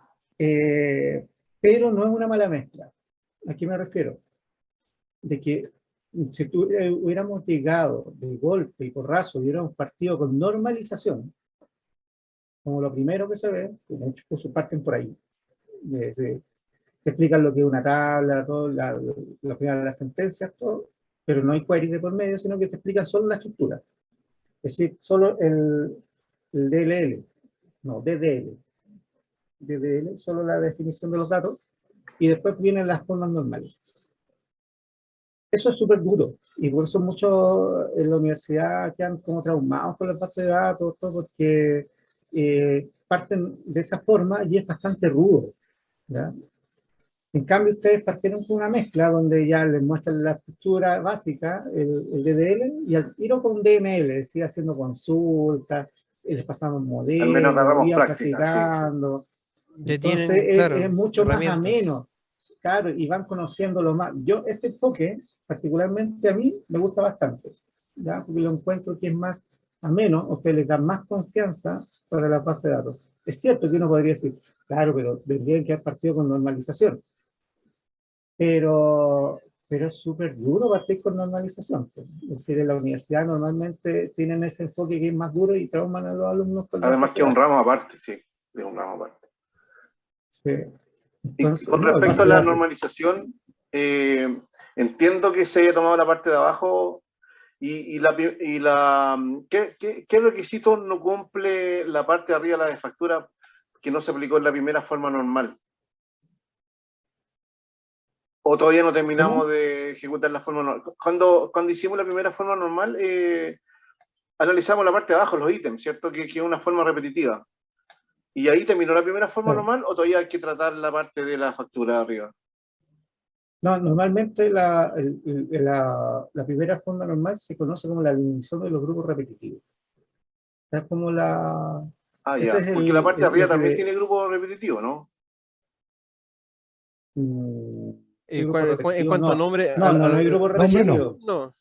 Pero no es una mala mezcla. ¿A qué me refiero? De que si hubiéramos llegado de golpe y porrazo, hubiéramos partido con normalización, como lo primero que se ve, que muchos cursos parten por ahí. Te explican lo que es una tabla, todo, la primera de las sentencias, todo, pero no hay queries de por medio, sino que te explican solo la estructura. Es decir, solo el DLL, no, DDL, solo la definición de los datos, y después vienen las formas normales. Eso es súper duro, y por eso muchos en la universidad quedan como traumados con las bases de datos, todo porque parten de esa forma y es bastante rudo, ¿ya? En cambio, ustedes partieron con una mezcla donde ya les muestran la estructura básica, el DDL, y al tiro con DML, sigue haciendo consultas, les pasamos Al menos modelos, agarramos iban práctica, sí, sí. practicando. Ya Entonces tienen, claro, es mucho más herramientas. ameno, claro, y van conociéndolo más. Yo, este enfoque, particularmente a mí, me gusta bastante, ¿ya? Porque lo encuentro que es más ameno, o que les da más confianza para la base de datos. Es cierto que uno podría decir, claro, pero tendrían que haber partido con normalización. Pero es súper duro partir con normalización. Pues. Es decir, en la universidad normalmente tienen ese enfoque que es más duro y trauman a los alumnos con la Además que es un base de ramo aparte, sí, es un ramo aparte. datos. Sí. Y Entonces, con no, respecto base a de la datos. normalización, entiendo que se haya tomado la parte de abajo ¿qué requisitos no cumple la parte de arriba de la de factura que no se aplicó en la primera forma normal? ¿O todavía no terminamos ¿Cómo? de ejecutar la forma normal? Cuando hicimos la primera forma normal, analizamos la parte de abajo, los ítems, ¿cierto? Que es una forma repetitiva. ¿Y ahí terminó la primera forma Claro. normal o todavía hay que tratar la parte de la factura de arriba? No, normalmente la primera forma normal se conoce como la eliminación de los grupos repetitivos. Es como la... Ah, Ese ya. es Porque la parte de arriba lo que también tiene grupo repetitivo, ¿no? ¿qué grupo En repetitivo? cuanto a No, nombre, no hay grupo Nombre no. repetitivo. no.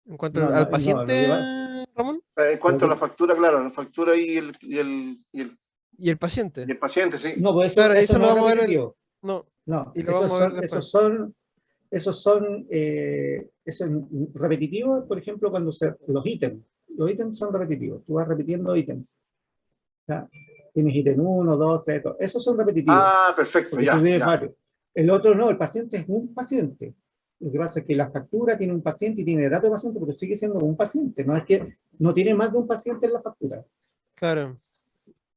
En cuanto No, al no, lo paciente, que pasa... Ramón, En cuanto a Lo la que- factura, claro, la factura y y el y paciente. el paciente, sí. No, pues Claro, eso eso lo no es vamos a ver. repetitivo. No, No, y lo vamos a ver después. esos son eso es repetitivos, por ejemplo, cuando los ítems son repetitivos, tú vas repitiendo ítems. ¿Ya? Tienes ítem 1, 2, 3, todo. Esos son repetitivos, Ah, perfecto, porque tú ya, tienes ya. varios. El otro no, el paciente es un paciente. Lo que pasa es que la factura tiene un paciente y tiene dato de paciente, pero sigue siendo un paciente. No es que no tiene más de un paciente en la factura. Claro,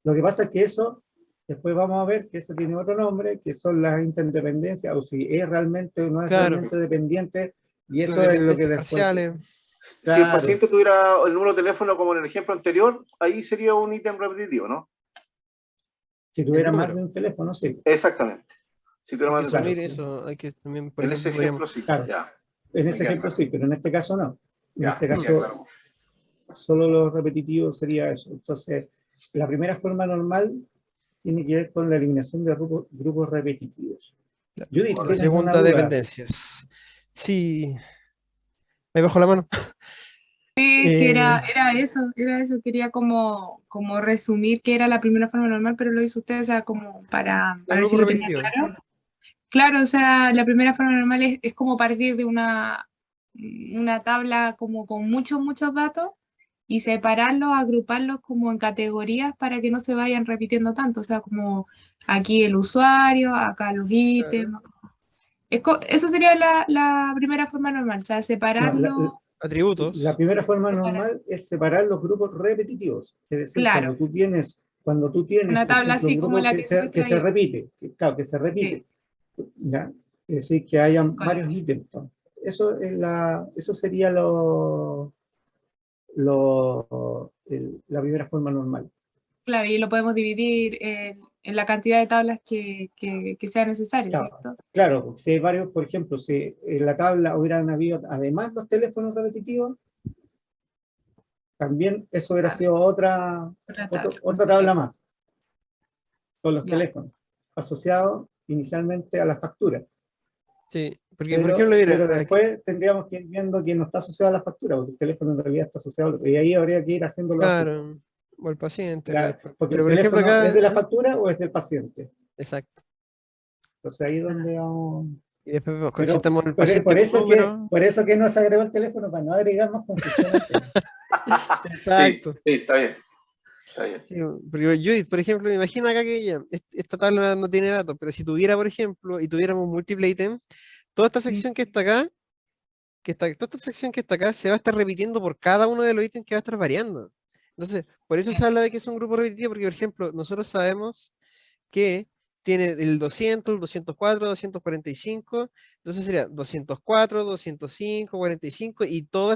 Lo que pasa es que eso, después vamos a ver que eso tiene otro nombre, que son las interdependencias, o si es realmente o no es claro. realmente dependiente, y Las eso es lo que dependencias después... parciales. Si el Claro, paciente tuviera el número de teléfono como en el ejemplo anterior, ahí sería un ítem repetitivo, ¿no? si El tuviera más número. de un teléfono, sí. Exactamente. Si tuviera Hay más que de un Claro, asumir teléfono. sí. eso. Hay que también, por En ejemplo, ese podríamos. ejemplo sí, Claro. ya. En Me ese queda ejemplo claro. sí, pero en este caso no. En Ya, este me queda caso, claro. solo lo repetitivo sería eso. Entonces, la primera forma normal tiene que ver con la eliminación de grupos repetitivos. Judith, La ¿tienes una segunda, duda? dependencias. Sí, me bajo la mano. Sí, que Eh, era eso, quería como resumir que era la primera forma normal, pero lo hizo usted, o sea, como para el ver si grupo lo tenía repetitivo. claro. Claro, o sea, la primera forma normal es como partir de una tabla como con muchos datos y separarlos, agruparlos como en categorías para que no se vayan repitiendo tanto, o sea, como aquí el usuario, acá los ítems. Claro. Eso sería la primera forma normal, o sea, No, separarlo, la Atributos. primera forma separar. normal es separar los grupos repetitivos. Es decir, Claro, cuando tú tienes, una por tabla ejemplo, un así como grupo la que te que muestra se ahí. repite, claro, que se Sí, repite, ¿ya? Es decir, que hayan con varios ítems. Eso sería la primera forma normal. claro, y lo podemos dividir en la cantidad de tablas que sea necesario, Claro, ¿cierto? claro, porque si hay varios, por ejemplo, si en la tabla hubieran habido además los teléfonos repetitivos, también eso hubiera Claro, sido otra tabla. otra tabla más, con los Ya, teléfonos, asociados inicialmente a la factura. Sí, porque por ejemplo, Pero mira, aquí, después tendríamos que ir viendo que no está asociado a la factura, porque el teléfono en realidad está asociado, y ahí habría que ir haciendo los ajustes. claro, o el paciente acá después. Porque Pero el por ejemplo, teléfono es de la acá, factura o es del paciente. exacto. Entonces ahí es donde vamos. Y después vemos, si Pero estamos en el paciente por con número. eso que no se agregó el teléfono, para no agregar más confusión al tema. Sí, Exacto. sí, está bien. Está bien. Sí, porque Judith, por ejemplo, imagina acá que ya, esta tabla no tiene datos, pero si tuviera, por ejemplo, y tuviéramos múltiple ítem, toda esta sección que está acá, toda esta sección que está acá se va a estar repitiendo por cada uno de los ítems que va a estar variando. Entonces, por eso se habla de que es un grupo repetitivo, porque, por ejemplo, nosotros sabemos que tiene el 200, el 204, 245, entonces sería 204, 205, 45, y todas